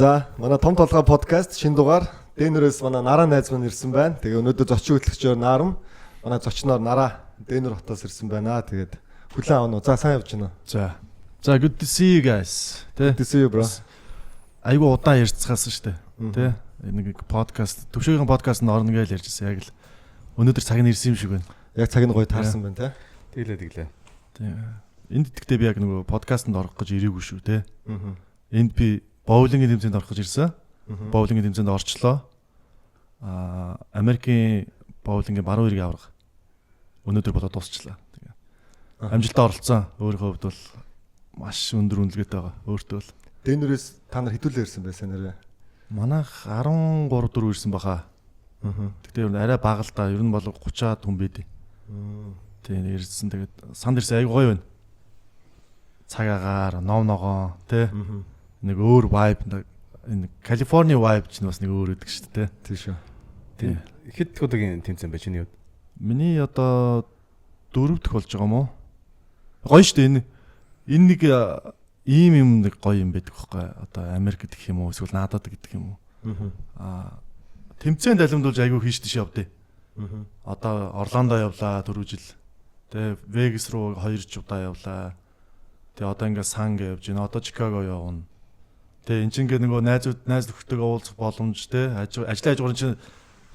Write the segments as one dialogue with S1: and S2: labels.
S1: За, манай том толгой подкаст шинэ дугаар Дэнерээс манай Нараа найз маань ирсэн байна. Тэгээ өнөөдөр зочин хөтлөгчөөр Нарам, манай зочноор Нараа Дэнер хотоос ирсэн байна. Тэгээд хүлээн авах нь. За, сайн явж байна уу?
S2: За, good to see you guys.
S1: Good to see you, bro.
S2: Айгу удаан ярьцгаасан шүү дээ. Тэ? Нэг подкаст, төвшөөгийн подкаст нь орно гэж ярьжсэн. Яг л өнөөдөр цаг нь ирсэн юм шиг байна.
S1: Яг цаг нь гоё таарсан байна, тэ?
S2: Тэглээ. Энд итгэхдээ би яг нөгөө подкастэнд орох гэж ирээгүй шүү, тэ? Энд би боулингийн тэмцээнд орох гэж ирсэн. Боулингийн тэмцээнд орчлоо. Америкийн боулингийн баруун эргийн авраг өнөөдөр болоод дуусчлаа. Тэгээ. Амжилттай оролцсон. Өөрийнхөө хувьд бол маш өндөр үнэлгээтэй байгаа. Өөртөө бол.
S1: Дэнерээс та нар хэдүүлээ ирсэн байсан нэрээ?
S2: Манайх 13-4 ирсэн баха. Тэгтээ арай бага л да. Ер нь бол 30-аад хүн байдیں۔ Тийм ирсэн. Тэгээд санд ирсэн аяг гоё байна. Цаг агаар, ном ногоон, тэ. Нэг өөр vibe, энэ Калифорни vibe ч бас нэг өөр өгдөг шүү дээ.
S1: Тийм шүү.
S2: Тийм.
S3: Хэд удаагийн тэмцээн байж чинь юу?
S2: Миний одоо 4 дахь болж байгаа юм уу? Гоё шүү дээ. Энэ нэг ийм юм нэг гоё юм байдаг байхгүй. Одоо Америк гэх юм уу, эсвэл надад гэдэг юм уу? Тэмцээнд алимдуулж айгүй хийш тийш явдээ. Одоо Орландо явлаа 4 жил. Тэгээ Вегас руу 2 удаа явлаа. Тэгээ одоо ингээ Санг явж байна. Одоо Чикаго явна. Тэгээ эн чинь ингээ нөгөө найз нөхдөйгөө уулзах боломж те ажлын хажуугаар чинь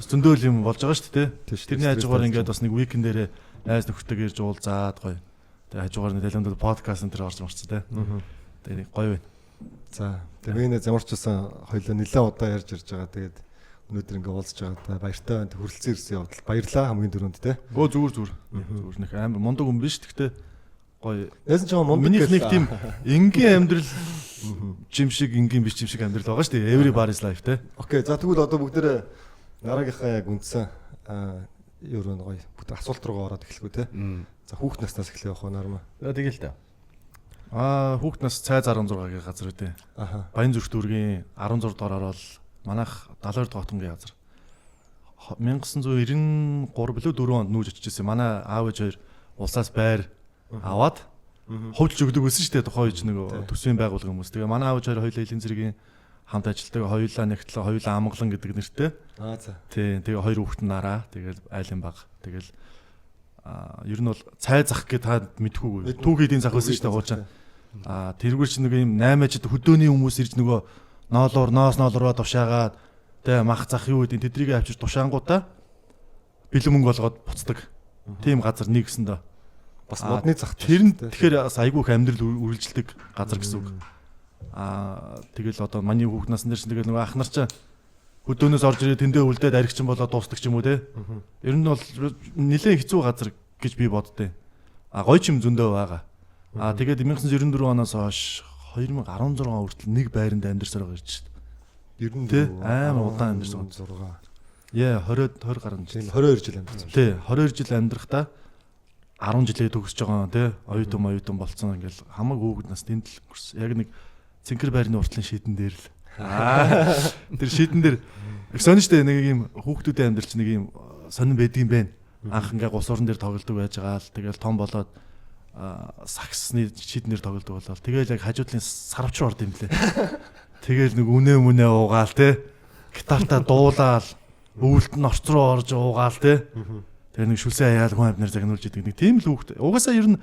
S2: зөндөөл юм болж байгаа шүү дээ. Тэрний хажуугаар ингээд бас нэг уикендээрээ найз нөхдөйгөө ирж уулзаад гоё. Тэгээ хажуугаар нэг талент подкаст энэ орж марцсан те. Тэгээ нэг гоё байна.
S1: За тэгээ би ямар ч байсан хоёлоо нэлээд удаа ярьж байгаа. Тэгээд өнөөдөр ингээ уулзж байгаа баяртай байна. Хүрэлцэн ирсэн явдал баярлаа хамгийн дөрөнд те.
S2: Зүгээр нэг амар мундаг хүн биш гэхдээ гоё.
S1: Яасан ч юм мундаг
S2: минийх нэг тийм энгийн амьдрал жим шиг энгийн биш жим шиг амьдрал байгаа шүү дээ. Everybody is life те.
S1: Окей. За тэгвэл одоо бүгдээрээ нараагийнхаа яг үндсэн юу нэг гоё бүгд асуулт руугаа ороод эхлэхгүй те. За хүүхд наснаас эхлэе явах нармаа.
S3: За тэгэл та.
S2: Хүүхд нас цайз 16-гийн газар үү те. Баян зүрх дүүргийн 16 дугаар ороод манайх 72 дахь хотгийн газар. 1993 билүү 4 онд нүүж очижсэн. Манай аав ээж хоёр улсаас байр аваад хөвлөж өгдөг байсан шүү дээ. Тухайн үеч нэг төсвийн байгууллага хүмүүс. Тэгээ манай аав ээж хоёр хоёулаа элийн зэргийн хамт ажилтдаг хоёулаа нэгтлээ хоёулаа амгалан гэдэг нэртэй.
S1: За.
S2: Тийм. Тэгээ хоёр хүүхэд нараа. Тэгэл айлын баг. Тэгэл ер нь бол цай зах гэж та мэдхүүгүй. Түүхийдийн зах байсан шүү дээ хуучаа. Тэргээр чи нэг юм 8-ажид хөдөөний хүмүүс ирж нөгөө ноолороо тушаагаад тэгээ мах зах юу гэдэг тэдрийг авчиж тушаангуудаа бэлэн мөнгө болгоод буцдаг. Тийм газар нэгсэн дөө.
S1: Бас модны зах.
S2: Тэр нь тэгэхээр бас айгүйх амьдрал үргэлжилдэг газар гэсэн үг. Тэгэл одоо маний хүүхд насны дээр чинь тэгэл нөгөө ах нар ч хөдөөнөөс орж ирээ тэндээ үлдээд аригчин болоод дуустдаг ч юм уу те. Ер нь бол нэлээд хэцүү газар гэж би боддیں۔ Гоё ч юм зөндөө байгаа. Тэгээд 1994 оноос хойш 2016 хүртэл нэг байранд амьдарсаар байгаа гэж байна.
S1: 94
S2: амар удаан амьдарсан.
S1: 6.
S2: Яа 20 гаруй жил.
S1: 22 жил амьдарсан.
S2: Тий, 22 жил амьдрахдаа 10 жилээ төгсөж байгаа тий оюутан болцсон ингээл хамаг хүүхэд нас тэнд л өнгөрсөн. Яг нэг цэнхэр байрны уртлын шийдэн дээр л. Тэр шийдэн дээр сонь штэ нэг юм хүүхдүүдийн амьдрал чи нэг юм сонин байдгийм байна. Анх ингээ гус орон дээр тоглодог байж байгаа л тэгэл том болоод саксны шийднэр тоглодог болоо. Тэгэл яг хажуудлын сарвч руу орд юм лээ. Тэгэл нэг үнэ уугаал тий гитартаа дуулаал өвөлт нь орц руу орж уугаал тий. Тэгээ нэг шүлсэн аяал хүн амнаар загнуулж идэг нэг тийм л хүүхд. Угаасаа ер нь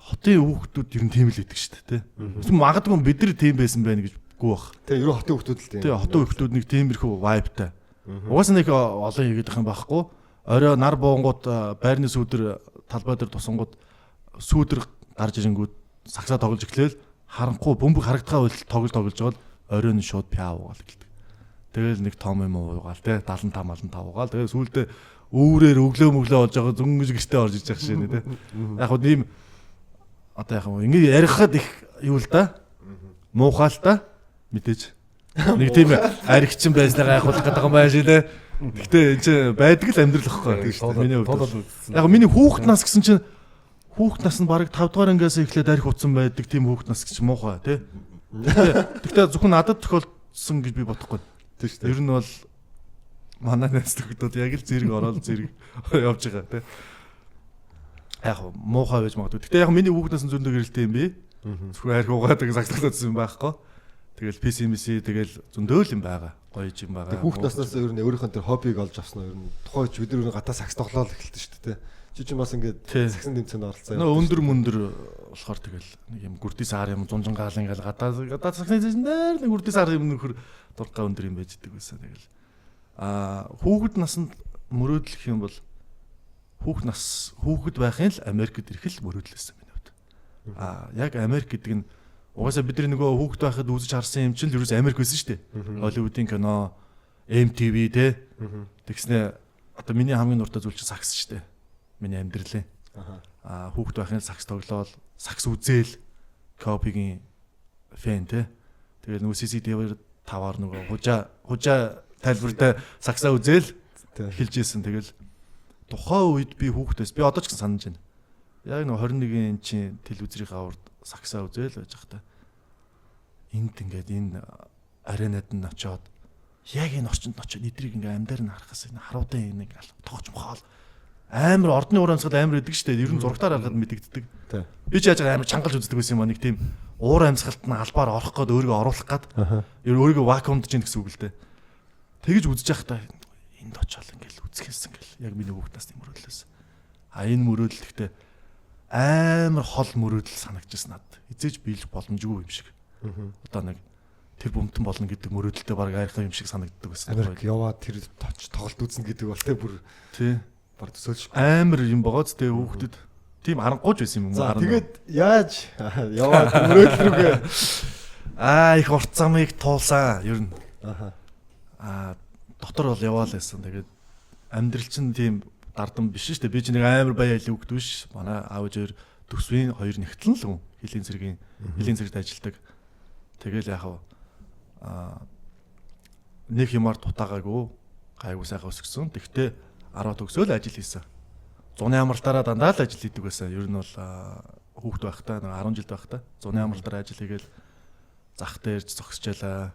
S2: хотын хүүхдүүд ер нь тийм л идэг шүү дээ, тий. Магадгүй бид нар тийм байсан байх гэж гүү бах.
S1: Тэгээ ер нь хотын хүүхдүүд л тийм.
S2: Тий, хотын хүүхдүүд нэг тиймэрхүү vibeтай. Угаасаа нэг олон хийгээд их юм байхгүй. Орой нар буунгууд байрны сүүдэр талбай дээр тусангууд сүүдэр гарч ирэнгүүд сагсаа тоглож эхлээл харанхуй бөмбөг харагдгаа үйл тоглож байгаа л оройн шууд пяавгаал гэлдэг. Тэгэл нэг том юм уугаал тий 75 уугаал. Тэгээ сүүлдээ өөрөөр өглөө болж байгаа зөнгөж гэртээ орж иж байгаа шээ тий. Яг хөө ийм одоо яг ингэ ярихад их юу л да. Муухай л да. Мэдээж. Нэг тийм аригчин байснараа явуулах гэдэг юм байна шээ тий. Гэхдээ энэ чинь байдаг л амьдрал واخхой. Миний хувьд. Яг миний хүүхэд нас гэсэн чинь хүүхэд нас нь бараг 5 дугаар ангиас эхлээд арх утсан байдаг тийм хүүхэд нас гэж муухай тий. Гэхдээ зөвхөн надад тохиолдсон гэж би бодохгүй.
S1: Тийм шүү дээ.
S2: Ер нь бол манай найз төгтөд яг л зэрэг ороод зэрэг явж байгаа тий. Яг муухай байж магадгүй. Гэхдээ яг миний хүүхэд нас нь зөндөө гэрэлтэй юм би. Зөвхөн арх угаадаг сагсагтаадсан юм байхгүй. Тэгэл PC тэгэл зөндөөл юм байгаа. Гоё юм байгаа.
S1: Хүүхд наснаас ер нь өөрийнхөө тэр хоббиг олж авсан уу ер нь тухайн үед бид нар гадаа сакс тоглоод эхэлсэн шүү дээ. Чи ч бас ингээд саксын тэмцээнд оролцсон.
S2: Нөө өндөр болохоор тэгэл нэг юм гүрдий сар юм зунжангаал ингээл гадаа саксны дээр нэг гүрдий сар юм нөхөр дуртай өндөр юм байж идэг байсан. Тэгэл хүүхэд насанд мөрөөдлөх юм бол хүүхэд байхын л Америкт ирэх л мөрөөдлөөсөн миний хувьд. Яг Америк гэдэг нь угаасаа бидний нөгөө хүүхэд байхад үзэж харсан юм чинь л ерөөс Америк байсан шүү дээ. Холливуудын кино, MTV те. Тэгснэ одоо миний хамгийн дуртай зүйл чинь сакс шүү дээ. Миний амьдралын. Хүүхэд байхын сакс тоглоол, сакс үзээл, копигийн фэн те. Тэгэл нөгөө CCTV-ээр таваар нөгөө хужаа тайлбартай саксаа үзээл эхэлж ийсэн. Тэгэл тухайн үед би хүүхдээс би одоо ч гэсэн санаж байна. Яг нэг 21 инчийн телевизрийн авард саксаа үзээл байж хата. Энд ингээд энэ аренад нь очиод яг энэ орчинд очиод эдрийг ингээд амдаар нь харахаас энэ харуудан энэ ингээд тоогч мохоол амар ордны уур амьсгал амар идэг штэ. Ер нь зургатаар харахад мэдэгддэг. Би ч яаж амар чангалж үздэг байсан юм аа нэг тийм уур амьсгалт нь албаар орох гээд өөрийгөө оруулах гээд өөрийгөө вакуумдж ийн гэсэн үг л дээ. Тэгэж үзэж явахдаа энд очиод ингээд үзэхэлсэн гэл яг миний хүүхд насны мөрөөдлөөс. Энэ мөрөөдөл ихтэй амар хол мөрөөдөл санагдчихсан надад. Эзэж биелж боломжгүй юм шиг. Одоо нэг тэр бөмтөн болно гэдэг мөрөөдөлтэй баг айрхан юм шиг санагддаг байсан.
S1: Америк яваад тэр тоглолт үзнэ гэдэг бол тэ бүр
S2: тий
S1: баг төсөөлж
S2: амар юм богоц тэ хүүхдэд тийм харангуйч байсан юм уу?
S1: За тэгээд яаж яваад мөрөөдөл рүүгээ
S2: их урт замыг туулсан ер нь. Дотор бол яваал байсан. Тэгээд амьдрал чинь тийм дардан биш шүү дээ. Би ч нэг амар баяа илүү хөвгд биш. Манай аав ээж төсвийн хоёр нэгтлэн л хүн. Хилийн цэрэгт ажилладаг. Тэгэл яхав нэг юмар дутаагаагүй гайгүй сайхан өсгсөн. Тэгтээ 10 төгсөөл ажил хийсэн. Зуны амралтаараа дандаа л ажил хийдэг байсан. Ер нь бол хүүхд байхдаа 10 жил байхдаа зуны амралтаар ажил хийгээл зах дээрж зогсчихлаа.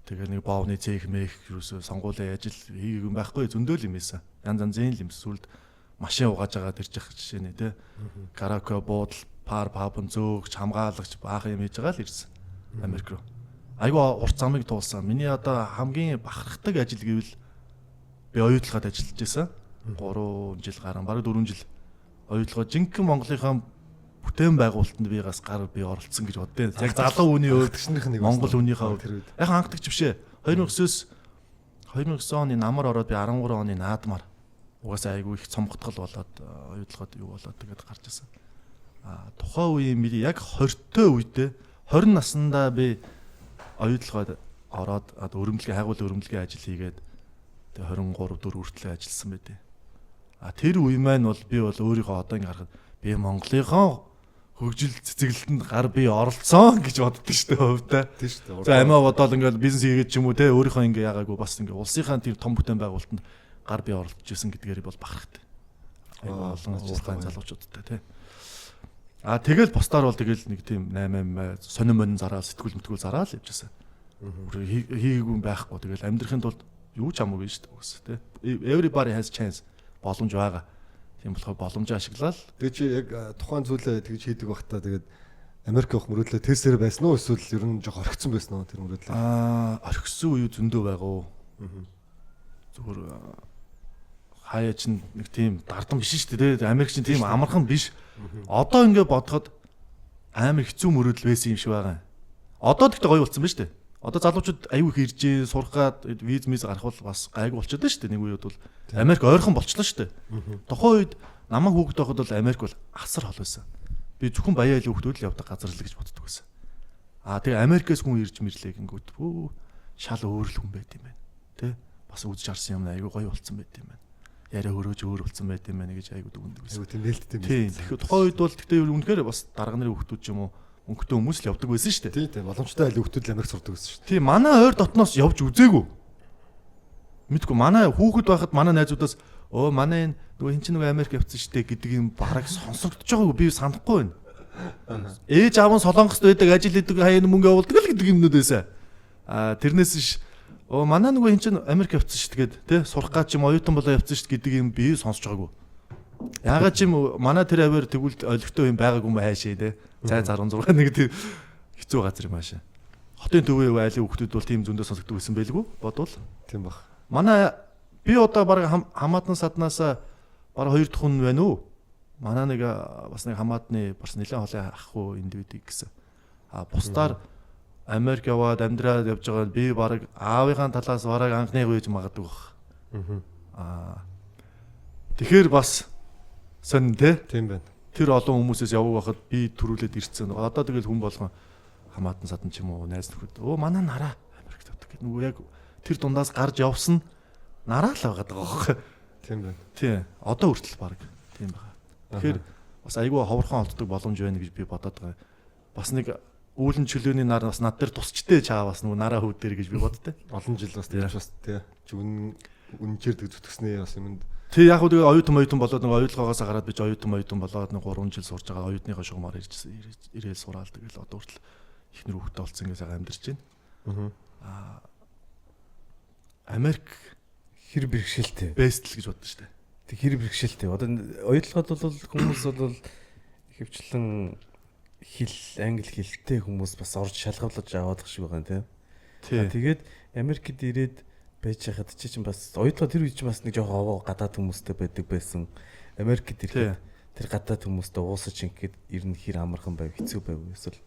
S2: Тэгээ нэг боовны цех мэх юусоо сонгуулийн ажил хийгээгүй юм байхгүй зөндөөл юм ийсэн. Янз янзын юм сүлд машин угааж байгаа тэрж явах жишээ нэ тэ. Караоке буудал, паб зөөгч, хамгаалагч баах юм хийж байгаа л ирсэн. Америк руу. Айгу урт замыг туулсан. Миний одоо хамгийн бахархдаг ажил гэвэл би оюутлагад ажиллаж байсан. 3 жил гарan бараг 4 жил оюутлагад жинхэнэ Монголынхаа бүтээн байгуулалтанд би гас гар би оролцсон гэж боддیں۔ Яг залуу үний
S1: өвдөгчнийх нэг
S2: Монгол үнийхээ үед. Яг хангадагч бишээ. 2009 оны намар ороод би 13 оны наадмаар угаасаа айгүй их цомгтгал болоод оюутлагад юу болоод тэгээд гарч ирсэн. Тухайн үеийн би яг 20-той үедээ 20 наснда би оюутлагад ороод хайгуулын өрөмдлөгийн ажил хийгээд тэгээд 23 4 хүртэл ажилласан байдیں۔ Тэр үе маань бол би бол өөрийнхөө одоо ингэ харахад би Монголынхоо хөгжил цэцэглэлтэнд гар би оролцсон гэж боддог шүү дээ хувьдаа. Тийм шүү дээ. За амиа бодоод ингээл бизнес хийгээд ч юм уу те өөрийнхөө ингээ яагаагүй бас ингээ улсынхаа тийм том бүтээн байгуулалтанд гар би оролцож исэн гэдгээр бол бахархтай. Айгаа олон ажиллагааны залуучуудтай те. Тэгэл бусдаар бол тэгэл нэг тийм 8 сонин монин зараа сэтгүүл зараа л явжсэн. Хийгээгүй байхгүй. Тэгэл амьдрахын тулд юу ч хамаагүй шүү дээ үгүйс те. Everybody has chance боломж байгаа. Тийм болохоор боломжоо ашиглаад
S1: тэгээ чи яг тухайн зүйлээ тэгж хийдэг байхдаа тэгээд Америк явах мөрөөдлөө тестээр байсан уу эсвэл ер нь жоо орхицсан байсан уу тэр мөрөөдлөө?
S2: Орхисон үе зөндөө байгаа. Зүгээр хаяа чин нэг тийм дардан биш шүү дээ. Америк чин тийм амархан биш. Одоо ингэ бодоход амар хэцүү мөрөөдөл байсан юм шиг байгаа. Одоо тэгтээ гоё болсон байна шүү дээ. Одоо залуучууд аюу их ирж сурахад виз гарах бол бас гайгүй болчиход байна шүү дээ. Нэг үед бол Америк ойрхон болчихлоо шүү дээ. Тухайн үед намайг хүүхэд байхад бол Америк бол асар хол байсан. Би зөвхөн баяа илүү хүүхдүүд л явдаг газар л гэж боддог байсан. Тэгээ Америкээс хүн ирж мэрлээ гингүүд шал өөр л хүн байт юм байна. Тэ? Бас үзэж харсан юм аюу гоё болцсон байт юм байна. Яриа өрөөж өөр болцсон байт юм байна гэж аюу дүгндэг байсан.
S1: Тийм нээлттэй юм.
S2: Тэгэхээр тухайн үед бол тэгтээ үнэхээр бас дарга нарын хүүхдүүд ч юм уу өнгөтэй хүмүүс л явдаг байсан шүү дээ.
S1: Тийм боломжтой айл хүүхдүүд л Америк сурдаг байсан шүү дээ.
S2: Тийм манай ойр дотноос явж үзээгүй. Мэдгүй манай хүүхэд байхад манай найзуудаас манай энэ нөгөө хин ч нөгөө Америк явцсан шүү дээ гэдэг юм бараг сонсогдож байгаагүй би санахгүй байна. Ээж аав нь Солонгост байдаг ажил хийдэг хаяа мөнгө явуулдаг л гэдэг юмнууд байсан. Тэрнээс ш манай нөгөө хин ч Америк явцсан шүү дээ те сурах гад ч юм оюутан болоо явцсан шүү гэдэг юм би сонсож байгаагүй. Яагаад ч юм манай тэр аваар тэгвэл олигтой юм байгаагүй юм хайшээ те. Цай 16 нэг тийм хэцүү газар юм аашаа. хотын төвийн айлын хүүхдүүд бол тийм зөндөө сонсогддог байсан байлгүй бодвол.
S1: Тийм баг.
S2: Манай би одоо баг хамаатан саднаас баг 2 дахь хүн байна уу? Манай нэг бас нэг хамаатны бас нэлээд холын ах уу индивид гэсэн. Бусдаар Америк яваад амьдраад явж байгаа би баг аавынхаа талаас бараг анхны үеж магадгүй баг. Тэгэхээр бас сонь те.
S1: Тийм байна.
S2: Тэр олон хүмүүсээс яваг байхад би төрүүлээд ирсэн. Одоо тэгэл хүн болгон хамаатан садан ч юм уу найз нөхөд. Манай нараа Америкт авдаг гэдэг. Нөгөө яг тэр дундаас гарч явсан нараа л байгаа даа.
S1: Тийм байна.
S2: Тий. Одоо хүртэл баг тийм байна. Тэгэхээр бас айгүй ховорхон олддог боломж байна гэж би бодоод байгаа. Бас нэг үүлэн чөлөөний нар бас над дээр тусчтэй чаа бас нөгөө нараа хүүд дээр гэж би боддтой.
S1: Олон жил бас тийм бас тий. Үнчирдэг зүтгэснээ бас юмд.
S2: Тий яг үгүй оюутан болоод нэг оюутлогоогоос гараад би ч оюутан болоод нэг 3 жил сурж байгаа оюутныхаа шугамаар ирээл сураал тэгэл одоо хүртэл ихнэр хүүхдтэй болсон гэсэн сайхан амьдарч байна. Америк
S3: хэр бэрхшээлтэй.
S2: бэст л гэж боддоо штэ.
S3: Тэг хэр бэрхшээлтэй. Одоо оюутлогод бол хүмүүс бол ихэвчлэн англи хэлтэй хүмүүс бас орж шалгавлаж аваад шиг байгаа юм тий. Тэгээд Америкт ирээд байж хахад чинь бас оюутлогод тэр үе чинь бас нэг жоох овоо гадаад хүмүүстэй байдаг байсан. Америкт ирэхэд тэр гадаад хүмүүстэй уусаж ингээд ер нь хэр амархан байв хэцүү байв эсвэл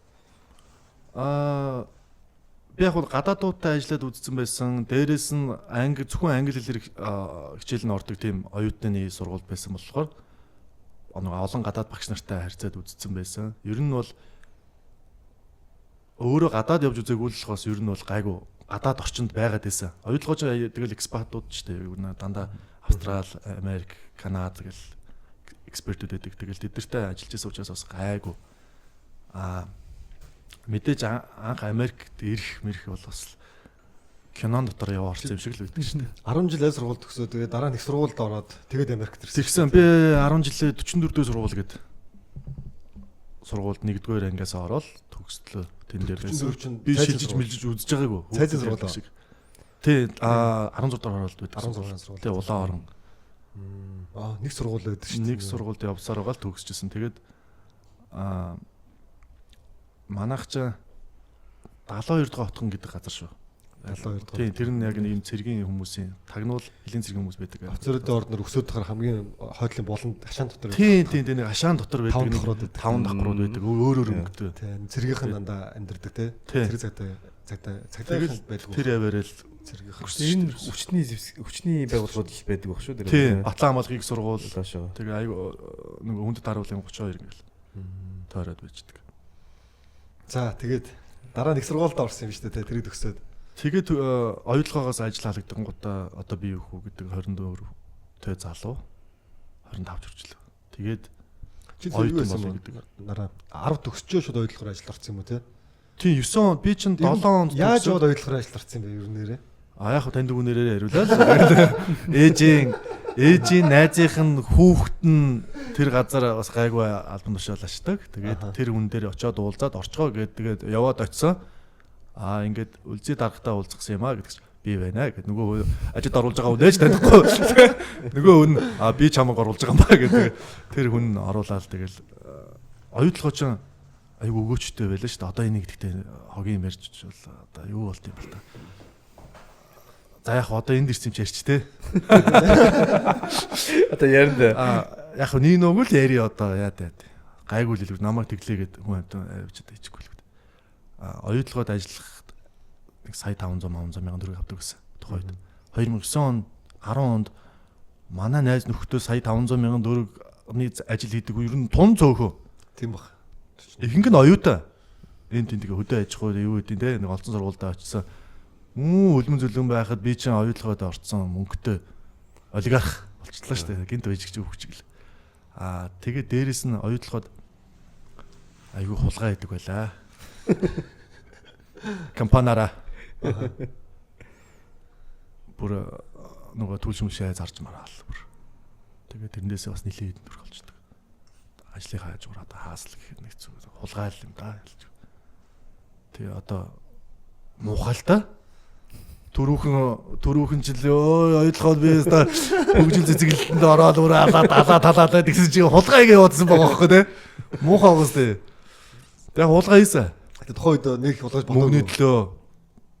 S2: би яг гадаадуудтай ажиллаад үзсэн байсан. Дээрээс нь зөвхөн англи хэлээр хичээл нь ордог тийм оюутны сургууль байсан болохоор олон гадаад багш нартай харьцаад үзсэн байсан. Ер нь бол өөрөө гадаад явж үзээгүй л болохоос ер нь бол гайгүй гадаад орчинд байгаад байсан. Оюутлогооч тэгэл экспатууд ч тийм дандаа Австрал, Америк, Канада гэл экспертүүд байдаг. Тэгэл тэдэртэй ажиллаж байсан учраас бас гайгүй. Мэдээж анх Америкт ирэх бол бас кинон дотор яваарсан юм шиг л байдаг шин.
S1: 10 жил аль сургууль төгсөө тэгээд дараа нь их сургуульд ороод тэгээд Америкт ирсэн.
S2: Тэгсэн би 10 жилээ 44 дэх сургууль гээд сургуульд 1-р ангиас ороод төгслөө. Тэн дээр байсан. Би шилжиж мэлжиж үзэж байгаагүй.
S1: Цайзын сургууль шиг.
S2: Тий 16 дахь оролт байдаг.
S1: 16 сургууль.
S2: Тий улаан орон.
S1: Нэг сургууль байдаг шүү дээ.
S2: Нэг сургуульд явсаар байгаа л төгсөжсэн. Тэгээд манайх ч 72 дахь хотхон гэдэг газар шүү.
S1: 72 дахь.
S2: Тийм тэр нь яг нэг юм цэргийн хүмүүсийн тагнуул элийн цэргийн хүмүүс байдаг.
S1: Офицеруудын ордноор өсөөд тахаар хамгийн хойдлын болонд хашаан дотор.
S2: Тийм нэг хашаан дотор байдаг.
S1: 5
S2: давхрууд байдаг. Өөр өнгөтэй.
S1: Тийм цэргийнхэн дандаа амьдэрдэг те. Цэрэг цагтаа байдаг.
S2: Тэр яваарэл
S3: цэргийнхэн хүчний байгууллагууд л байдаг баг шүү дээ.
S2: Тийм Батлан хамгаалгын сургууль.
S3: Тэгээ
S2: айгу нэг хүндэт харуулын 32 ингээл тойроод байждаг.
S1: За тэгээд дараа нэг сургуульд орсон юм шүү дээ тэрийг төгсөөд.
S2: Тэгээд оюутлогоогоос ажил халагдсан гутаа одоо би юу хүү гэдэг 24 тэ залуу 25 хүрчлээ. Тэгээд
S1: чи оюутан болсон гэдэг. Нараа 10 төгсчөө шууд оюутлогоор ажилд орсон юм уу те?
S2: Тийм 9 он би чинь 7 онд
S1: яаж шууд оюутлогоор ажилд орсон юм бэ ер нь нэрээ?
S2: Яг танд үгнэрээ хариулаад ээжийн найзынх нь хүүхэд нь тэр газар бас гайгүй албан тушаал ашдаг. Тэгээд тэр хүн дээр очиод уулзаад орчгоо тэгээд яваад очисон. Ингээд үлзий даргатаа уулзсан юм гэдэгч би байна гэд нөгөө ажид оруулж байгаа үнэж танихгүй. Нөгөө хүн би чамайг оруулж байгаа юм ба гэдэг тэр хүн оруулаад тэгэл оюутлогооч айгу өгөөчтэй байлаа шүү дээ. Одоо энийг гэхдээ хогийн ярьж бол одоо юу болт юм бол та. За яг одоо энд ирсэн ч ярьч те.
S3: Одоо ярина.
S2: Яг нэг нөгөө л яри одоо яа таа. Гайгүй л намайг тэглээгээд хүн авчиад ичгүй л. Оюутлогод ажиллах нэг сая 500 мянган төгрөг авдаг гэсэн. Тухайд 2009 он 10 онд манай найз нөхдөд сая 500 мянган төгрөгийн ажил хийдэг ер нь тун цөөхөө.
S1: Тийм баг.
S2: Ихэнх нь оюутан. Энд тийм хөдөө аж ахуй юу гэдэг те нэг олцсон сургуультай очсон. Үлмэн зүлэн байхад би чинь оюутлогод орцсон мөнгөтэй олигарх болчихлоо шүү дээ. Гинт байж гэж өгч ил. Тэгээд дээрэс нь оюутлогод айгүй хулгай хийдэг байлаа. Компаниара бүр нөгөө түлшмшээ зарж мараал бүр. Тэгээд тэрнээсээ бас нэлээд хэдэн төгрөг олждаг. Ажлынхаа хажуураа хаасл гэх нэг зүйл хулгайл юм да. Тэгээ одоо муухай л та. Төрүүхэн ч л оюутлогод би өста хөгжил цэцгэлтэнд ороод өрөө талаад гэсэн чинь хулгайг явуулсан байгаа байхгүй те. Муухай байгаас те. Тэгээ хулгай хийсэн.
S1: тухайн үед нэг хулгайж
S2: мөнгөний
S1: бодоогүй.
S2: төлөө.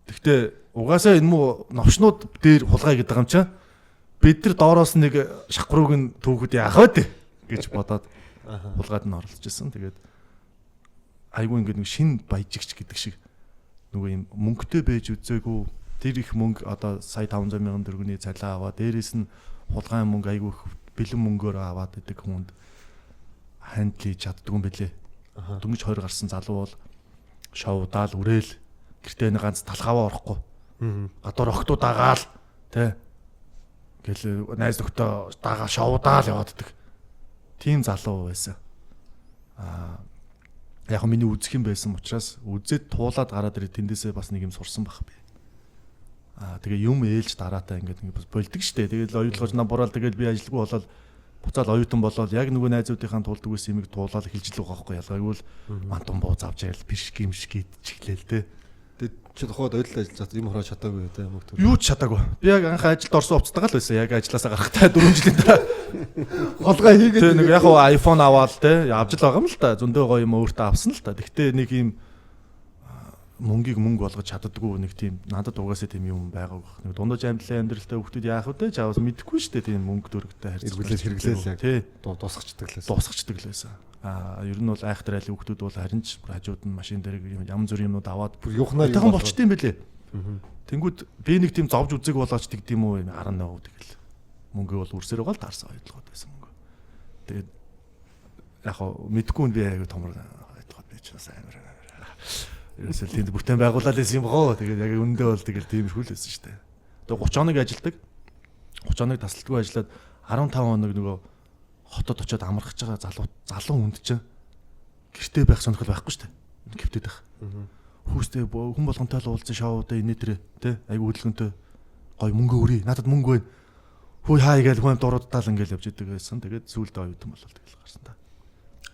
S2: Гэхдээ угаасаа энэ муу новшнууд дээр хулгай гэдэг юм чинь бид нар доороос нэг шахбруг нь түүхэд яах вэ гэж бодоод хулгайд нь оролцож исэн. Тэгээд айгүй ингээд нэг шин баяжигч гэдэг шиг нөгөө юм мөнгөтэй байж үзээгүй тэр их мөнгө одоо сая 500 мянган төгрөгийн цалин аваа дээрээс нь хулгайн мөнгө айгүй их бэлэн мөнгөөр аваад идэг хүнд хандлий чаддгүй юм бэлээ. Дөнгөж 20 гарсан залуу бол шовдаал үрээл гэртээ нэг ганц талхаваа орохгүй. Гадуур охтуу дагаал тэ гэл найз нөхдөд дагаа шовдаал явааддаг. Тийм залуу байсан. Яг нь миний үзэх юм байсан учраас үзээд туулаад гараад ирээ тэндээсээ бас нэг юм сурсан байх би. Тэгээ юм ээлж дараатаа ингээд бас болдог штэ. Тэгээд оюутлогч намбураал тэгээд би ажилгүй болоод буцаал оюутан болоод яг нөгөө найзуудынхаа туулдаг байсан юмыг туулаад хэлжлэх байхгүй ялгаагүй л мантун бууз авч яал бишг гимшг идчихлээ л те.
S1: Тэгээд чи тухайд оюутлын ажиллаж юм хороо чадаагүй те мөнгө.
S2: Юу ч чадаагүй. Би яг анх ажилд орсон уцтагаал байсан. Яг ажилласаа гарахтаа 4 жилийн дараа
S1: Хулгай хийгээд
S2: тэг нэг яг хаа iPhone аваад те авч л байгаа юм л та. Зөндөө гоё юм өөртөө авсан л та. Гэхдээ нэг юм мөнгийг мөнгө болгож чаддаггүй нэг тийм надад угаасаа тийм юм байгаагүй. Нэг дундаж амьдралын амьдралтай хүмүүс яах вэ? Чаавс мэдэхгүй шүү дээ тийм мөнгө дөрөгтэй
S1: эргүүлэл хэрэглээл яг
S2: тий
S1: дуусгачдаг лээс.
S2: Дуусгачдаг лээсэн. Ер нь бол айхтар айлын хүмүүс бол харин ч хажууд нь машин дээр ям зүр юмнууд аваад
S1: бүр юухнаар
S2: тайхан болчтой юм бэлээ. Тэнгүүд би нэг тийм зовж үзэг болооч тэгдэм үү 18 тэгэл. Мөнгө бол үрсээр байгаа л таарсан ойлгоод байсан мөнгө. Тэгээд яг хоо мэдгүй би аягүй томор ойлгоод би ч бас амар ерөөсөө тийм бүртэн байгуулалт байсан юм бохоо. Тэгээд яг өндөө бол тэгэл тиймэрхүү л байсан шүү дээ. Тэгээд 30 хоног ажилдаг. 30 хоног тасалдгүй ажиллаад 15 хоног нөгөө хотод очиод амархаж байгаа залуу хүнд чинь гэртээ байх сонирхол байхгүй шүү дээ. Гэвтээд байх. Хүүстэй хүн болгонтой л уулзсан шоудаа инээ тэрэ тэ айгу хөдөлгөнтэй гой мөнгө өрий. Надад мөнгө байна. Хүй хаа игээл хүн дуруудтаал ингээл явж идэг байсан. Тэгээд сүүлдээ оюутан болол тэгэл гарсан та.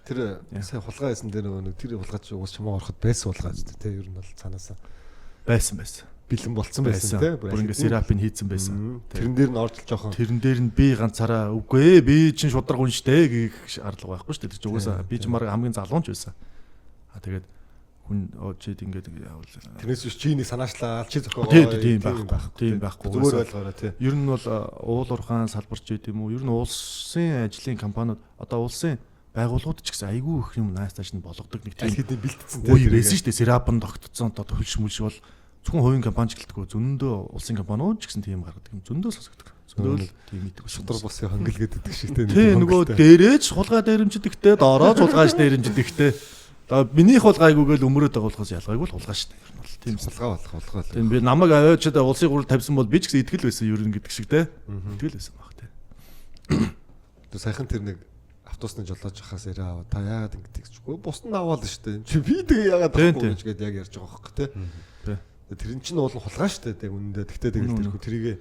S1: Тэр сая хулгай хийсэн дээр нөгөө тэр хулгайч уус чамаа ороход байсан хулгай зү тэ ер нь бол цаанаасаа
S2: байсан.
S1: Бэлэн болцсон байсан тэ
S2: бүр ингээ серапин хийцэн байсан.
S1: Тэрэн дээр нь орж жоохон.
S2: Тэрэн дээр нь би ганцаараа үгүй ээ би чинь шудраг хүн штэ гэх ардлага байхгүй штэ. Тэр чинь угаасаа би чинь марга хамгийн залуун ч байсан. Тэгээд хүн чид ингээд явал
S1: тэрнээс биш чиний санаачлаа чи зохиогоо
S2: тийм байхгүй
S1: зүгээр ойлгоорой тий.
S2: Ер нь бол уул уурхаан салбарч байт юм уу? Ер нь улсын ажлын компаниуд одоо улсын байгууллагууд ч гэсэн айгүй их юм нааш тааш нь болгодог нэг тийм
S1: аль хэдийн бэлтгэсэн
S2: тий. Байсан шүү дээ. Серапан тогтцсон одоо хөлш мүлш бол зөвхөн хувийн компани ч гэлтгүү зөндөө улсын компаниуд ч гэсэн тийм гаргадаг юм. Зөндөө сонсогддог. Зөндөө л тийм мэддэг.
S1: Шудраг босын хонгил гэдэг шиг тий.
S2: Тий нөгөө дээрээч хулгай дээрэмждэгтэй доорооч хулгайч дээрэмждэгтэй. Одоо минийх хулгайгүйгээл өмөрөөд байгаа болохоос ялгаагүй л хулгай шүү дээ. Ер нь бол тийм
S1: хулгай.
S2: Тийм би намайг аваачаад улсын гурал тавьсан бол би ч гэсэн итгэл байсан ер нь гэдэг шиг те. Итгэл байсан баг те.
S1: Тэр сайхан тэр нэг автобусны жолооч хахаас яриа аваа. Та яагаад ингэдэг гэжгүй. Бус нь аваад шүү дээ. Чи би тэгээ яагаад авахгүй гэж гээд яг ярьж байгаа хөөхгүй те. Тэр эн чинь бол хулгай шүү дээ. Үнэндээ тэгтээ тэгэл тэрхүү трийгээ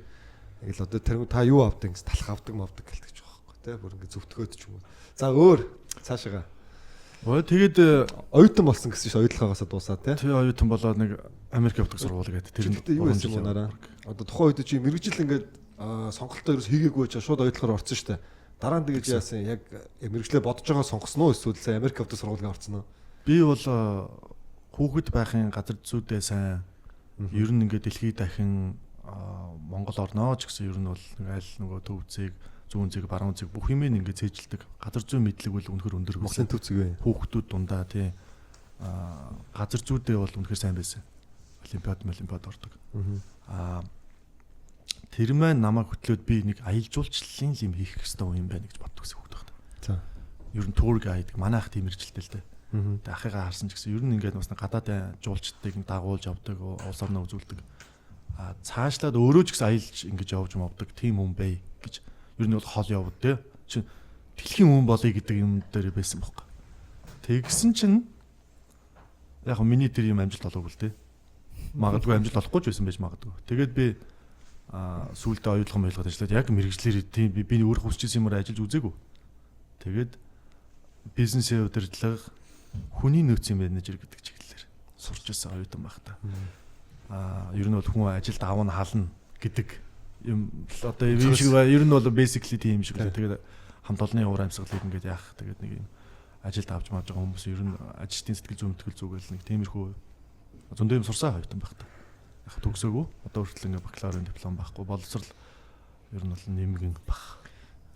S1: яг л одоо тэр та юу авдаг гэсэн талах авдаг мавдаг гэлдэг ч байгаа хөөхгүй те. Бүр ингэ зөвтгөөд ч юм уу. За өөр цаашаага.
S2: Тэгээд
S1: оюутан болсон гэсэн чинь оюутлахаасаа дуусаа тий.
S2: Тий оюутан болоод нэг Америк явдаг сургууль гэдэг тэр
S1: нь юу байсан юм нараа. Одоо тухайн үед чи мэрэгжил ингээд сонголтоо ерөөс хийгээгүй ч шууд оюутлахаар орсон шүү дээ. Дараа нь тэгэж яасан яг мэрэгчлээ бодож байгаа сонгосон уу эсвэл сайн Америк явдаг сургуулийг орсон уу?
S2: Би бол хүүхэд байхын газар зүйдээ сайн ер нь ингээд дэлхийд дахин Монгол орноо ч гэсэн ер нь бол аль нөгөө төв зэг зүүн зэг баруун зэг бүх юм ингээд цээжилдэг. Газар зүй мэдлэг бол үнэхэр өндөр байсан.
S1: Монголын төв зэг вэ?
S2: Хүүхдүүд дундаа тий газар зүйдээ бол үнэхэр сайн байсан. Олимпиад ордог. Тэр маань намайг хөтлөөд би нэг аялал жуулчлалын юм хийх хэрэгтэй юм байна гэж боддог гэсэн хүүхд багт.
S1: За.
S2: Ер нь тур гайд манай ах тийм мэрэгчлээ л дээ. Тэгээ ахыгаа харсан ч гэсэн ер нь ингээд бас гадаадын жуулчдыг дагуулж явдаг, улс орноо үзүүлдэг. Цаашлаад өөрөө ч гэсэн аялж ингэж явж мовдөг тийм хүн бай гэж. Ер нь бол хол явд те. Чи дэлхийн хүн болъё гэдэг юм дээр байсан бохоо. Тэгсэн чинь яг миний тэр юм амжилт олоогүй л те. Магадгүй амжилт олохгүй ч байсан байж магадгүй. Тэгээд би сүүлдээ оюутлах байлгаад ажиллаад яг мэрэгжлэр тийм би өөрөө хүсчихсэн юмар ажиллаж үзээгүй. Тэгээд бизнесийн удирдлага хүний нөөцийн менежер гэдэг чиглэлээр сурч байсан оюутан байхдаа. Ер нь бол хүн ажилд аавна хална гэдэг юм одоо юм шиг ер нь бол basically тийм юм шиг л. Тэгээд хамт олонны уур амьсгалыг ингээд яах тэгээд нэг юм ажилд авч мавж байгаа хүмүүс ер нь ажилтны сэтгэл зүгэл нэг тиймэрхүү зөндөө юм сурсан хоёртон байх та. Яг төгсөөгүй. Одоо хүртэл ингээ бакалаврын диплом байхгүй. Боловсрал ер нь бол нэмгэн баг.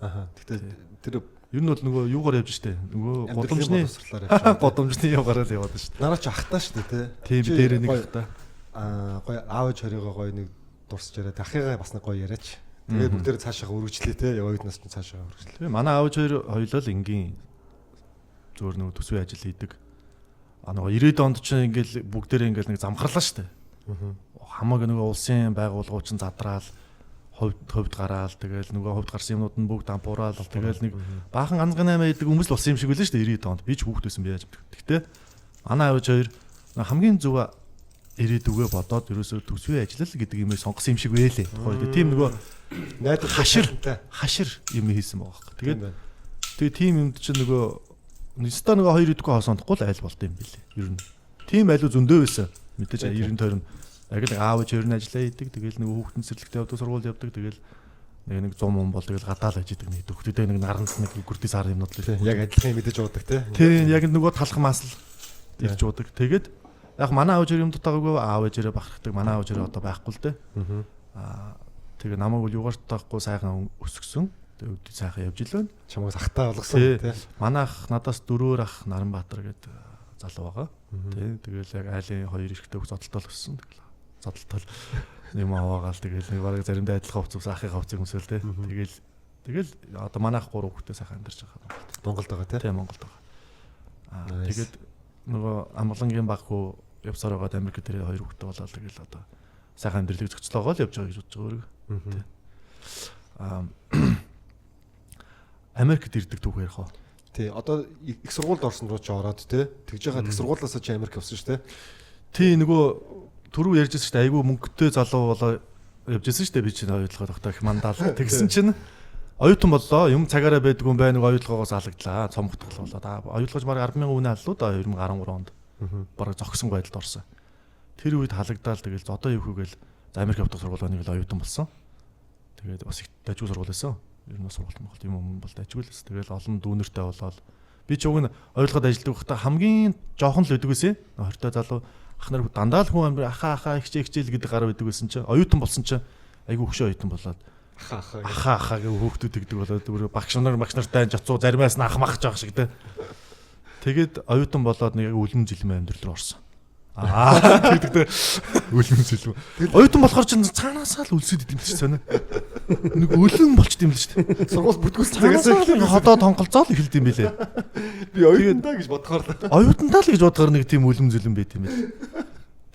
S1: Аха. Тэгтээ тэр
S2: ер нь бол нөгөө юугаар явж штэ. Нөгөө
S1: годомжны
S2: боловсрлаар явж. Годомжны явгаараа л яваад штэ.
S1: Нараа ч ахтаа штэ тий.
S2: Тийм дээр нэг ахтаа.
S1: Гоё аав ээж хоёроо гоё нэг дурсаж яриад ахыгаа бас нэг гоё яриач. Тэгээд бүгдээр цаашаа өргөжлээ те. Оюутнаас ч цаашаа өргөжлээ.
S2: Манай аав хоёр хоёулаа л энгийн зөөр нөгөө төсвийн ажил хийдэг. Нөгөө 90-ад онд ч ингээл бүгдээрээ ингээл нэг замхарлаа штэ. Хамаагүй нөгөө улсын байгууллагууд ч задраал ховд гараал тэгэл нөгөө ховд гарсан юмнууд нь бүгд дампуурал тэгэл нэг баахан ганцхан 8 идэг хүмүүс л болсон юм шиг үлээ штэ 90-ад онд. Би ч хүүхэд байсан байж. Гэхдээ манай аав хоёр хамгийн зөв ирээдүгөө бодоод ерөөсөө төсвийн ажиллал гэдэг юмыг сонгосон юм шиг байлээ. Тухайн тийм нөгөө найдвар хашир юм хийсэн байгаа хэрэг. Тэгээд тийм юмд чинь нөгөө нэстэ нөгөө хоёр идэхгүй хосондохгүй л айл болт юм билээ. Ер нь. Тийм айлуу зөндөө байсан. Мэдээж 90 тойрон яг л аав ээж хоёр нь ажиллаа хийдэг. Тэгэл нөгөө хүүхдэн цэцэрлэгтэй явдаг сургууль явдаг. Тэгэл нэг 100 мөн бол тэгэл гадаал ажилладаг нэг хүүхдүүдээ нэг наранд нэг гүрдий сар юмнууд л
S1: яг адилхан мэдээж уудаг тий.
S2: Тийм яг нөгөө талхмаас л ирж уудаг. Тэгээд яг манай аав хоёр юм дутаагүй аав ээжээрээ бахархдаг. Манай аав ээжээрээ одоо байхгүй л дээ. Тэгээ намайг үл юугаар таахгүй сайхан өсгсөн. Тэгээ сайхан явж илвэн.
S1: Чамаас ахтаа болгосон тий.
S2: Манай ах надаас 4 ах Наранбаатар гэдэг залуу байгаа. Тий. Тэгээл яг айлын 2 эрэгтэй хөх зодтолтол өссөн. Тэгэл зодтолтол юм аваагаал тэгээл нэг бараг заримдаа адилхан хувцас ахыхаа хувцас өмсөөл тий. Тэгэл одоо манай ах 3 хүүхдээ сайхан амьдарч байгаа
S1: Монголд байгаа тий.
S2: Тий Монголд байгаа. Тэгээд нөгөө амгалангийн баг хөө явсаар байгаад Америк дээр 2 хүүхдээ болоод тэгэл одоо сайхан амьдралыг зохицлоогоо л явж байгаа гэж бодож байгаа өөрөө. Америкт ирдэг түүхээр хоо.
S1: Тий, одоо их сургуульд орсон руу ч ороод тий. Тэгж яхад их сургуулиасаа чи Америк явсан шүү дээ.
S2: Тий, нөгөө түрүү ярьжсэн шүү дээ. Айгүй мөнгөтэй залуу болоо явжсэн шүү дээ. Би чинь оюутлага тогтоо их мандаал. Тэгсэн чинь оюутан боллоо. Юм цагаараа байдаг юм байна. Нэг оюутлагоос алагдлаа. Цомгтгал болоо. Оюутлагч баг 10,000 үнэ аллуу да 2013 онд. Бараг зогсон байдалд орсон. Тэр үед халагдаад тэгэл одоо юу хийгээл Америк явдаг сургуулийн нэг л оюутан болсон. Тэгээд бас их дажгүй сургууль байсан. Ер нь сургууль Монгол юм бол дажгүй л байсан. Тэгэл олон дүүнертэй болоод би ч уг нь ойлгоод ажилладаг байхдаа хамгийн жоохон л өдөг байсан. 20 та залуу ах нар дандаа л хүн ахаа хичээл гэдэг гараа өдөг байсан чинь оюутан болсон чинь айгүй хөшөө оюутан болоод ахаа гэх хөөхтүүд тэгдэг болоод өөрөө багш нартай жацуу заримаас нь ах мах жаах шиг те. Тэгээд оюутан болоод нэг үлэм жилмээ амьдрал руу орсон. Тэгдэг үлэм жилмээ. Оюутан болохоор ч цаанаасаа л үлсэд идэм чинь сонио. Нэг үлэм болчт юм л шүү дээ.
S1: Сургууль бүтгүүлсэн цагаас
S2: ходоо тонголзоо л эхэлд юм билээ.
S1: Би оюутандаа гэж бодохоор
S2: оюутандаа л гэж бодохоор нэг тийм үлэм зүлэм байт юм байл.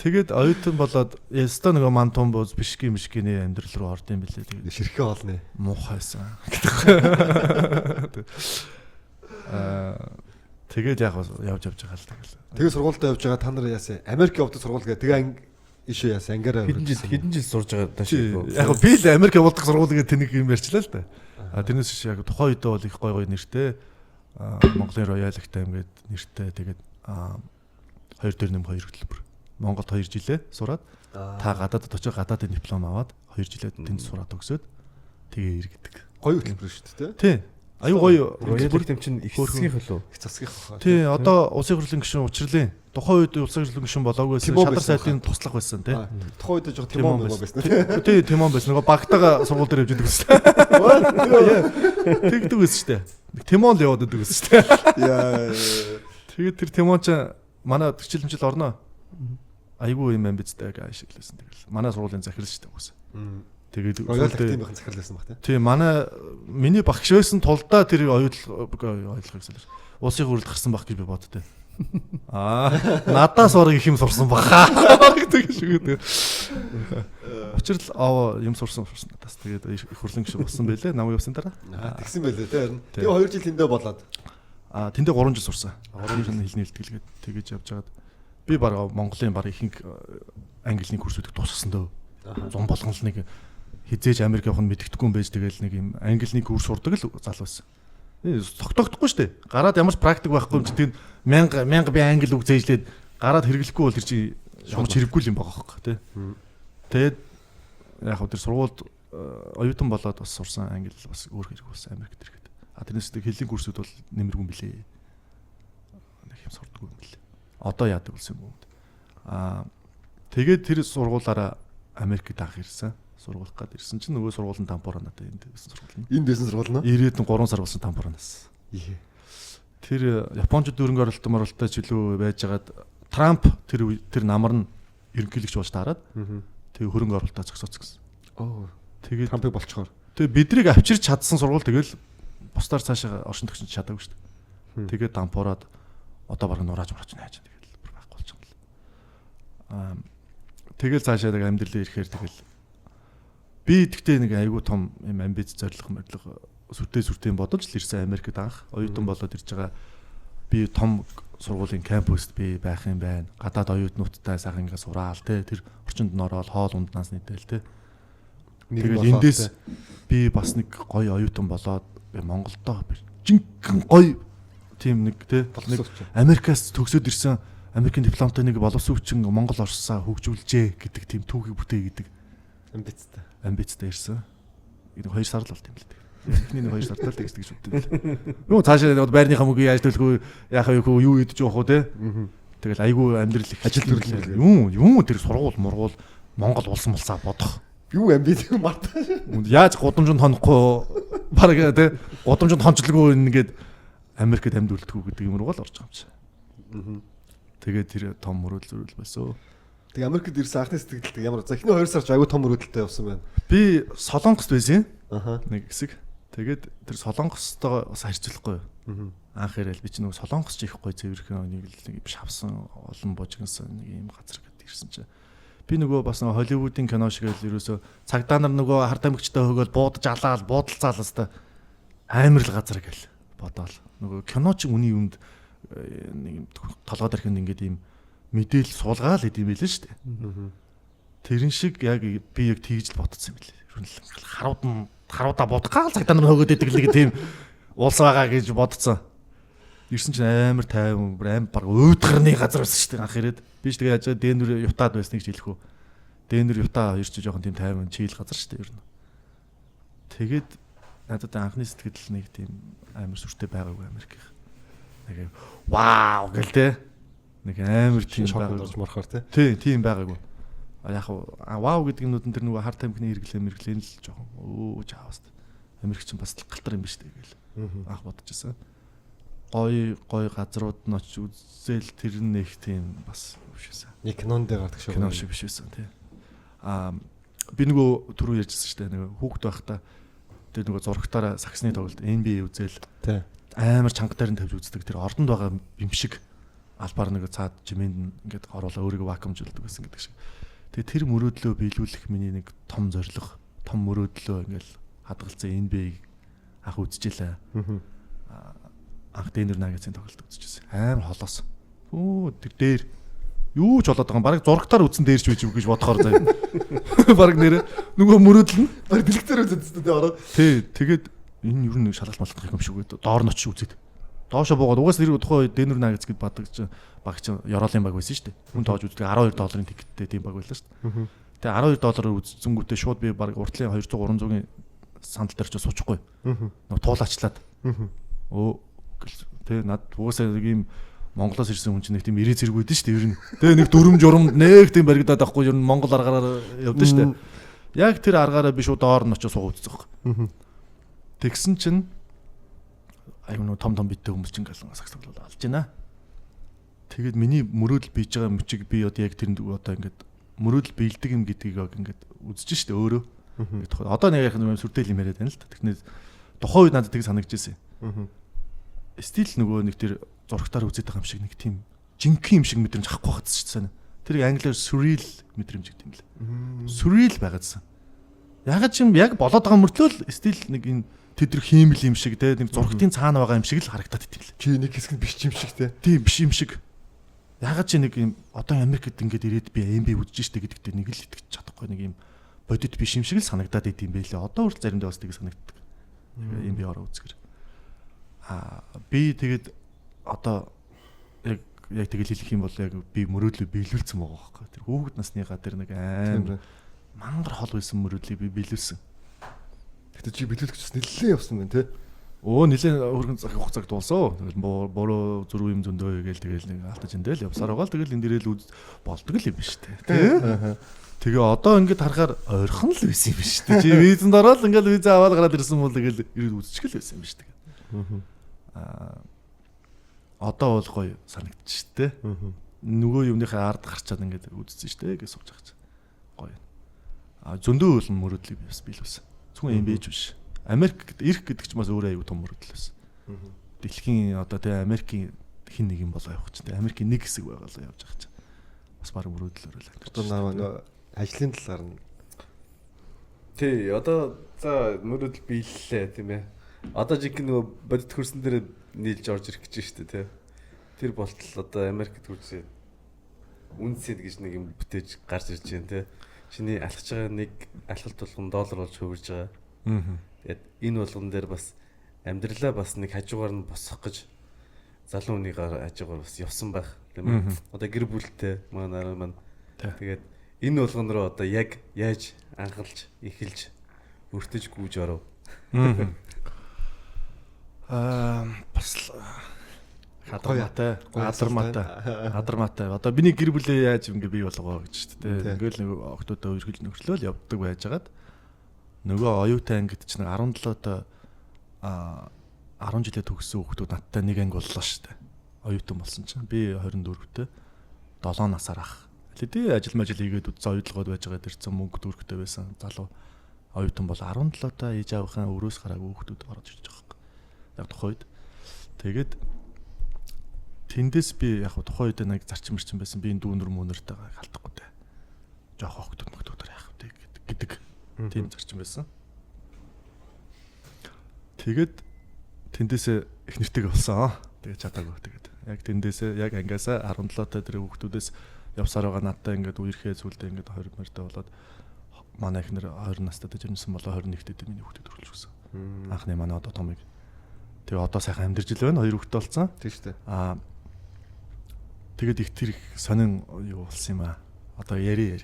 S2: Тэгээд оюутан болоод яста нөгөө мантон бууз бишгийн амьдрал руу орд юм билээ. Тэгээд
S1: ширхээ олно.
S2: Муухайсан. Тэгээд яг явж байгаа л тэгэл.
S1: Тэгээ сургуультай явж байгаа та нар яасан? Америк явдаг сургууль гэдэг тэгээ ишээ яасан? Ангаараа
S3: хэдэн жил сурж байгаа даа
S2: шүү. Яг би л Америк явдаг сургууль гэдэг тэнэг юм ярьчлаа л да. Тэрнээс шиг яг тухайн үедээ бол их гой нэртэй Монголын Роял Актем гэдэг нэртэй тэгээд 2 дээр нэм 2 хөтөлбөр. Монголд 2 жилээ сураад та гадаадд очиж гадаадын диплом аваад 2 жилээ тэнд сураад өгсөд тэгээ иргэдэг.
S1: Гоё хөтөлбөр шүү дээ.
S2: Тий. Аюу гоё
S3: Роял Актем чинь их засгийн хөлөө.
S1: Их засгийн хөлөө.
S2: Тий, одоо улсын хурлын гишүүн учрлын. Тухайн үед улсын хурлын гишүүн болоогүй байсан. Шадар сайтын туслах байсан тий.
S1: Тухайн үед жоо Тимон байсан.
S2: Тий, Тимон байсан. Нөгөө багтаага сургууль дээр явж идэг байсан. Тэгдэг байсан шүү дээ. Тимон л яваад идэг байсан шүү дээ.
S1: Яа.
S2: Тэгээд тэр Тимон ч манай төгсөлмжил орноо. Айгүй юм байна биз дээ гэж ашигласан. Тэгэл манай сургуулийн захирал шүү дээ угсаа. Тэгээд
S1: Роял Актемийн захирал байсан баг тий.
S2: Тийм миний багш байсан тулдаа тэр ойлгохыг хэлсэн. Улсын хурлд гарсан баг гэж би боддоо. Надаас орог их юм сурсан баха. Гэдэг шиг үү. Учир л юм сурсан надаас. Тэгээд их хурлын гишүүн болсон байлээ. Намайг явсан дараа.
S1: Тэгсэн байлээ тий. Тэгээ 2 жил тэндээ болоод.
S2: Тэндээ 3 жил сурсан. 3 жил хэлний хэлтгэлгээд тэгэж явж байгаад би баг Монголын баг ихэнх англи курсуудыг дуусгасан дөө. Зун болгон л нэг хизээж Америк явах нь мэддэхгүй юм байж тэгэл нэг юм англи курс сурдаг л залуу байсан. Тогтохдохгүй шүү дээ. Гараад ямар ч практик байхгүй юм чи тийм 1000 би англи үг зээжлээд гараад хэрэглэхгүй бол тэр чи ямар ч хэрэггүй юм байгаа хөөхгүй тий. Тэгээд яг хөө тэр сургуульд оюутан болоод бас сурсан англи бас өөр хэрэг болсон Америкт ирэхэд. Тэрнээс хэлийн курсүүд бол нэмэргүй юм билээ. юм сурдаг юм бэл. Одоо яадаг болсон юм бэ? Тэгээд тэр сургуулаараа Америкт анх ирсэн. Сургуулах гээд ирсэн чинь нөгөө сургуулийн тампуураа надад энд байсан сургууль нь.
S1: Энд байсан сургууль нь?
S2: 93 сар болсон тампууранаас. Тэр Японч дөрөнгө оролттой моролттой ч илүү байжгаад Трамп тэр намар нь ерөнхийлөгч болж таарад. Тэгээ хөрөнгө оруулалтаа зогсооц гэсэн. Тэгээд
S1: Трампыг болчхоор.
S2: Тэгээ бидрийг авчирч чадсан сургууль тэгэл бусдаар цаашаа оршин төгсөж чадаагүй шүү дээ. Тэгээд тампуураад одоо баг нурааж морож найж тэгэл байхгүй болчихсон. Тэгэл цаашаа нэг амьдралын ирэхээр тэгэл би тэгтээ нэг айгүй том юм амбиц зориг сүртэй бодож л ирсэн Америкт анх оюутан болоод ирж байгаа. Би том сургуулийн кампуст би байх юм байна. Гадаад оюутнуудтай сайхан ингээ сураал те тэр орчинд н ороод хоол унднаас нийтэл те. Тэгэл эндээс би бас нэг гоё оюутан болоод Монголдоо жинхэнэ гоё тийм нэг те нэг Америкаас төгсөөд ирсэн Америкийн дипломтой нэг боловсрууччин Монгол орсоо хөгжүүлжээ гэдэг тийм түүхийг бүтээ гэдэг амбицтай ирсэн. Энэ 2 сар л болт юм л дээ. Эхний нэг 2 сартаа л тэгж шүтдэг. Юу цаашаа байрныхаа мөнгөийг яаж төлөхөө яахаа юу идэж явах уу те. Тэгэл айгүй амьдрал их
S1: ажил төрлөө.
S2: Юу тэр сургууль мургуул Монгол улсан булсаа бодох.
S1: Юу амбиц мартаа.
S2: Яаж гудамжинд хонохгүй баг те гудамжинд хончлгүй ингээд Америкт амьд үлдэхгүй гэдэг юм руу л орж байгаа юм чи. Тэгээд тэр том мөрөөдөл зөрүүл байсан.
S1: Тэг Америкт ирсэн анхны сэтгэлд ямар за эхний 2 сар ч аягүй том мөрөөдөлтэй явсан байна.
S2: Би Солонгост байсан. Нэг хэсэг. Тэгээд тэр Солонгостойгоо бас харьцуулахгүй. Анх ирэл би ч нэг Солонгос ч их гоё цэвэрхэн нэг биш авсан олон божигнсан нэг юм газар гэдэг ирсэн чи. Би нөгөө бас нэг Холливуудын кино шиг л ерөөсө цагдаа нар нөгөө хард амигчтай хөгөөл буудаж алаал буудалцаал хэвээр амар л газар гэл бодоол. Нөгөө кино ч үний юмд нэг толгой дарахын ингээд юм мэдээлэл суулгаал идэм байлээ шүү дээ. Тэрэн шиг яг би яг тэгж л ботцсон юм билээ. Харуудаа бодгаал цагдаа нар хөгөөд идэг л нэг тийм уулс байгаа гэж бодцсон. Ирсэн чинь амар тайван амар баг өөдгөрний газар байсан шүү дээ анх ирээд. Би ч тэгээ яаж Дэнвер Ютад байсныг ч хэлэхгүй. Дэнвер Юта ирч жоохон тийм тайван чийл газар шүү дээ ер нь. Тэгээд надад анхны сэтгэл нэг тийм амар сүртэй байгаагүй Америкийн. Нэг вау гэл те. Нэг амар тийм байгаагүй
S1: морхоор те.
S2: Тийм байгаагүй. Яг вау гэдэг юмнууд тэр нөгөө харт амхны хэрэглэн л жоохон чаавст. Америк ч бас галтар юм биш үү гэл. Анх бодчихсон. Гой газрууд нь очиж үзэл тэр нэг тийм бас биш байсан.
S1: Нэг кинон дээр гардаг шүү.
S2: Кино шиг биш байсан тий. Би нөгөө түрүү ярьжсэн шүү дээ. Нөгөө хүүхэд байхдаа тэр нөгөө зурагтаараа саксны тоглолт NBA үзэл
S1: тий.
S2: Амар чангатаар нь тавьж үздэг. Тэр ордонд байгаа юм шиг албаар нэг цаад жимэнд ингээд оруулаа өөрийгөө вакуумжуулдаг гэсэн гэдэг шиг. Тэгээ тэр мөрөөдлөө биелүүлэх миний нэг том зорилго, том мөрөөдлөө ингээл хадгалсан NBA анх үзчихлээ. Анх Дэнвер Наггетсийн тоглолт үзчихсэн. Амар холоос. Тэр дээр юу ч болоод байгаа юм. Бараг зурагтаар үзсэн дээрч байж үг гэж бодохоор заяа. Бараг нэрэ нөгөө мөрөөдөл нь
S1: бараг дэлгтэр үзээд тэ ороод.
S2: Тий, тэгээд энэ юу нэг шалгалт малгах юм шиг үү. Доор нь очиж үзээд. Доошо буугаад угаас тэр тухайн Дэнвер Наггетс гэд багч Ёроолын баг байсан шүү дээ. Хүн тоож үздэг $12 тикеттэй тийм баг байлаа шүү дээ. Тэгээ $12 үзэнгүүтээ шууд би баг уртлын 200 300-ийн сандал дээр ч суучихгүй. Нөгөө туулаачлаад. Тэ над угаасаа нэг юм Монголоос ирсэн хүн чинь нэг тийм ирээ зэрэг байдэн шүү дээ ер нь. Тэгээ нэг дүрм журамд нэг тийм баригдаад авахгүй ер нь Монгол аргаараа явдсан шүү дээ. Яг тэр аргаараа би шууд доор нь очиж суугаад үзсэн байхгүй. Тэгсэн чинь аюу том биттэй хүмүүс чинь галан сакс тоглоод алж байна. Тэгээд миний мөрөөдөл бийж байгаа юм чиг би одоо яг тэр одоо ингээд мөрөөдөл биелдэг юм гэдгийг ингээд үзэж штэ өөрөө. Одоо нэг яг сүрдээл юм яриад байна л та. Тэгнээ тухайн үед надад тэг санагдчихсэн. Стил нөгөө нэг тэр зурагтаар үзээд байгаа юм шиг нэг тийм жинхэнэ юм шиг мэдрэмж авахгүй хатсан шүү дээ. Тэр англиар surreal мэдрэмж гэдэг юм лээ. Surreal байгаадсан. Яг ч юм яг болоод байгаа мөртлөө л стил нэг энэ тэдрэг хиймэл юм шиг те нэг зургтын цаана байгаа юм шиг л харагдаад идэв лээ.
S1: Чи нэг хэсэг биш юм шиг те.
S2: Тийм биш юм шиг. Яг ч нэг юм одоо Америкт ингээд ирээд би MB үзэж штэ гэдэгтээ нэг л итгэж чадахгүй нэг юм бодит биш юм шиг л санагдаад идэв юм байлээ. Одоо үрл заримдаа бас тийг санагддаг. MB ороо үзгэр. Би тэгээд одоо яг тэгэл хэлэх юм бол яг би мөрөөдлөө биелүүлсэн байгаа байхгүй. Тэр хүүхэд насныгаа тэр нэг аим мангар хол байсан мөрөөдлийг би биелүүлсэн.
S1: Гэтэ чи биелүүлэх чинь нэлээд явсан байна те.
S2: нэлээд өргөн хугацааг дуусаа. Тэгэл буруу зүрх юм зөндөө гээл тэгэл нэг алдаж эндэл явсаар байгаа л тэгэл энэ дээрэл болдог л юм биш үү? Тэ. Тэгээ одоо ингээд харахаар ойрхон л байсан юм биш үү? Чи визэнд ороод ингээд виза аваад гараад ирсэн бол тэгэл ирээд үзчихэл байсан юм биш үү? Одоо бол гоё санагдчих тэ. Нөгөө юмныхаа ард гарчаад ингээд үзсэн шүү дээ гэж сууж байгаа чинь. Гоё. Зөндөө хөлн мөрөдлөг бас биелүүлсэн. Зөвхөн юм бийж биш. Америк ирэх гэдэг ч бас өөрөө аюу том мөрөдөл байсан. Дэлхийн одоо тэгээ Америкийн хин нэг юм болоо явах чинь. Америкийн нэг хэсэг байгаа л явж байгаа чинь. Бас баг мөрөдлөөр л амьдарч.
S1: Одоо нөгөө ажлын талаар нь.
S3: Тий, одоо за мөрөдөл биеллээ тийм ээ. Одоо жинхэнэ нөгөө бодит хөрсөн дээр нийлж орж ирэх гэж байна шүү дээ тий. Тэр болтол одоо Америкт хүрчээ үнсэд гэж нэг юм бүтээж гарч ирж байна тий. Чиний алхаж байгаа нэг алхалт болгон доллар болж хөвөрж байгаа. Тэгээд энэ болгон дээр бас амьдралаа бас нэг хажуугаар нь босгох гэж залуу хүний хажуугаар бас явсан байх тийм ээ. Одоо гэр бүлтэй маань тэгээд энэ болгон руу одоо яг яаж анхалж эхэлж өртөж гүйж оров.
S2: Бас Адармаатай. Одоо миний гэр бүлээ яаж ингэ бий болгоо гэж шүү дээ. Ингээл нэг октодоо өргөл нөхрлөөл явдаг байжгаад нөгөө оюутай ангид ч нэг 17-д 10 жилээ төгссөн хүүхдүүд надтай нэг анги боллоо шүү дээ. Оюутан болсон чинь би 24-тэй 7 насаар ах. Тэдээ ажил хийгээд үдсэн оюутлогод байж байгаа дэрсэн мөнгө төрхтэй байсан залуу оюутан бол 17-д ээж аавынхаа өрөөс гараагүй хүүхдүүд орж ирж байгаа юм. Яг тухайд тэгээд тэндээс би яг тухайд нэг зарчим байсан. Би энэ дүүнэр мөнөртэйгээ халтахгүй дээ. Жоох хүүхдүүд яах вэ гэдэг тийм зарчим байсан. Тэгээд тэндээсээ их нэртэйг болсон. Тэгээд чадаагүй. Тэгээд яг тэндээсээ яг ангиасаа 17-тай тэр хүүхдүүдээс явсаар байгаа надтай ингээд үерхээ сүлдээ ингээд 20 мөрдөө болоод манай ихнэр 20 настай жирэмсэн болоо 21-тэй миний хүүхдэд төрүүлж өгсөн. Анхны манай одоо томыг. Тэгээ одоо сайхан амьдарч ил байна. 2 хүүхдтэй болсон. Тийм шүү дээ. Тэгээд их тэр их сонин юу болсон юм аа. Одоо яри.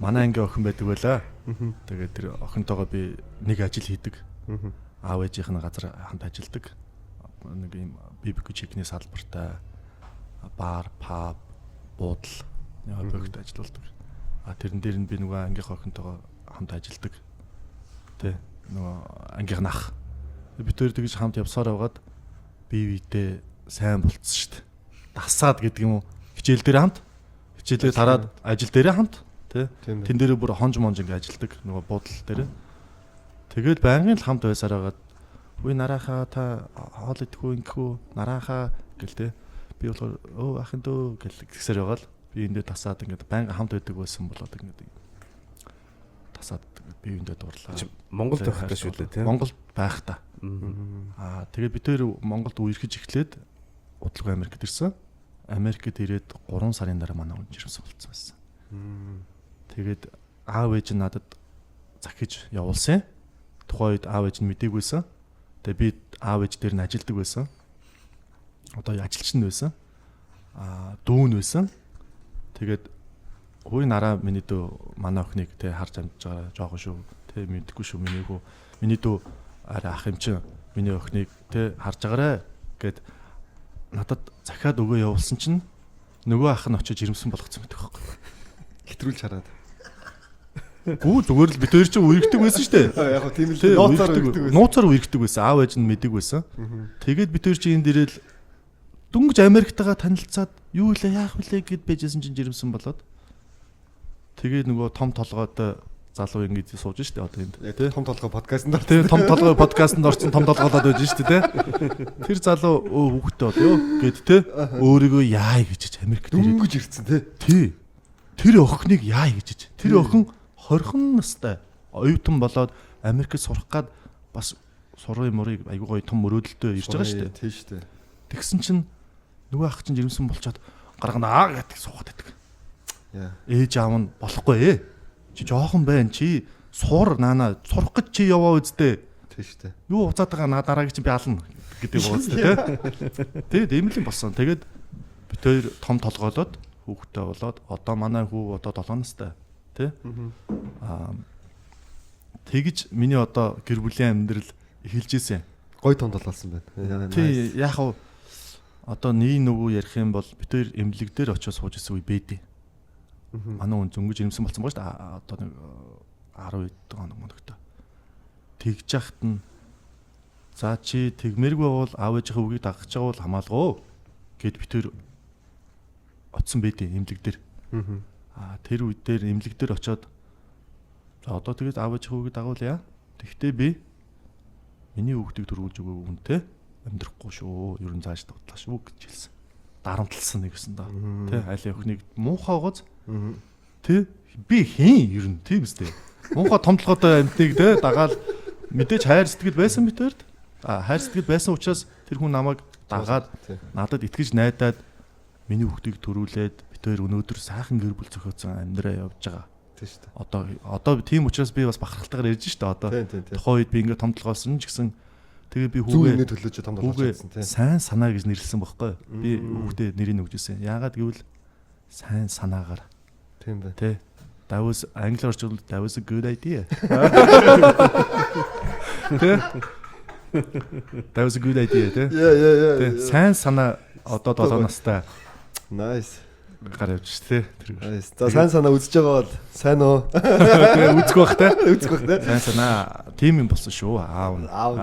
S2: Манай анги охин байдаг байлаа. Тэгээд тэр охинтойгоо би нэг ажил хийдэг. Аав ээжийнх нь газар хамт ажилладаг. Нэг юм BBQ чекний салбартай бар, паб, буудал объект ажилладаг. Тэрэн дээр нь би нөгөө ангийнхаа охинтойгоо хамт ажилладаг. Тэ нөгөө ангийнх нь ах. Би тэр тэгж хамт явсаар байгаад бие сайн болцсон шүү дээ. Дасаад гэдэг юм уу? Хичээл дээр хамт. Хичээлээ тараад ажил дээрээ хамт. Тэ. Тэн дээр бүр хонж ингээ ажилладаг нөгөө буудал дээр. Тэгээд байнгын л хамт байсаар байгаад үе нарааха та хоол идэхгүй ингэхүү нарааха гэлтэй. Би болохоор ахын дөө гэхсээр байгаа л би эндээ тасаад ингээд байнга хамт байдаг байсан болоод ингээд тасаад би эндээ дуурлаа.
S3: Монголд байх гэж шүү дээ тийм.
S2: Монголд байх та. Тэгээд бид тэр Монголд үерхэж эхлээд удалгүй Америкт ирсэн. Америкт ирээд 3 сарын дараа манай хүн жирэмсэн болсон байсан. Тэгээд аав ээж нь надад захиж явуулсан. Тухайд аав ээж нь мдэггүйсэн. Тэгээд би аав ээж дээр нь ажилладаг байсан. Одоо ажилч нь байсан. Дүүн байсан. Тэгээд хөөе нараа миний дөө манай охиныг тэ харж амжиж байгаа жоохон шүү. Тэ мэдгүй шүү миний хөө. Миний дөө арай ах юм чинь миний охиныг тэ харж байгаарэ гэд надад захиад өгөө явуулсан чинь нөгөө ах нь очиж жирэмсэн болгоцсон байдаг байхгүй.
S1: Хэтрүүлж хараад.
S2: Гүү зүгээр л бид хоёр чинь үерхдэг байсан шүү дээ.
S1: Яг тийм л нууцаар үерхдэг байсан.
S2: Нууцаар үерхдэг байсан. Аав ээж нь мэдэг байсан. Тэгээд бид хоёр чинь энэ дээрэл дүнгэж Америктайгаа танилцаад юу илээ яах вүлээ гэд байжсэн чинь жирэмсэн болоод тэгээд нөгөө том толгойтой залуу ингэж сууж штэ одоо энд тий
S1: том толгой подкастт орсон.
S2: Тий том толгой подкастт орсон том толгоолоод байж штэ тий. Тэр залуу хүүхдтэй болоо гэд тий өөрийгөө яа гэж Америкт
S1: дүнгэж ирсэн
S2: тий. Тэр охиныг яа гэж. Тэр охин 20 настай оюутан болоод Америкт сурах гад бас сурын мөрийг айгүй гоё том мөрөөдөлтөй ирж байгаа штэ.
S1: Тий штэ.
S2: Тэгсэн чинь нөгөө ах чинь жирэмсэн болчоод гарганаа гэдэг суугаад байдаг. Ээж аав нь болохгүй ээ. Чи жоохон байна чи суур наана сурах гэж чи яваа үздэй.
S1: Тий штэ.
S2: Юу уцаад байгаа дараагийн чи би ална гэдэг бооцтой тий. Тэгээд ийм л юм болсон. Тэгээд бид хоёр том толгойлоод хүүхдтэй болоод одоо манай хүү одоо 7 настай тий. тэгж миний одоо гэр бүлийн амьдрал эхэлж исэн.
S1: Гой тонд болсон байна.
S2: Тий яг хав одоо нэг нөгөө ярих юм бол бид тэр эмнэлэг дээр очиж сууж исэн үе бэдэ. Манай хүн зөнгөж ирэмсэн болсон ба шүү дээ. Одоо нэг 10 хоног моногтой. Тэгж яхад нь за чи тэгмэргүй бол аав ээжийнхээ үгийг дагах гэж бол хамаалгаа гэд бид тэр очсон бэдэ эмнэлэг дээр. Тэр үед дээр эмнэлэг дээр очиод за одоо тэгээд аав ээжийнхээ үгийг дагуулъя. Тэгтээ би миний хүүхдийг төрүүлж өгөөгүй үнтэй амьдрахгүй шүү. Ер нь зааж дутлаа шүү гэж хэлсэн. Дарамтлсан нэг гэсэн даа. Тэ айлын өхнийг муухай гоц. Тэ би хийн ер нь тийм үстэй. Муухай томтлоготой амтныг тэ дагаал мэдээж хайр сэтгэл байсан битэрд. Хайр сэтгэл байсан учраас тэр хүн намайг дагаад надад итгэж найдаад миний хүүхдийг төрүүлээд битээр өнөөдөр сайхан гэр бүл зохиоцсон амьдраа явж байгаа.
S1: Тийм шүү дээ.
S2: Одоо тийм учраас би бас бахархалтайгаар ярьж штэ одоо. Тухайн үед би ингээд томтлогоосон ч гэсэн тэгээ би
S1: хүүгээ төлөөж томтлогосон тийм.
S2: Сайн санаа гэж нэрлсэн байхгүй. Би хүүхдээ нэрийг өгчээсэн. Яагаад гэвэл сайн санаагаар.
S1: Тийм байна.
S2: Тэ. That was англиар ч that was a good idea. That was a good idea тэ.
S1: Yeah.
S2: Сайн санаа одоо 7 настай.
S1: Nice.
S2: Гар явж штэ тэр.
S1: За сайн санаа үзэж байгаа бол сайн уу?
S2: Тэгээ үзэх бах те.
S1: Үзэх бах те.
S2: Сайн санаа тим юм болсон шүү.
S1: Аав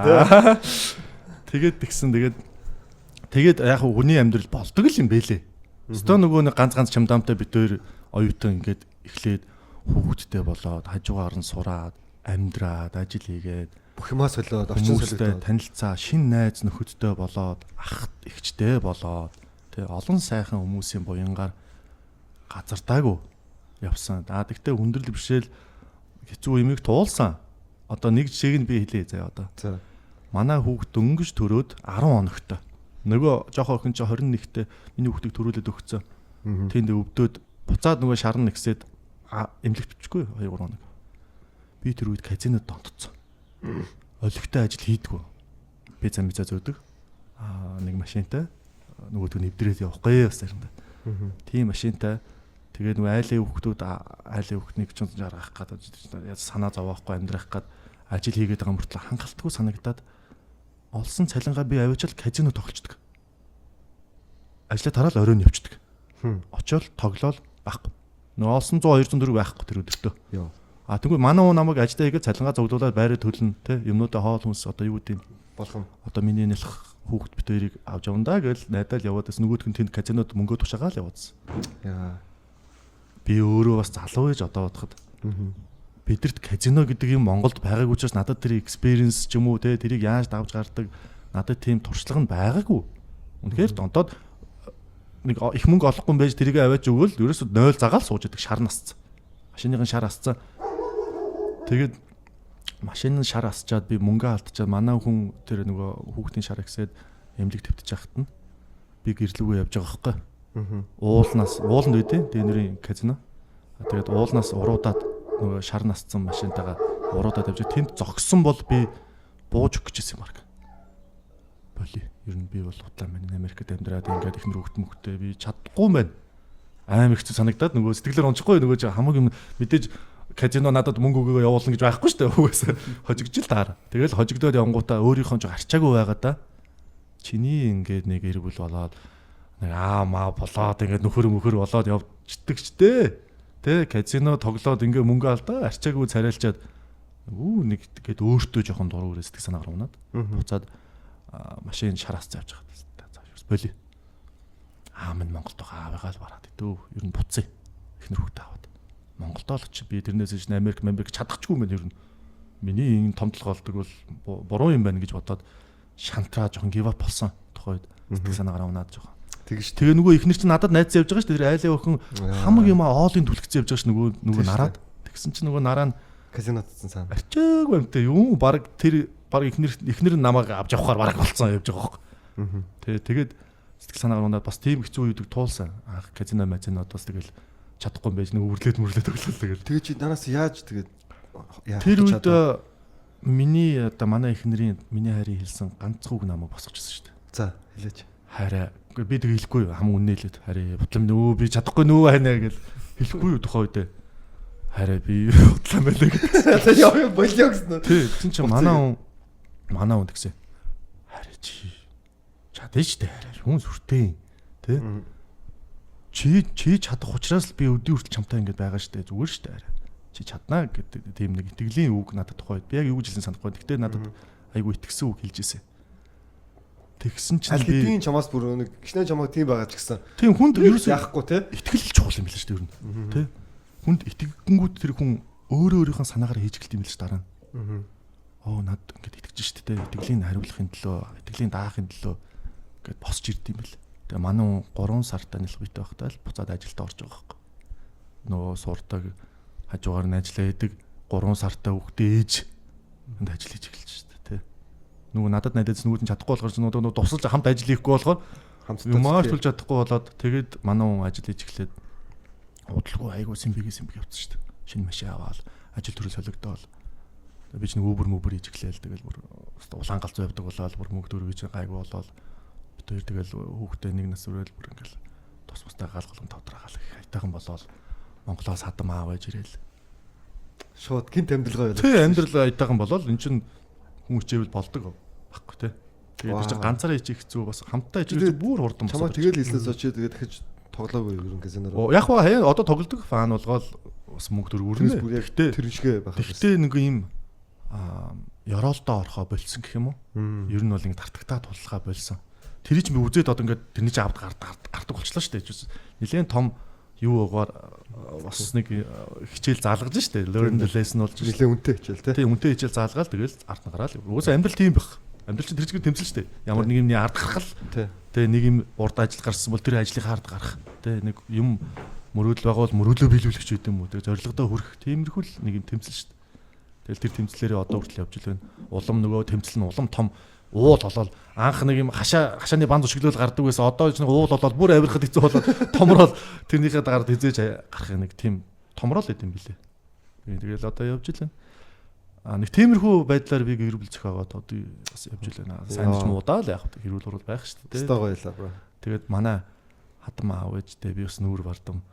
S1: те.
S2: Тэгээд яг хүний амьдрал болдог л юм бэлээ. Өстөө нөгөө нэг ганц чамдаамтай бид өөр оюутан ингээд эхлээд хүүхдтэй болоод хажуугаар нь сураад амьдраад ажил хийгээд
S1: бүх юмаа солиод орчин солиод
S2: танилцаа шин найз нөхөдтэй болоод ах эгчтэй болоод тэгээ олон сайхан хүмүүсийн буянгаар газардаагүй явсан. Тэгтээ өндөрлөг бишэл хэцүү юмыг туулсан. Одоо нэг жишээг нь би хэлье заяа одоо.
S1: За.
S2: Манай хүүхд дөнгөж төрөөд 10 хоногтой. Нөгөө жоох охин чи 21-т миний хүүхдийг төрүүлээд өгцөө. Тэнд өвдөөд буцаад нөгөө шарн нэгсээд эмнэлэгт бичгүй 2-3 хоног. Би тэр үед казинод донтцсон. Олигтой ажил хийдгүү. Би замцаа зөөдөг. Нэг машинтай нөгөөдгөө нэвдрээд явахгүй бас заримдаа. Тийм машинтай тэгээд нөгөө айлын хүүхднийг ч жаргах гэдэг санаа зовоохгүй амьдрах гээд ажил хийгээд байгаа мөртлөө хангалтгүй санагдаад олсон цалингаа би аваачаал казино тоглолцдог. Ажлаа тараал оройн явчихдаг. Очоод тоглоол байхгүй. Нөгөө олсон 100 200 төгрөг байхгүй тэр өдөртөө.
S1: Йоо.
S2: Тэгвэл манай уу намайг ажилдаа хийгээд цалингаа зөглүүлээд байраа төлнө те юмнуудаа хоол хүнс одоо юу гэдэм
S1: болох юм.
S2: Одоо миний нэлэх хүүхд битэрийг авч явандаа гэж найдаад яваадас нөгөөдг нь тэнд казинод мөнгө тушаагаал яваадсан.
S1: Яа.
S2: Би өөрөө бас залуу ээж одоо бодоход. Бидэрт казино гэдэг юм Монголд байгаагүй учраас надад тэр experience ч юм уу те тэрийг яаж давж гардаг надад тийм туршлага нь байгаагүй. Үнэхээр донтоод нэг их мөнгө олохгүй юм байж тэрийг аваач өгөөл ерөөсөө 0 загаал сууж идэг шар насцсан. Машиныгын шар асцсан. Тэгээд машин шар асчаад би мөнгө алдчихад манай хүн тэр нөгөө хүүхдийн шар ихсээд эмнэлэг твтэж яхад нь би гэрлүүгээ явж байгаа байхгүй. Ууланд үдээ дэнэрийн казино. Тэгээд уулнаас уруудаад нөгөө шар насцсан машинтайгаа уруудаад явж тэнд зогссон бол би бууж өгч гэсэн юм баг. Боли. Ер нь би бол утлаа миний Америкт амьдраад ингээд их мөрөгт мөхтэй би чадахгүй юм байна. Амар хэцүү санагдаад нөгөө сэтгэлээр унчихгүй нөгөө хамаагүй мэдээж казино надад мөнгө өгөө явуулна гэж байхгүй шүү дээ. Угаасаа хожигдж л таар. Тэгэл хожигдоод явангуудаа өөрийнхөө ч арчаагүй байгаа да. Чиний ингээд нэг эр бүл болоод нэг маа болоод ингээд нөхөр болоод явчихдаг ч дээ. Тэ казино тоглоод ингээд мөнгө алдаа арчаагүй царайлчаад нэг гээд өөртөө жоохон дуруу сэтгэл санаагаар унаад буцаад машин шараас завж байгаа. За боли. Мань Монголд байгаа аваагаал бараад идөө. Ер нь буцъя. Эхнэр хүүхдээ аваад. Монголдоо л чи би тэрнээс ч Америк чадахчгүй юм байна ер нь. Миний энэ томдлого болдог бол буруу юм байна гэж бодоод шантраа жоохон give up болсон. Тухайд сэтгэл санаагаар унаад жоохон. Тэгээ нөгөө эхнэр чинь надад найз явж байгаа шүү дээ. Тэр айлын охин хамаг юм оолын түлхцэн явж байгаа ш нөгөө нараад. Тэгсэн чинь нөгөө нараа
S1: казинод цсан цаана.
S2: Арчааг баймтай юу баг эхнэр намайг авч явахаар баг болцсон явж байгаа хөөхгүй. Тэгээд сэтгэл санаагаар унаад бас тийм хэцүү үеийг туулсан. Казинод бас тэгэл чадахгүй байж нэг үрлээд өглөө тэгэл.
S1: Тэгээ чи нараас яаж тэгээд
S2: тэр үед миний одоо манай эхнэрийн миний хайрыг хэлсэн ганцхан үг намайг босгочихсон шүү дээ.
S1: За хэлээч.
S2: Хайраа. Би тэг хэлэхгүй хамаг үнэ хэлээд хараа бутлам нөө би чадахгүй нөө хайнаа гэж хэлэхгүй юу тухай үед. Хараа би бодлоо мэлээ гэдэг.
S1: Яа болио гэсэн.
S2: Тий, тэгсэн чинь манай хүн тэгсэн. Хараа чи чадъя ч дээ хараа хүн сүртэй. Тий. Чи чадах учраас би өдөө хүртэл чамтай ингэж байгаа штэ зүгээр штэ хараа. Чи чаднаа гэдэг тийм нэг итгэлийн үг надад тухайд. Би яг юу гэж хэлсэн санахгүй. Гэхдээ надад айгу итгэсэн үг хэлж ирсэн. Тэгсэн чинь
S1: би хэдийн чамаас бүр нэг гişнэ чамаа тийм байгаа ч гэсэн.
S2: Тийм хүнд ерөөсөө
S1: яахгүй те.
S2: Итгэл чухал юм биш шүү дээ ер нь. Тэ. Хүнд итгэнгүүд тэр хүн өөрийнхөө санаагаар хийж гэлт юм биш дараа нь. Оо над ингэж итгэж штэ тэ. Итгэлийн хариулахын төлөө, итгэлийн даахын төлөө гэд босч ирд юм бэл. Тэгээ манай 3 сартаа нэлбэтэй байхдаа л буцаад ажилд орж байгаа байхгүй. Нөгөө сурдаг хажуугаар нь ажиллаа хийдэг 3 сартаа хүүхдээ ээж энд ажил хийж эхэлж штэ тэ. Нөгөө надад найдаж нүгүүд нь чадахгүй болохоор нөгөө тусалж хамт ажил хийхгүй болохоор юмаа төлж чадахгүй болоод тэгээд манай хүн ажил хийж эхлээд удалгүй айгуу симбигээс явцсан штэ. Шинэ машин аваад ажил төрөл солигдоод би ч нэг Uber хийж эхлээл тэгэл бүр улаан галзуу явдаг болоод бүр мөнгө төрөж гайгүй болоод бид тэгэл хүүхдээ нэг нас өрөөл бүр ингээл тус бустай галгалан тодорхойл хайтайхан болоод Монголоос хадам аавж ирээл
S1: шууд гинт амьдралгаа явуулсан.
S2: Тий амьдрал хайтайхан болоод эн чин хүн хичээвэл болдог байхгүй тий. Тэгээд чи ганцаараа хийчих хэцүү бас хамтдаа хийж бүр хурдан
S1: чамаа тэгэл хэлснээс очиж тэгээд дахиж тоглоогүй ерөн казинороо.
S2: Яг ба хаяа одоо тоглодог фан болгоод бас мөнгө төр өрнө.
S1: Гэхдээ тэр шигэ байх.
S2: Гэхдээ нэг юм ёроолдоо орохоо болсон гэх юм уу? Ер нь бол ингэ тартагтаа туллахаа болсон. Тэр чинь би үзээд одоо ингээд тэрний чинь авд гардаг болчлоо шүү дээ. Нилээн том юу угаар бас нэг хичээл заалгаж штэ. Learn the lesson болж
S1: нилээн үнэтэй хичээл тий.
S2: Тий үнэтэй хичээл заалгаал тэгэл ард нь гараал. Угсаа амьдрал тийм байх. Амьдрал чинь тэр чигээр тэмцэл штэ. Ямар нэг юмний ард гаргал. Тий нэг юм урд ажил гарсан бол тэр ажлынхаа ард гарах. Тий нэг юм мөрөөдөл байгаа бол мөрөөдлөө биелүүлэх ч гэдэг юм уу. Тэгээ зорилгодоо хүрэх. Тиймэрхүү л нэг юм тэмцэл штэ. Тэгэл тэр тэмцлээрээ одоо хүртэл явж байна. Улам нөгөө тэмцэл нь улам том уул болоод анх нэг юм хашааны банд өшөглөл гардаг байсан. Одоо ч нэг уул болоод бүр авирахад хэцүү болоод томрол тэрнийхээ дагаад хизээж гарах нэг тийм томрол идэм билээ. Тэгэл одоо явж илэн. Нэг тиймэрхүү байдлаар би гэр бүл зохиогоод одоо бас явж илэн. Сайн ч муудаа л яг хэрүүл урал байх шүү дээ.
S1: Стаа гоёлаа бро.
S2: Тэгээд манай хатам аав ээжтэй би бас нүүр бардам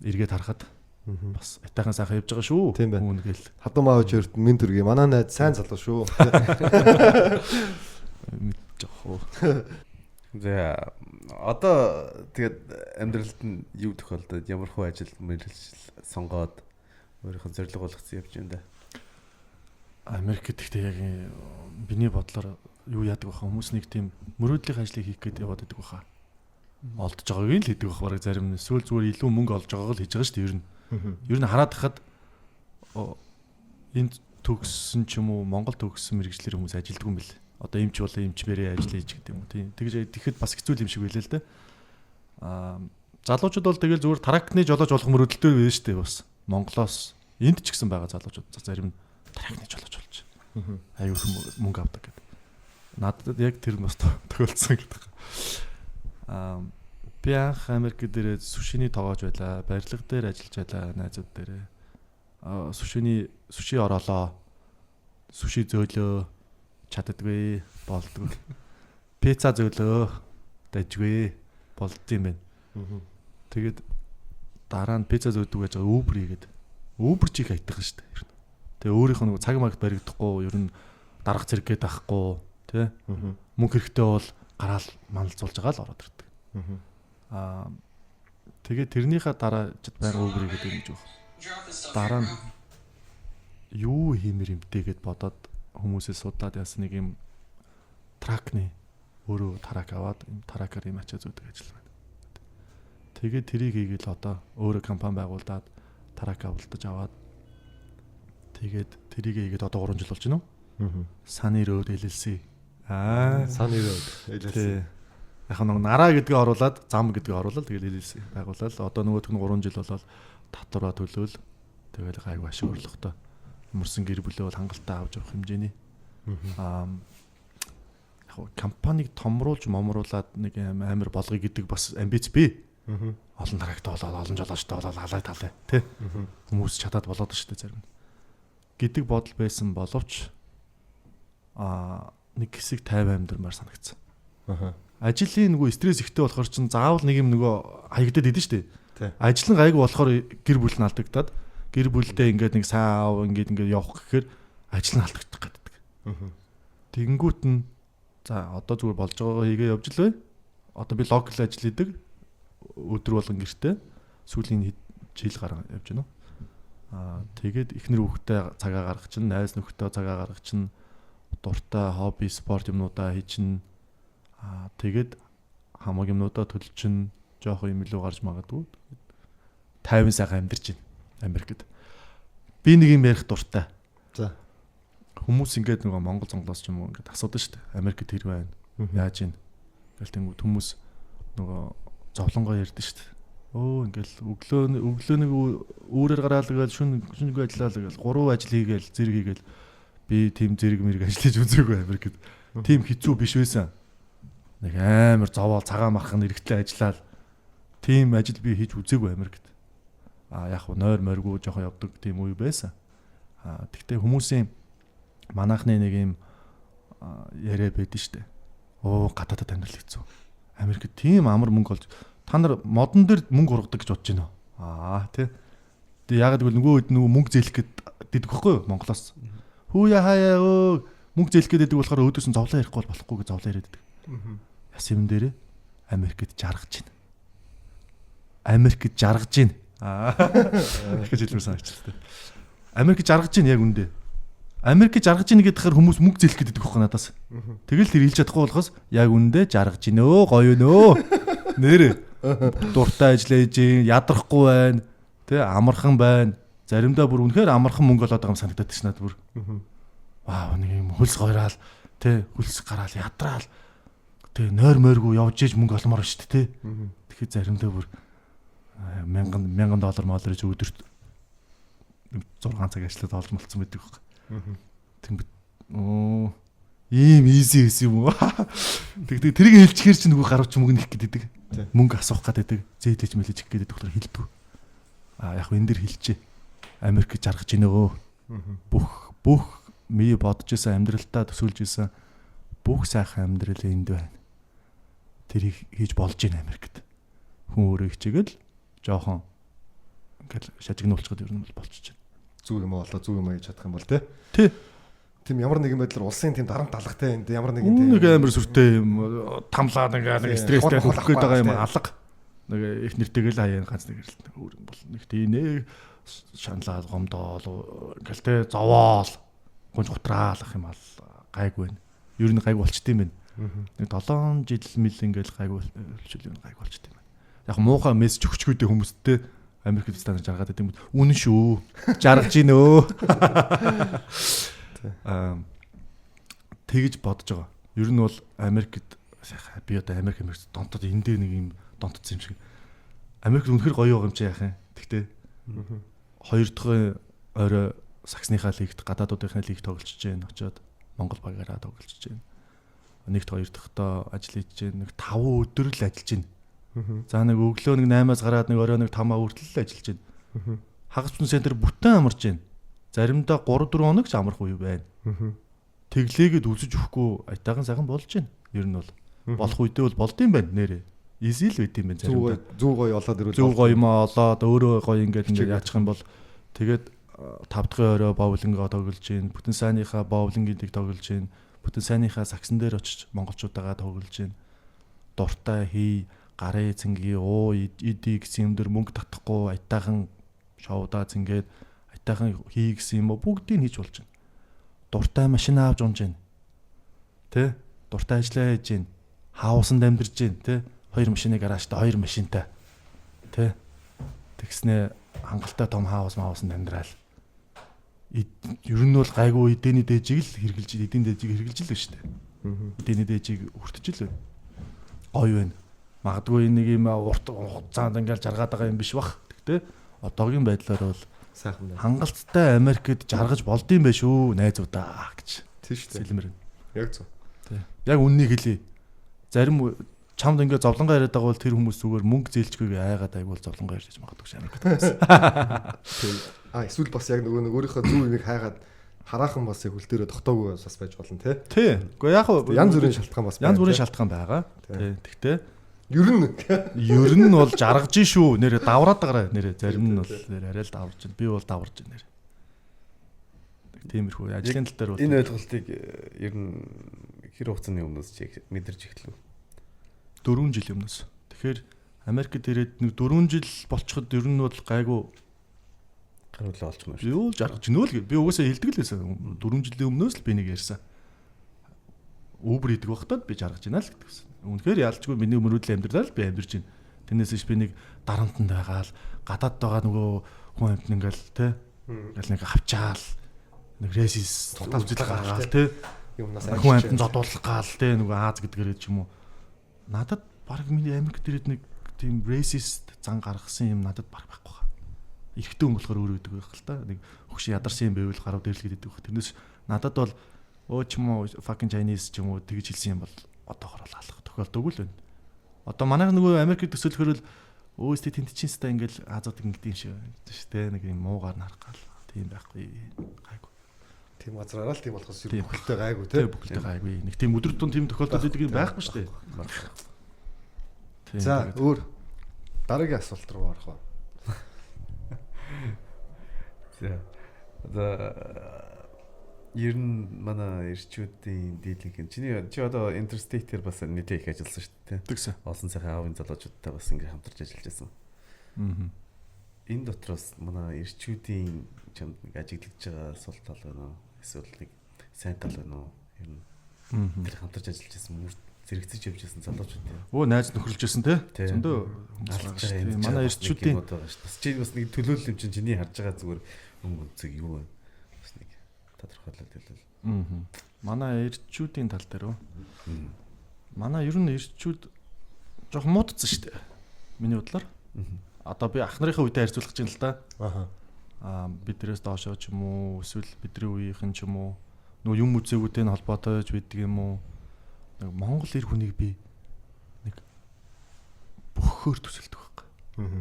S2: эргээд харахад бас айтайхан сайхан явж байгаа шүү.
S1: Хүн гээл хадам аавч өрт мен төргий. Манай найз сайн залуу шүү.
S2: Мэдчихоо.
S3: Одоо тэгээд амьдралд нь юу тохиолдод ямар хөө ажил мэргэжил сонгоод өөрийнхөө зорилго болгоцсон явж юм да.
S2: Америкт гэхдээ яг биний бодлоор юу яадаг баха хүмүүс нэг тийм мөрөөдлийн ажлыг хийх гээд яваад байдаг баха. Олдож байгааг л хийдэг баха бараг зарим нь эсвэл зүгээр илүү мөнгө олж байгааг л хийж байгаа шүү дээ ер нь. Ер нь хараад хахад энд төгссөн ч юм уу Монгол төгссөн мэргэжлэр хүмүүс ажилддаг юм бэл. Одоо эмч болоо эмч бэрээ ажил хийж гэдэг юм уу тийм. Тэгж тэгэхэд бас хэцүү юм шиг байлаа л дээ. Залуучууд бол тэгэл зүгээр тракны жолооч болох мөрөөдөлтөө байна шүү дээ бас. Монголоос энд ч гэсэн байгаа залуучууд зарим нь тракны жолооч болж. Аюу мөнгө авдаг гэдэг. Надад яг тэр бас тохиолдсон гэдэг. Би анх Америк дээр сүшиний тоогооч байлаа. Барилга дээр ажиллаж байлаа найзууд дээрээ. Сүши ороолоо. Сүши зөөлөө чаддаггүй болдгоо. Пицца зөөлөө дажгүй болдсон юм байна. Тэгээд дараа нь пицца зөөдөг гэж Uber хийгээд Uber чиг айтах шүү дээ. Тэгээ өөрийнхөө нэг цаг магт баригдахгүй ер нь дарга зэрэгэд байхгүй тий. Мөнгө хэрэгтэй бол гараал маналцуулж байгаа л ороод ирдэг. Тэгээд тэрнийхээ дараа байнга Uber хийгээд ингэж баг. Дараа нь юу хиймэр юмтэй гэд бодоод хүмүүсээс судлаад яасан нэг юм тракны өөрөө тарак аваад юм таракаар юм ачаа зүүдэг ажил байна. Тэгээд тэрийг хийгээл одоо өөрөө компани байгуулад тарак авалтаж аваад тэгээд тэрийг хийгээд одоо 3 жил болж байна уу? Sunny Road LLC.
S1: Sunny Road LLC.
S2: Яг нэг нараа гэдгийг оруулаад зам гэдгийг оруулаад тэгээд LLC байгуулаад одоо нөгөөх нь 3 жил болоод татвараа төлөөл тэгээд гайгүй ашиг орлоготой мөрсөн гэр бүлээ бол хангалттай авч явах хэмжээний яг компанийг томруулж момруулад нэг амар болгоё гэдэг бас амбиц бий. Олон тарагтай болоод олон жолоочтой болоод халай талай тий. Хүмүүс чадаад болоод шүү дээ зарим. Гэдэг бодол байсан боловч нэг хэсэг 50 амьдрмаар санагдсан. Ажлын нөгөө стресс ихтэй болохоор чинь заавал нэг юм нөгөө хаягдаад идэв шүү дээ. Ажил нь гайгүй болохоор гэр бүл нь алдагдаад гэр бүлдээ ингээд нэг сайн аав ингээд явах гэхээр ажил нь алдагдах гэдэг. Тэгэнгүүт нь за одоо зүгээр болж байгаагаа хийгээ явж л бай. Одоо би локал ажил хийдэг. Өдөр болгон гэртээ сүүлийн жил гараа явж байна. Тэгээд эхнэр хүүхдээ цагаа гаргах чинь, найз нөхдөд цагаа гаргах чинь, дуртай хобби, спорт юмнуудаа хий чинь. Тэгээд хамаг юмнуудаа төлж чинь жоох юм илүү гарч магадгүй. 50 сайхан амьдарч байна Америкт. Би нэг юм ярих дуртай.
S1: За.
S2: Хүмүүс ингээд нөгөө Монгол зонглоос ч юм уу ингээд асуудаг шүү дээ. Америкт хэрэг байна. Яаж ийн? Ингээл тэнгууд хүмүүс нөгөө зовлонгоо ярьдаг шүү дээ. Ингээл өглөө нэг үүрээр гараал гээл шүнгүй ажиллаа л гээл 3 ажил хийгээл зэрэг хийгээл би тийм зэрэг мэрэг ажиллаж үзээгүй Америкт. Тийм хэцүү биш байсан. Нэг амар зовоол цагаан мархан эргэтлээ ажиллаад тийм ажил би хийж үзээгүй Америкт. Яг нь нойр морьгүй жоохон явдаг тийм үе байсан. Тэгтээ хүмүүсийн манайхны нэг юм яриа байдэн штэ. Гадаадад амьдрал хэцүү. Америкт тийм амар мөнгө олж та нар модон дээр мөнгө ургадаг гэж бодож байна. Тий. Тэгээ ягаад гэвэл нөгөө хэд нөгөө мөнгө зээлэх гээд дийдэг байхгүй юу Монголоос. Хөөе хаяа мөнгө зээлэх гээд дийдэг болохоор өөдөөс нь зовлон ярихгүй болохгүй гэж зовлон яриад байдаг. Яс юм дээрээ Америкт жаргаж байна. Америкт жаргаж байна. Ихэж хэлмээр санагчлаа. Америкт жаргаж байна яг үндэ. Америкт жаргаж байна гэхээр хүмүүс мөнгө зээлэх гээд байдаг байхгүй надаас. Тэгэл тэр хэлж чадахгүй болохоос яг үндэ жаргаж байна гоё нөө. Нэрээ дуртай ажиллаж ийн ядрахгүй байна. Тэ амархан байна. Заримдаа бүр үнэхээр амархан мөнгө олоод байгаа юм санагдаад байна надад бүр. Нэг юм хөлс гойраал тэ хөлс гараал ядраал тэ нойр морьгүй явж иж мөнгө олмоор байна шүү дээ тэ. Тэгэхээр заримдаа бүр $1000 молор гэж өдөрт 6 цаг ажиллаад олж молцсон байдаг байхгүй. Тэнгүүд ийм easy гэсэн юм уу? Тэгдэг тэрийг хэлчихэр чи нөгөө гарууч мөнгө нэх гэдэг. Мөнгө асуух гэдэг. Зээлж мэлж их гэдэг доктор хэлдэг. Яг энэ дэр хэлчихэ. Америк жаргаж гинөө. Бүх ми бодож исэн амьдралтаа төсөөлж исэн бүх сайхан амьдрал энд байна. Тэрийг хийж болж байна Америкт. Хүн өөрөө хичээгээл жоохон ингээл шажигнуулчихад ер нь болчихж байна.
S1: Зүг юм болоо зүг юм хийж чадах юм бол тий. Тийм ямар нэгэн байдлаар улсын тийм дарамт алгатай энэ ямар нэгэн тийм
S2: нэг амар сүртэй юм тамлаа нэг стресстэй хөлөх гээд байгаа юм алга. Нэг их нэртэйгэл хаяа ганц нэг хэрэлт өөр юм бол нэг тийм нэг шаналал гомдоол ингээл те зовоол гонж гутраалах юм ал гайгүй байна. Ер нь гайгүй болчт юм байна. Нэг 7 жил мэл ингээл гайгүй болчт юм байна. Яг муухай мессеж өгчгүйдээ хүмүүсттэй Америкт стандар жаргаад байдаг юм. Үнэн шүү. Жаргаж гинөө. Тэгж бодож байгаа. Ер нь бол Америкт би одоо Америк донтод энэ дээр нэг юм донтцсон юм шиг. Америк үнэхээр гоё байгаа юм чи яах юм. Тэгтээ хоёр дахь орой Саксныхаа лигт гадаадуудынхаа лиг тоглолцож байна. Очоод Монгол багаараа тоглолцож байна. Нэгт хоёр дахьтаа ажил хийж байна. Нэг 5 өдөр л ажиллаж байна. За нэг өглөө нэг 8-аас гараад нэг орой нэг 5-аа хүртэл ажиллаж байна. Хагас бүсийн центр бүтэн амарч байна. Заримдаа 3-4 хоног ч амрах үе байна. Тэглээгээд үлсэж өгөхгүй айтайхан сайхан болж байна. Ер нь бол болох үедээ бол болд юм байна нэрээ. Easy л байд юм байна заримдаа.
S1: Зүг гоё олоод ирвэл
S2: зүг гоё юм олоод өөрөө гоё ингээд яачих юм бол тэгээд 5 дахь орой боулингоо тоглож байна. Бүтэн сайныхаа боулингийг тоглож байна. Бүтэн сайныхаа саксан дээр очиж монголчуудаагаа тоглож байна. Дуртай хий гарын цэнгийн иди гэсэн юм дөр мөнгө татахгүй айтайхан шоудаа цэнгээд айтайхан хий гэсэн юм бүгдийг хийж болж байна. Дуртай машин авч унж байна. Тэ? Дуртай ажиллаа хийж байна. Хаусанд амьдарч байна, тэ? 2 машины гаражтай 2 машинтай. Тэ? Тэгснэ хангалттай том хаусанд амьдрал. Ер нь бол гайгүй эдэний дээжийг л хэрглэж, эдийн дээжийг хэрглэж л байна шүү дээ. Эдний дээжийг хүртэж л байна. Гоё байна. Магадгүй нэг юм урт хугацаанд ингээл жаргаад байгаа юм биш бах. Тэгтээ одоогийн байдлаар бол
S1: сайхан байна.
S2: Хангалттай Америкт жаргаж болдсон байх шүү найзуудаа гэж.
S1: Тийм шүү дээ.
S2: Сэлмэр.
S1: Яг зөв.
S2: Тий. Яг үннийг хэлье. Зарим чамд ингээ зовлонгоо яриад байгаа бол тэр хүмүүс зүгээр мөнгө зээлчгүй айгаад айгуул зовлонгоо ярьж магадгүй ш Америкт.
S1: Тийм. Эсвэл бас яг нөгөө өөрийнхөө зүг юмыг хайгаад хараахан бас яг хөл дээрээ тогтоогүй бас байж болно тий.
S2: Тий. Гэхдээ яг
S1: янз бүрийн шалтгаан бас
S2: янз бүрийн шалтгаан байгаа. Тий. Тэгтээ
S1: Ер нь
S2: Ер нь бол жаргаж шүү. Нэрэ давраад байгаа нэрэ зарим нь бол нэрэ арай л даварж байна. Би бол даварж байна нэрэ. Тиймэрхүү ажлын тал дээр бол
S3: энэ ойлголтыг ер нь хэр хугацааны өмнөөс чи мэдэрч эхлэв.
S2: 4 жилийн өмнөөс. Тэгэхээр Америкт ирээд нэг 4 жил болчиход ер нь бол гайгүй
S3: гаруулаа олчихно
S2: би юу жаргаж гинөө л гэ. Би угаасаа хэлдэг л байсан. 4 жилийн өмнөөс л би нэг ярьсан. Uber хийдэг байхдаа би жаргаж гинэ л гэдэг гэсэн. Үнэхээр ялчгүй миний мөрөөдөл амьдралаа л би амьдэрч байна. Тэрнээс иш би нэг дарамтанд байгаал гадаад байгаа нөгөө хүн амт ингээл те ингээл нэг хавчаал нэг ресис үзэл гаргаал те
S1: юмнаас
S2: хүн амтан зодуулах гал те нөгөө Аз гэдгээрээ ч юм уу. Надад баг миний Америкт ирээд нэг тийм racist зан гаргасан юм надад баг байхгүй хаа. Ихтэй хүн болохоор өөрөө гэдэг байх л та. Нэг хөш ядарсан юм байвал гарав дээрлгээд идэх. Тэрнээс надад бол ч юм уу fucking Chinese ч юм уу тэгж хэлсэн юм бол одоогор бол алах тохиолдоогүй л байна. Одоо манай нөгөө Америкт төсөөлөхөр л өөстэй тэнтчин ста ингээл Азууд ингэдэг юм шиг шүү дээ. Нэг юм муугаар нарах гал. Тийм байхгүй. Гайгүй.
S1: Тийм газраараа л тийм болохоос бүхэлдээ гайгүй те.
S2: Бүхэлдээ гайгүй. Нэг тийм өдөр тун тийм тохиолдол идэг юм байхгүй шүү дээ.
S1: За өөр дараагийн асуулт руу орох уу?
S3: За. Ер нь манай ирчүүдийн дийлэнх юм. Чи одоо Interstate-ээр бас нэлээд их ажилласан шүү дээ.
S2: Тэгсэн.
S3: Олон сайхан аавын залуучуудтай бас ингээ хамтарч ажиллаж байсан.
S2: Аа.
S3: Энэ дотроос манай ирчүүдийн чамд нэг ажиглаж байгаа сул тал байна уу? Эсвэл нэг сайн тал байна уу? Ер нь тэр хамтарч ажиллаж байсан мөр зэрэгцэж явж байсан залуучууд юм.
S2: Өө найз нөхөрлөжсэн те. Зөндөө манай ирчүүдийн
S3: чи бас нэг төлөөлөл юм чинь чиний харж байгаа зүгээр өнгө өнцөг юу вэ? Бас нэг тодорхойлоод хэлвэл.
S2: Манай ирчүүдийн тал дээр үү? Манай ер нь ирчүүд жоох муудсан шүү дээ. Миний бодлоор. Одоо би ах нарын үедээ харьцуулах гэж байна л да. Бидрээс доошоо ч юм уу эсвэл бидний үеийнхэн ч юм уу нөгөө юм үзээгүүтэй холбоотой ч байдаг юм уу? Нэг Монгол эр хүнийг би нэг бөхөөр төсөлдөг байхгүй.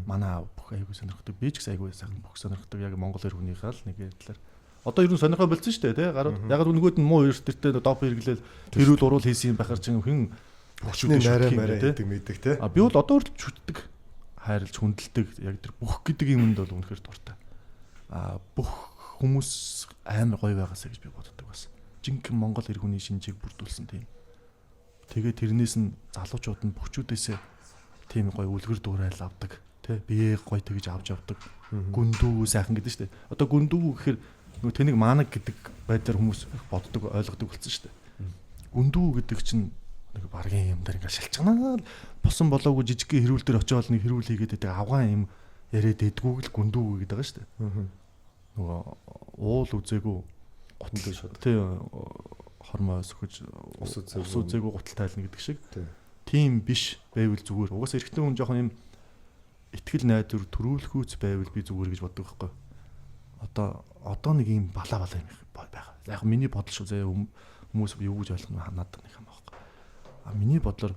S2: Манай бүх айгуу сонирхдаг. Би ч гэсэн айгуу сайхан бүх сонирхдаг. Яг Монгол эр хүнийхээ л нэг ярьдлаар. Одоо ер нь сонирхоо болцсон шүү дээ, тий? Гарууд яг нөгөөд нь муу эртэртэй доп хэрэглээл тэрүүл уруул хийсэн юм байхаар чинь хэн
S1: хүчний нарай гэдэг мэддэг тий.
S2: Би бол одоо л шүтдэг. Хайрлж хүндэлдэг. Яг тэр бүх гэдэг юмд бол үнэхээр дуртай. Бүх хүмүүс амар гоё байгаасаа гэж би боддог бас. Жинхэнэ Монгол эр хүний шинжийг бүрдүүлсэн тийм. Тэгээ тэрнээс нь залуучууд нь бөхчүүдээсээ тийм гоё үлгэр дуурайл авдаг. Тэ бие гоё тэгж авч явдаг. Гүндүү сайхан гэдэг шүү дээ. Одоо гүндүү гэхээр нөгөө тэнийг маанаг гэдэг байдлаар хүмүүс боддог, ойлгодог болсон шүү дээ. Гүндүү гэдэг чинь нэг баргийн юм дээр ингээл шалчганаа босон болоогүй жижигхэн хэрүүл дээр очиод нэг хэрүүл хийгээд байдаг авгаан юм яриад эдгүүг л гүндүү гэдэг байгаа шүү дээ. Нөгөө уул үзээгүй гутал шууд тий хормоо сөхөж ус үзээгүй гутал тайлна гэдэг шиг. Тийм биш байвал зүгээр. Угаасаа эрэгтэй хүн жоохон юм итгэл найдвар төрүүлэхүүц байвал би зүгээр гэж боддог байхгүй. Одоо нэг юм балаа юм байгаа. Яг миний бодол шүү заяа хүмүүс юу гэж ойлгох нь надад нэг юм байхгүй. Миний бодлоор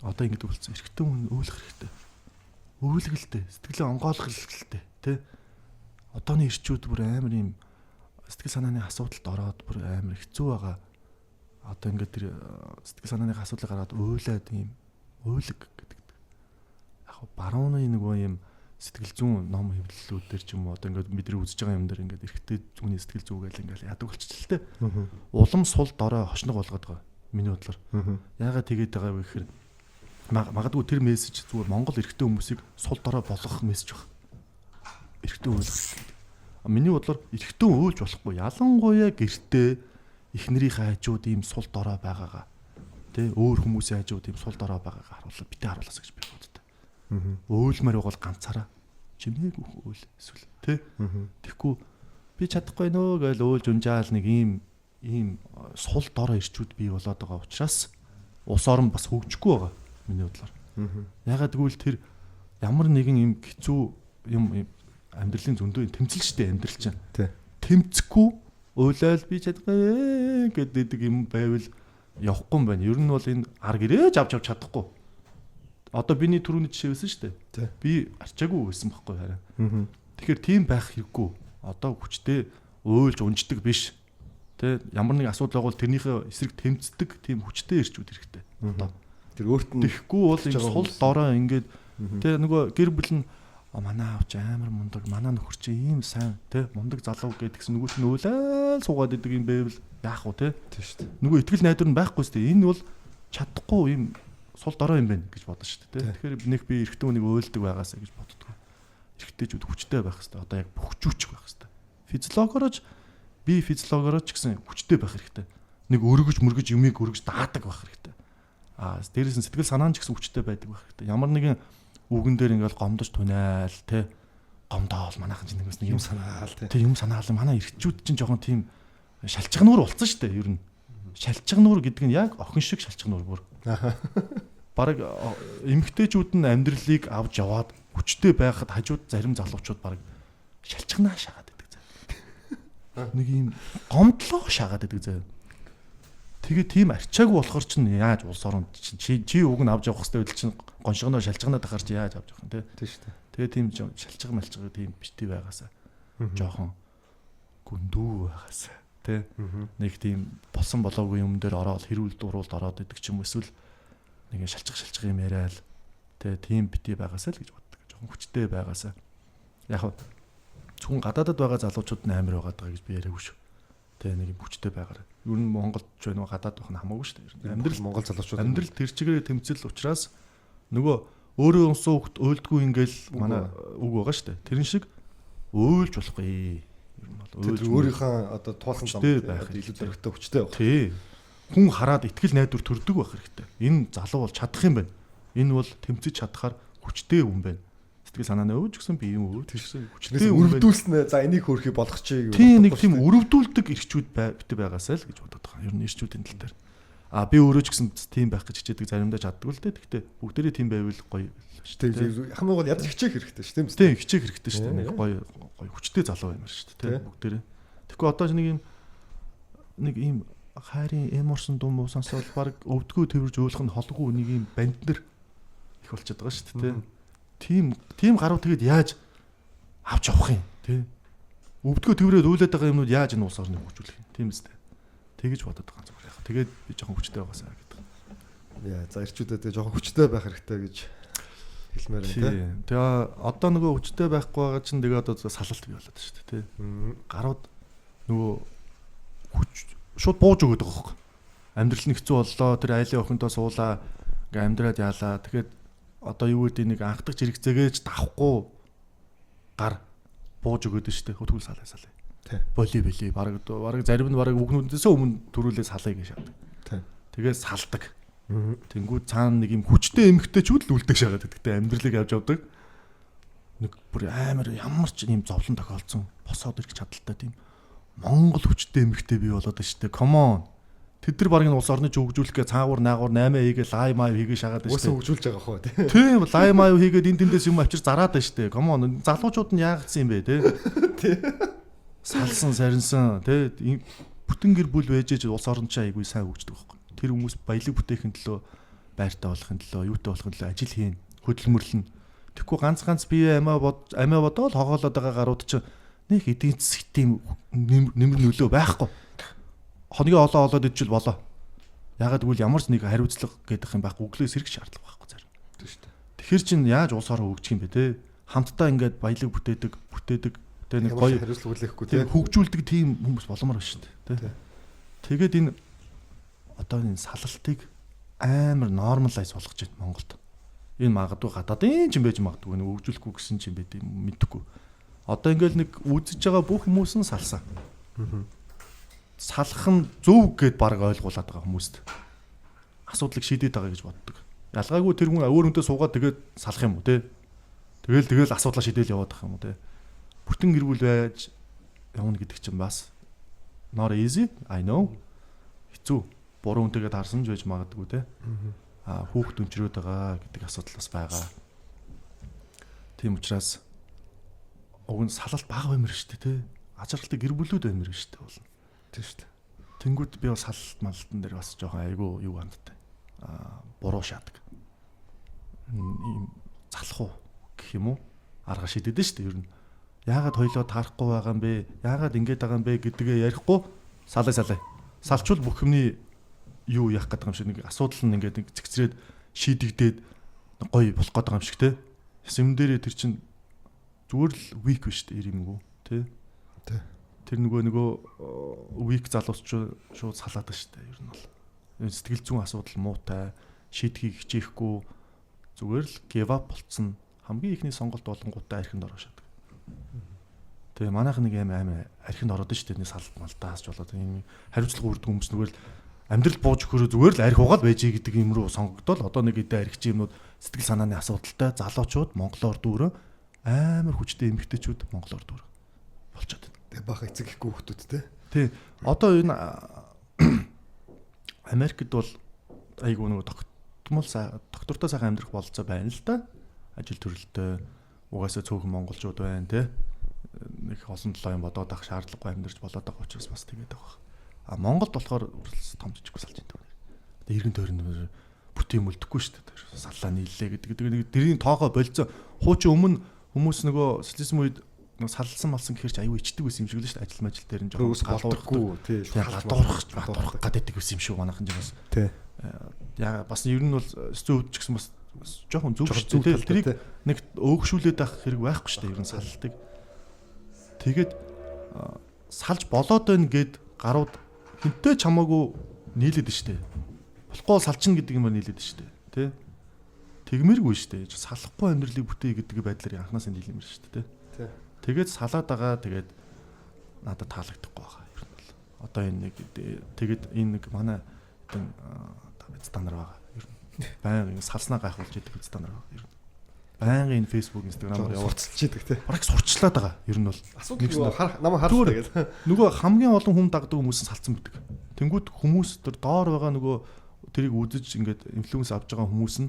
S2: одоо ингэдэг болсон. Эрэгтэй хүн өөлөх хэрэгтэй. Өөлгөлтэй, сэтгэлээ онгойлгох хэрэгтэй, тий? Одооны ирчүүд бүр амар юм сэтгэл санааны асуудалд ороод бүр амар хэцүү байгаа. Одоо ингээд тэр сэтгэл санааны асуудлыг гаргаад өөлээд юм өөлөг гэдэг. Яг барууны нөгөө юм сэтгэл зүйн ном хэвлэлүүд дээр ч юм уу одоо ингээд бидний үзэж байгаа юм дээр ингээд эрэгтэй зүйний сэтгэл зүйгээл ингээд яадаг болчихлоо. Улам сул дорой хошног болгоод байгаа. Миний бодлоор. Яагаад тэгээд байгаа вэ гэхээр магадгүй тэр мессеж зүгээр Монгол эрэгтэй хүмүүсийг сул дорой болгох мессеж баг. Эрэгтэй өөлөх. Миний бодлоор эрэгтэй өөлж болохгүй. Ялангуяа гэртээ эхнэрийнхээ хажууд ийм сул дорой байгаагаа тий өөр хүмүүсийн хажууд ийм сул дорой байгаагаа харуулаад битээ харуулаас гэж би боддог. Өөлмөр бол ганцаараа чимээг өөл эсвэл тий тэгэхгүй би чадахгүй нөө гэж өөлж унжаал нэг ийм сул дорой ирчүүд бий болоод байгаа учраас улс орн бас хөгжихгүй байгаа миний бодлоор. Ягаад гэвэл тэр ямар нэгэн юм хэцүү юм амьдралын зөндөө тэмцэл штэ амьдрал чинь. Тэмцэхгүй өөлөөл би чадахгүй гэдэг юм байвал явахгүй юм байна. Ер нь бол энэ ар гэрээж авч чадахгүй. Одоо биний түрүүний жишээ байсан штэ. Би арчаагүй байсан байхгүй хараа. Тэгэхээр тийм байх хэрэггүй. Одоо хүчтэй өөлж унждаг биш. Тэ ямар нэг асуудал байгавал тэрнийхээ эсрэг тэмцдэг тийм хүчтэй ирчүүд хэрэгтэй. Одоо
S1: Тэр өөрт нь
S2: Тэгэхгүй бол юм сул дорой ингээд
S1: Мгм.
S2: тэ нөгөө гэр бүл нь манай аавч амар мундаг, манай нөхөр чи ийм сайн тэ мундаг залуу гэдгсэн нөгөөт нь өөлөөл суугаад идэг юм байвал яах вэ тэ?
S1: тийм шүү дээ.
S2: Нөгөө итгэл найдвар нь байхгүй сте. Энэ бол чадахгүй юм сул дорой юм байна гэж бодсон шүү дээ. Тэгэхээр нэг би эрэгтэй хүнийг өөлдөг байгаасаа гэж боддгоо. Эрэгтэйчүүд хүчтэй байх хэрэгтэй. Одоо яг бөхжүүч байх хэрэгтэй. Физиологоороо ч гэсэн хүчтэй байх хэрэгтэй. Нэг өргөж мөргөж юмыг өргөж даадаг байх хэрэгтэй. Дээрээс нь сэтгэл санаа нь ч гэсэн хүчтэй байдаг байх хэрэгтэй. Ямар нэгэн үгэн дээр ингээл гомдож тунаал те гомдоол манайхан ч нэгээс нэг юм
S1: санаал
S2: те юм санаал манай эрэгчүүд чинь жоохон тийм шалчгнуур болсон шүү дээ ер нь. Шалчгнуур гэдэг нь яг охин шиг шалчгнуур бүр. Бараг эмэгтэйчүүд нь амьдралыг авч яваад хүчтэй байхад хажууд зарим залуучууд бараг шалчгнаа шагаад байдаг заа. Нэг юм гомдлоо шагаад байдаг заа. Тэгээ тийм арчаагүй болохоор чинь яаж улс оронд чи уг нь авч явах хэрэгтэй байдал чинь гоншигноо шалчгнаад ахаар чи яаж авч явах юм те.
S1: Тийм шүү дээ.
S2: Тэгээ тийм шалчга малчга тийм биштэй байгаасаа жоохон гүндүү байгаасаа те. Нэг тийм болсон болоогүй юм дээр ороод хэрүүл дууруулд ороод идэг ч юм эсвэл нэг шалчга юм яриад те тийм бити байгаасаа л гэж боддог. Жоохон хүчтэй байгаасаа. Яг хөө зөвхөн гадаадад байгаа залуучууд нь амар байгаад байгаа гэж би яриаггүй шүү. Тэ нэг хүчтэй байгаар. Ер нь Монголд ч байна уу гадаад байх нь хамаагүй шүү дээ. Амьдрал
S1: Монгол залуучууд
S2: амьдрал тэр чигээр тэмцэл учраас нөгөө өөрөө унсан хөлт өөлдгүй ингээл манай үг байгаа шүү дээ. Тэрэн шиг өөлж болохгүй. Ер нь бол
S1: тэр өөрийнхөө одоо туулсан
S2: хүчтэй байх
S1: илүү зөрөгтэй хүчтэй байх.
S2: Тий. Хүн хараад итгэл найдвар төрдөг байх хэрэгтэй. Энэ залуу бол чадах юм байна. Энэ бол тэмцэж чадхаар хүчтэй хүн байна. Сэтгэл санааны өвч гэсэн би юм өвч гэсэн
S1: Хүчнээс өрөвдүүлснэ. За энийг хөөрхий болгох чи юу.
S2: Тийм нэг тийм өрөвдүүлдэг ирчүүд битээ байгаасаа л гэж бодоод байгаа. Ер нь ирчүүдийн тал дээр. Би өөрөө ч гэсэн тийм байх гэж хичээдэг заримдаа чаддаг л дээ. Гэхдээ бүгдээрээ тийм байвал гоё шүү дээ.
S1: Хамгийн гол ядар хичээх хэрэгтэй шүү дээ.
S2: Тийм хичээх хэрэгтэй шүү дээ. Нэг гоё хүчтэй залуу юм шүү дээ. Бүгдээрээ. Тэгэхгүй одоо нэг ийм хайрын эморсон дум уу сонсоод баг өвдгөө тэрж өөлөх нь холгүй нэг ийм банднэр их болчиход байгаа шүү дээ. Тийм гарав тэгэд яаж авч явах юм тий. Өвдгөө тэрээд өөлөд байгаа юмнууд яаж энэ улс орныг хөгжүүлэх юм. Тийм үстэй. Тэгэж бодоод байгаа зүгээр яах. Тэгээд би жоохон хүчтэй байгаасаа гэдэг.
S1: Яа, за ирчүүдэд тэгээ жоохон хүчтэй байх хэрэгтэй гэж хэлмээр байна тий.
S2: Тэгээ одоо нөгөө хүчтэй байхгүй байгаа чинь тэгээ одоо салалт бий болоод шүү дээ тий. Гарууд нөгөө хүч шууд бууж өгöd байгаа хөөхгүй. Амьдрал нь хэцүү боллоо. Тэр айлын охинтой суулаа. Ингээ амьдраад яалаа. Тэгэхээр одоо юу гэдэг нэг анхдагч хэрэгцээгээж давхгүй гар бууж өгöd нь шүү дээ. Хөтгөл салаа.
S1: Тий.
S2: Боли бараг зарим нь бараг үгнүүдээс өмнө төрүүлээ салъя гэж шаадаг.
S1: Тий.
S2: Тэгээ салдаг. Тэнгүүд цаана нэг юм хүчтэй эмхтэйчүүд л үлдэх шагаад гэдэгтэй амьдралыг авч явдаг. Нэг бүр амар ямар ч юм зовлон тохиолдсон босоод ирэх чадaltaй тийм Монгол хүчтэй эмхтэй бий болоод байна шүү дээ. Come on. Тэд нар баг энэ улс орны хөгжүүлэхгээ цаагуур наагуур 8 хийгээ лай маяг хийгээ шагаад байна шүү дээ.
S1: Уусаа хөгжүүлж байгаа хөө тий.
S2: Тийм лай маяг хийгээд энэ тэндээс юм авчир зараад байна шүү дээ. Come on. Залуучууд нь яагдсан юм бэ те.
S1: Тий.
S2: Салсан сарнсан те бүтэн гэр бүл вэжэж улс орон ч айгүй сайн хөгждөг байхгүй. Тэр хүмүүс баялаг бүтээхин төлөө байртай болохын төлөө юутай болохын төлөө ажил хийн, хөдөлмөрлөн. Тэгэхгүй ганц бие амиа бодоод хоголоод байгаа гарууд чинь нэг эдийн засгийн нэмэр нөлөө байхгүй. Хоногийн олоод идчихэл болоо. Ягаад гэвэл ямар ч нэг хариуцлага гэдэг юм байхгүй. Өглөөс сэрэх шаардлага байхгүй зарим.
S1: Тийм шүү дээ.
S2: Тэгэхэр чин яаж улс орон хөгжих юм бэ те? Хамтдаа ингээд баялаг бүтээдэг тэгээ нэг гоё
S1: хариуцлага хүлээхгүй тий.
S2: хөгжүүлдэг тийм хүмүүс боломоор байна шүү дээ те. Тэгээд энэ одоо энэ салалтыг амар нормалайз болгож байна Монголд. Энэ магадгүй гадаадын ч юм байж магадгүй нэг хөгжүүлэхгүй гэсэн ч юм байд юм мэдхгүй. Одоо ингээл нэг үзэж байгаа бүх хүмүүс нь салсан. Салах нь зөв гэд баг ойлгуулад байгаа хүмүүст. Асуудлыг шийдээд байгаа гэж боддог. Ялгаагүй тэр хүн өөр хүнтэй суугаад тэгээд салах юм уу те. Тэгэл асуудлаа шийдээл яваад байгаа юм уу те. Бүтэн гэр бүл байж явна гэдэг чинь бас not easy, I know. Хэцүү. Буруу үнтэйгээ таарсан ч байж магадгүй те. Хүүхд өнчрөөд байгаа гэдэг асуудал бас байгаа. Тийм учраас уг нь салалт бага баймир шүү дээ те. Ажралтай гэр бүлүүд баймир шүү дээ болно.
S1: Тийм шүү дээ.
S2: Тэнгүүд би бас салалт малтан дээр бас жоохон айгүй юу хандтай. Буруу шаадаг. Ийм залах уу гэх юм уу? Арга шидэд нь шүү дээ ер нь. Яагаад хоёлоо таарахгүй байгаа юм бэ? Яагаад ингэж байгаа юм бэ гэдгээ ярихгүй салаа. Салчвал бүх юмний юу яах гэдэг юм шиг нэг асуудал нь ингээд нэг цэгцрээд шийдэгдээд гоё болох гээд байгаа юм шиг те. Юм дээр тэр чинь зүгээр л weak биш те ирэмгүү те. Тэр нөгөө weak залуус ч шууд салаад байна шүү дээ. Ер нь бол сэтгэл зүйн асуудал муутай, шийдхийг хичээхгүй зүгээр л give up болцсон. Хамгийн ихний сонголт болонгуудаа архинд ороо шатдаг. Тэгээ манайх нэг амар архинд ороод шүү дээ. Нэг салт малдаасч болоод ийм хариуцлага үрдэг хүмүүс зүгээр л амьдрал бууж өгөхөөр зүгээр л арх угаал байж гэдэг юм руу сонгогдол. Одоо нэг эдэ архич юмнууд сэтгэл санааны асуудалтай залуучууд монголоор дүүрэн амар хүчтэй эмэгтэйчүүд монголоор дүүрэн болчиход байна.
S1: Тэгээ бага эцэг ихгүй хүмүүс те.
S2: Тий. Одоо энэ Америкт бол айгүй нөгөө доктортой сайхан амьдрах болцоо байна л да. Ажил төрөлтэй угаасаа цөөхөн монголчууд байна те. Нэг олон толоо юм бодоод авах шаардлагагүй амьдарч болоод байгаа учраас бас тэгээд байгаа. А Монголд болохоор том жижиггүй салж энэ. Тэгээд иргэн тойрон бүтээн мөлдөхгүй шүү дээ. Саллаа нийллээ гэдэг. Тэрийн тоогоо болцоо. Хуучин өмнө хүмүүс нөгөө социализм үед салсан малсан гэхэр чи аюу ичдэг байсан юм шиг л шүү дээ. Ажил мажил дээр нь жоохон
S1: галуурахгүй тий.
S2: Гадуурах гаддаг байсан юм шиг манайхан ч бас.
S1: Тий.
S2: Яа бас ер нь бол зүүн ч гэсэн бас жоохон зүг шүү дээ. Тэрийг нэг өөгшүүлээд авах хэрэг байхгүй шүү дээ. Ер нь салдаг. Тэгээд салж болоод байна гэд гарууд хинтээ чамаагүй нийлээд штэ. Болохгүй салчин гэдэг юмар нийлээд штэ. Тэ? Тэгмэргүй штэ. Салахгүй амьдралыг бүтээе гэдэг байдлаар анханаас нь нийлэмэр штэ. Тэ? Тэгээд салаад байгаа тэгээд надад таалагдахгүй байгаа. Ер нь бол. Одоо энэ нэг тэгээд энэ нэг манай эцтан нар байгаа. Ер нь. Баян салснаа гайхуулж идэг эцтан нар байгаа. Ер нь. Баян энэ Facebook, Instagram-аар
S1: явуулцалж идэг те.
S2: Бараг сурчлаад байгаа. Ер нь бол.
S1: Асуудал намайг хардаг гэдэг.
S2: Нөгөө хамгийн олон хүн дагдаг хүмүүс нь салцсан байдаг. Тэнгүүд хүмүүс төр доор байгаа нөгөө тэрийг үзэж ингээд инфлюенс авч байгаа хүмүүс нь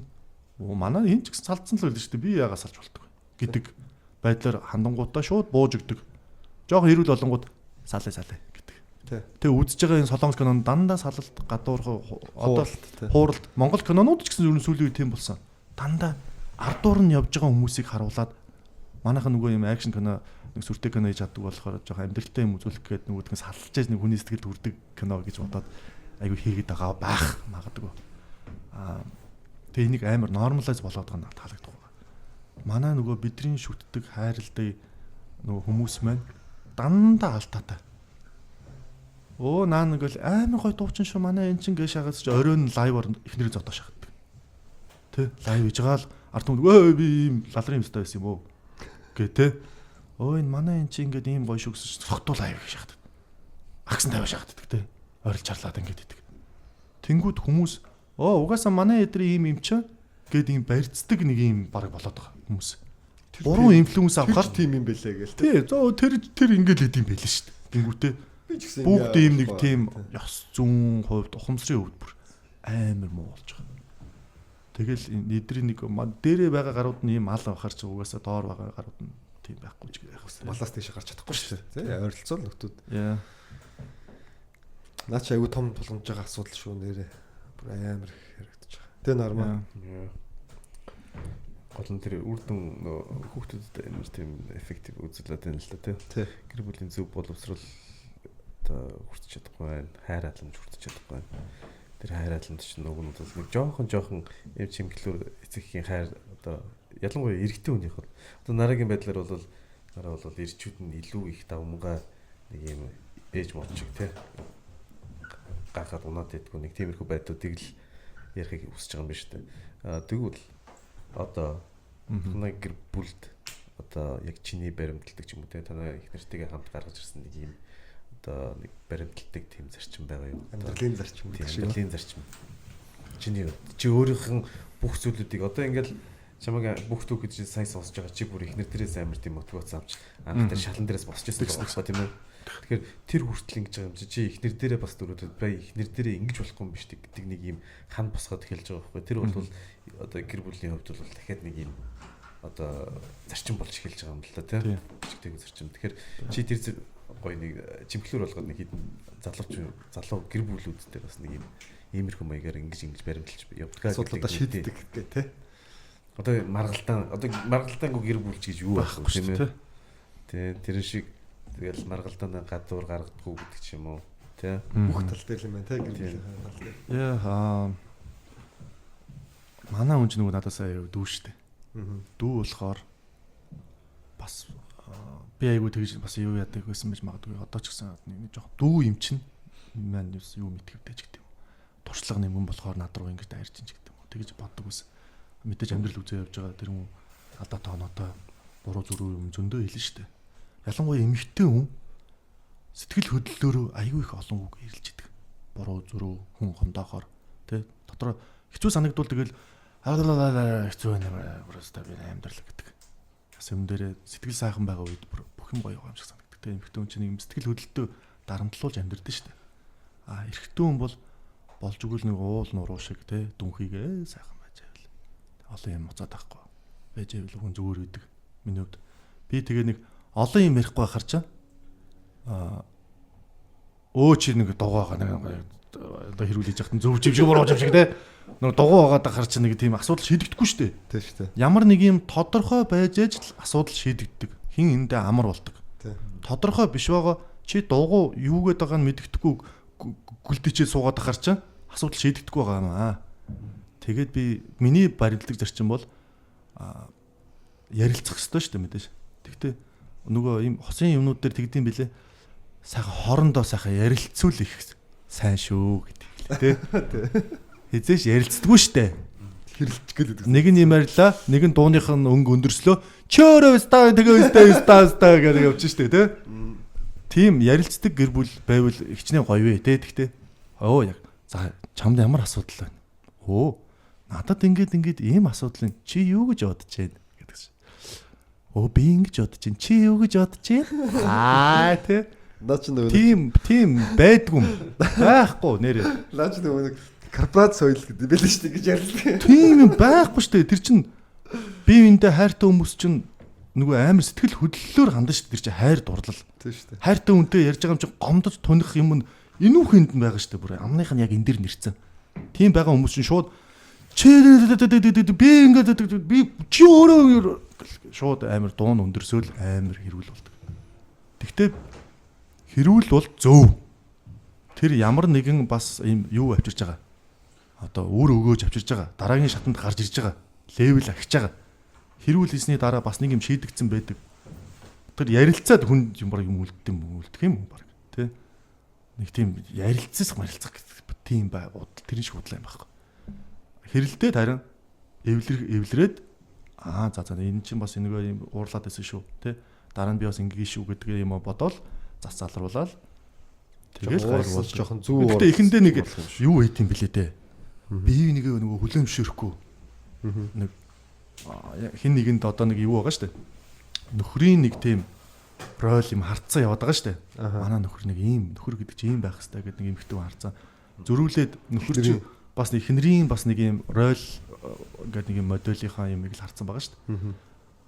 S2: манай энэ ч гэсэн салцсан л байл шүү дээ. Би яагаад салж болтгоо гэдэг байдлаар хандангуудаа шууд бууж өгдөг. Жохон хэрүүл болонгууд салаа гэдэг. Тэгээ үзэж байгаа энэ солонгос кинонд дандаа салалт гадуурх одоо хууралт Монгол кинонууд ч гэсэн ер нь сүүлийн үед тийм болсон. Дандаа ардуур нь явж байгаа хүмүүсийг харуулад манайхан нөгөө юм акшн кино нэг сүртэй кино хийж чаддаг болохоор жоохон амьдралтай юм үзүүлэх гээд нөгөөдгөө салж яаж нэг хүний сэтгэлд хүрдэг кино гэж бодоод айгүй хийгээд байгаа байх магадгүй. Тэгээ энийг амар нормалайз болоод байгаа надад таалагддаг байгаа. Манай нөгөө бидний шүтдэг хайралтай нөгөө хүмүүс маань дандаа алдаатай. Наа нэг л амар гой дуучин шүү манай эн чин гээ шахаж оройн лайваар ихнэрээ зодоо шахдаг. Тэ лайв хийж байгаа л ард түмэн би ийм лалрын юмстай байсан юм уу гэ тэ. Энэ манай эн чинь ингээд ийм гоё шүгсэж сохтуул аяг шахдаг. Агсан тавиа шахдаг тэ. Орилж чарлаад ингээд идэг. Тэнгүүд хүмүүс угаасаа манай эдрийн ийм ч гээд ийм барьцдаг нэг ийм баг болоод байгаа хүмүүс. Гурван инфлюенс авахаар
S1: тийм юм бэлээ гээл
S2: тэ. Тэр ингээд л идэм байлээ шүү дээ. Тэнгүүтээ бүгд ийм нэг тийм ёс зүүн хувьд ухамсарын хувьд бүр амар муу болж байгаа. Тэгэл эдрийн нэг дээрээ байгаа гарууд нь ийм мал авахар ч угаасаа доор байгаа гарууд нь тийм байхгүй ч гэх юм.
S1: Малаас тийш гарч чадахгүй шүү дээ. Тэ ойролцоо л нөтүүд.
S2: Яа.
S1: Наа чи аягүй том тулгамж байгаа асуудал шүү нэрээ. Бүр амар харагдаж байгаа. Тэ нормал.
S3: Гол нь тэр үрдэн хүүхдүүдэд амар тийм эффектив үзүүлээд байна л да тий. Гэр бүлийн зөв боловсрол одоо хүртэж чадахгүй байна. Хайр халамж хүртэж чадахгүй байна. Тэр хайр халамж чинь нөгөө нь нэг жоохон юм чимгэлээр эцэгхийн хайр одоо ялангуяа эрэгтэй хүнийх бол одоо нарагийн байдлаар бол нараа бол ирчүүд нь илүү их давмгаа нэг юм ээж мод шиг тий гахаад унаад идэггүй нэг тиймэрхүү байдлуудыг л ярихыг хүсэж байгаа юм байна шүү дээ. Тэгвэл одоо танай гэр бүлд одоо яг чиний баримталдаг ч юм уу те танай их нэртэйгээ хамт гаргаж ирсэн нэг юм одоо нэг баримталдаг тийм зарчим байгаа юу?
S1: Амьдралын зарчим гэдэг шиг.
S3: Амьдралын зарчим. Чи өөрийнх нь бүх зүйлүүдийг одоо ингээл чамайг бүх түүхэд чи сайн сонсож байгаа чи бүр их нэр дээрээс амар тийм мотивац авч анх тэр шалан дээрээс босч ирсэн байгаа тийм үү? Тэгэхээр тэр хүртэл ингэж байгаа юм чи их нэр дээрээ бас дөрөдөд бай их нэр дээрээ ингэж болохгүй юм биш гэдэг нэг юм хан босгоод эхэлж байгаа байхгүй. Тэр бол одоо гэр бүлийн хувьд бол дахиад нэг юм одоо зарчим болж эхэлж байгаа юм л да тийм. Чигтэйг зарчим. Тэгэхээр чи тэр гоё нэг чимхлэр болгоод нэг хідэн залуу гэр бүлүүд дээр бас нэг юм иймэрхүү маягаар ингэж баримталж явдаг.
S1: Асуудлуудаа шийддэг гэх тийм.
S3: Одоо маргалдаангүй гэр бүлч гэж юу байхгүй тийм ээ. Тэ тэр шиг тэгэл маргалдаанаа гадуур гаргадаггүй гэдэг ч юм уу тий.
S1: Бүх тал дээр юм байна тий гэр бүлийн тал дээр.
S2: Яа Манай хүн ч нөгөө надаас аяа дүү штэ. Дүү болохоор бас би айгу тэгж бас юу яадаг байсан байж магадгүй. Одоо ч гэсэн нэг жоох дүү юм чинь маань юу мэдгэвдэж гэдэг юм. Туршлага нэмэн болохоор над руу ингэж дайрч ин гэдэг юм. Тэгж боддог ус. Мэдээж амьдрал үзээ явж байгаа тэр хүн алдаа тооноотой буруу зүрүү юм зөндөө хэлнэ штэ. Ялангуяа эмэгтэй хүн сэтгэл хөдлөлөөрөө аягүй их олон үг ирэлж идэг. Буруу зүрүү хүн хомдоохоор тэ дотор хэцүү санагдвал тэгэл хэцүү байна просто би амьдрал гэдэг. Бас юм дээр сэтгэл сайхан байгаа үед бүх юм гоё юм шиг санагддаг. Тэ эмэгтэй хүн чинь нэг сэтгэл хөдлөлтөө дарамтлуулж амьдрдэн штэ. Эрэгтэй хүн бол болж өгвөл нэг уул нуруу шиг тэ дүнхийгээ сайхан байж байвал олон юм уцаад байхгүй. Байж байвал хүн зүгээр үйдэг. Миний хувьд би тэгээ нэг олон юм ярихгүй байхаар чаа чи нэг дугаа байгаа нэг одоо хэрүүлж яхад зөв жив шиг буруу жив шиг те нэг дугаа байгаад ахаар чи нэг тийм асуудал шийдэгдэхгүй шүү дээ.
S1: Тийм шүү дээ.
S2: Ямар нэг юм тодорхой байж ээж л асуудал шийдэгддэг. Хин эндээ амар болдог. Тодорхой биш байгаа чи дугуй юугээд байгааг нь мэддэхгүй гүлдэчээ суугаад ахаар чи асуудал шийдэгдэхгүй байгаа юм аа. Тэгээд би миний баримтлагч зарчим бол ярилцах хэрэгтэй шүү дээ мэдээж. Тэгтээ нөгөө ийм хосын юмнууд дээр тэгдэм билээ. Сайхан хоорондоо сайхан ярилцуул их сайн шүү гэдэг тий. Хизээш ярилцдаггүй штэ.
S1: Хэрэлж гэлээд.
S2: Нэг нь юм ярьлаа, нэг нь дууных нь өнгө өндөрслөө. Чөөрөө ста тэгээ ста гэдэг явж штэ тий. Тим ярилцдаг гэр бүл байвал хичнээн гоё вэ тий. Тэгтээ яг за чамд ямар асуудал байна? Надад ингээд ийм асуудал чи юу гэж бодож байна гэдэг чинь. Би ингэж бодож байна. Чи юу гэж бодож байна? Тий.
S1: Наа чи нөгөө
S2: тим байдгүй юм. Байхгүй нэрээ.
S1: Наа чи нөгөө нэг корпорац соёл гэдэг байлээ шүү дээ гэж ярьлаа.
S2: Тийм юм байхгүй шүү дээ. Тэр чинь бие биендээ хайртай хүмүүс чинь нөгөө амар сэтгэл хөдлөлөөр хандаж шүү дээ. Тэр чинь хайр дурлал.
S1: Тийм шүү дээ.
S2: Хайртай хүнтэй ярьж байгаа юм чинь гомдож туних юм нь энүүхэнд нь байгаа шүү дээ. Бүр амных нь яг энэ дэр нэрцэн. Тийм байгаа хүмүүс чинь шууд би ингээд би чи өөрөө шууд амар дуун өндөрсөөл амар хэрүүл болдог. Тэгтээ хэрүүл бол зөв. Тэр ямар нэгэн бас юм юу авчирч байгаа. Одоо үр өгөөж авчирч байгаа. Дараагийн шатанд гарч ирж байгаа. Левел ахиж байгаа. Хэрүүл хийсний дараа бас нэг юм шийдэгдсэн байдаг. Тэр ярилцаад хүн юм үлддэг юм баг. Тэ? Нэг тийм ярилцах гэдэг тийм бай. Тэр шиг бодлоо юм байхгүй. Хэрэлдээд харин эвлэрээд за энэ чинь бас энэгээ юм уурлаад байсан шүү. Тэ? Дараа нь би бас ингэгээ шүү гэдэг юм бодоол зас залруулаад тэгэл гайвал
S1: жоохон зүү.
S2: Гэтэ эхэндээ нэг юу хийх юм блэ дээ. Бие нэгээ нөгөө хүлэмжшөөрөхгүй. Нэг хин нэгэнд одоо нэг юу байгаа штэ. Нөхрийн нэг тийм рол юм харцсан яваад байгаа штэ. Манай нөхөр нэг ийм нөхөр гэдэг чинь ийм байх хэвээр гэдэг нэг эмхтэн харцсан. Зөрүүлээд нөхөр чинь бас нэг хинрийн бас нэг ийм рол гэдэг нэг юм моделийнхаа юмыг л харцсан байгаа штэ.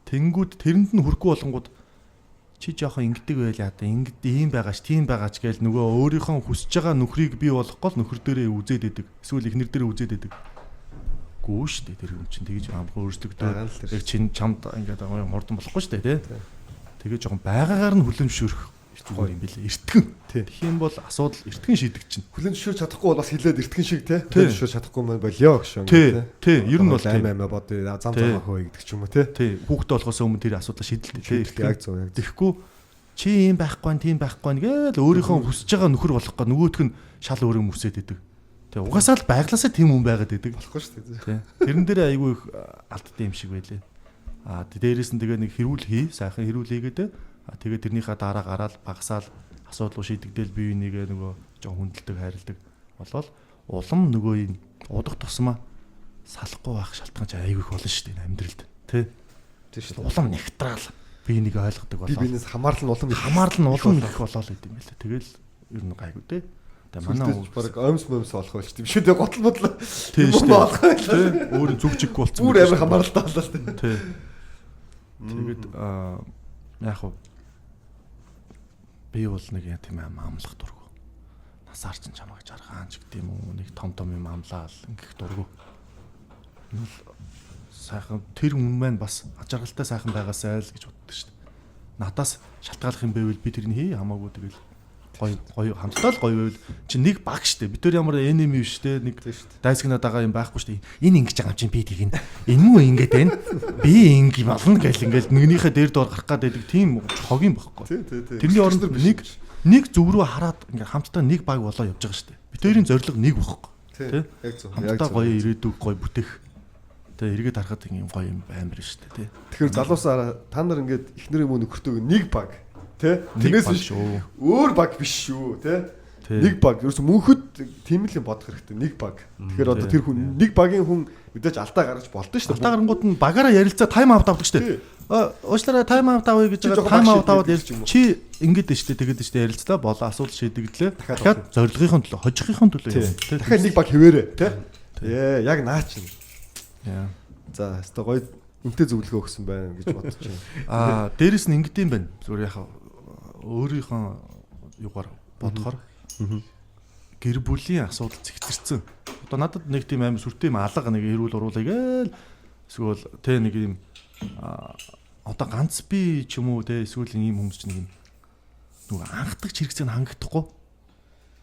S2: Тэнгүүд тэрэнд нь хүрэхгүй болонгууд чи жоохон ингэдэг байл яа та ингэд ийм байгаач тийм байгаач гээл нөгөө өөрийнхөө хүсэж байгаа нөхрийг бий болгохгүй л нөхөр дээрээ үзээд идэг эсвэл эхнэр дээрээ үзээд идэг гүү штэ тэр юм чинь тэгж амхан өөрсдөгдөө яг чин чамд ингээд хурдан болохгүй штэ тий тэгээ жоохон байгаагаар нь хүлэмжшөөрөх гоё юм билээ эртгэн тэгэх юм бол асуудал эртгэн шийдэг чинь
S1: хүлэмжшөөрч чадахгүй бол бас хилээд эртгэн шиг тий хүлэмжшөөрч чадахгүй мэн болио гэж
S2: тий ер нь бол
S1: аймаа бодё зам зам хөө гэдэг ч юм уу тий
S2: хүүхдээ болохоос өмнө тэр асуудал шийдэлтэй тий
S1: яг зөв яг
S2: тэгэхгүй чи ийм байхгүй тийм байхгүй гээл өөрийнхөө хүсэж байгаа нөхөр болохгүй нөгөөх нь шал өөр юм үсээд идэг тий угаасаа л байглаасаа тийм хүн байгаад идэг
S1: болохгүй шүү дээ
S2: тий тэрэн дээр айгүй их алдтай юм шиг байлээ дээрээс нь тэгээ нэг хэрүүл сайхан хэрүүл хийгээд тэгээ тэрнийхээ дараа гараад багасаал асуудал шийдэгдээл бие бинийгээ нөгөө жоо хүндэлдэг хайрладаг болол улам нөгөө юм удах тусмаа салахгүй байх шалтгаан ч айгүй их болно шүү дээ амьдралд тий шүү дээ улам нягтраал бие нэг ойлгодог болоо
S1: би биенээс хамаарал нь
S2: улам их болоо л гэдэм байлээ тэгэл ер нь гайгүй тий манай
S1: баг оймс болох байл ч тийм шүү дээ готл бодлоо
S2: тий шүү дээ өөр зүг чиггүй болцсон
S1: бүр амар хамааралтай болоо шүү дээ
S2: тий тэгээд яг хөө би бол нэг яа тийм амлах дургу. Насаар ч чамаа гэж аргаан ч гэдэм үү нэг том юм амлаал ингэх дургу. Сайхан тэр хүн маань бас ажиргалтай сайхан байгаасай л гэж боддог шүү дээ. Надаас шалтгааллах юм байвал би тэрний хамаагүй тэгэл Гоё хамтдаа л гоё байвал чи нэг баг штэ. Бид төр ямар enemy биш штэ. Нэг дайсгнаад байгаа юм байхгүй штэ. Энэ ингэж байгаа юм чинь би тийг энэ муу ингэж байна. Би ингэ болно гэл ингээл нэгнийхээ дээр доор гарах гад байдаг тийм хогийн байхгүй. Тэрний оронд нэг зүг рүү хараад ингээ хамтдаа нэг баг болоо явж байгаа штэ. Бид төрийн зорилго нэг байхгүй. Тэ?
S1: Яг зөв.
S2: Хамтдаа гоё ирээдүг гоё бүтээх. Тэ эргээд харахад ингэ гоё юм амар штэ тэ.
S1: Тэгэхээр залуусаараа та нар ингээд эхнэр юм уу нөхөртөөг нэг баг тэ тэрнээс биш өөр баг биш шүү тэ нэг баг ерөөсө мөнхөд тийм л юм бодох хэрэгтэй нэг баг. Тэгэхээр одоо тэр хүн нэг багийн хүн мэдээж алдаа гаргаж болдоо шүү дээ.
S2: Алдаа гарангууд нь багаараа ярилцаа тайм аут авдаг шүү дээ. Уучлаарай тайм аут авъя гэж байгаа тайм аут аваад ярьж чи ингэдэж шүү дээ тэгээд шүү дээ ярилцлаа болоо асуудал шийдэглээ. Дахиад зорилгын төлөө хожихын төлөө юм.
S1: Дахиад нэг баг хэвээрээ тэ. Яг наа чинь.
S2: Яа.
S1: За хэвээ гоё үнтэй зөвлөгөө өгсөн байна гэж бодож байна.
S2: Дээрэс нь ингэдэм байна. Зүгээр яхаа өөрийнхөө югаар бодохоор гэр бүлийн асуудал зэгтэрсэн. Одоо надад нэг тийм амар сүртэй юм алга нэг эрүүл уруулаа гээл эсвэл тэ нэг юм одоо ганц би ч юм уу тэ эсвэл ийм хүмүүс ч нэг юм нүг анхдагч хэрэгцээг хангагдахгүй.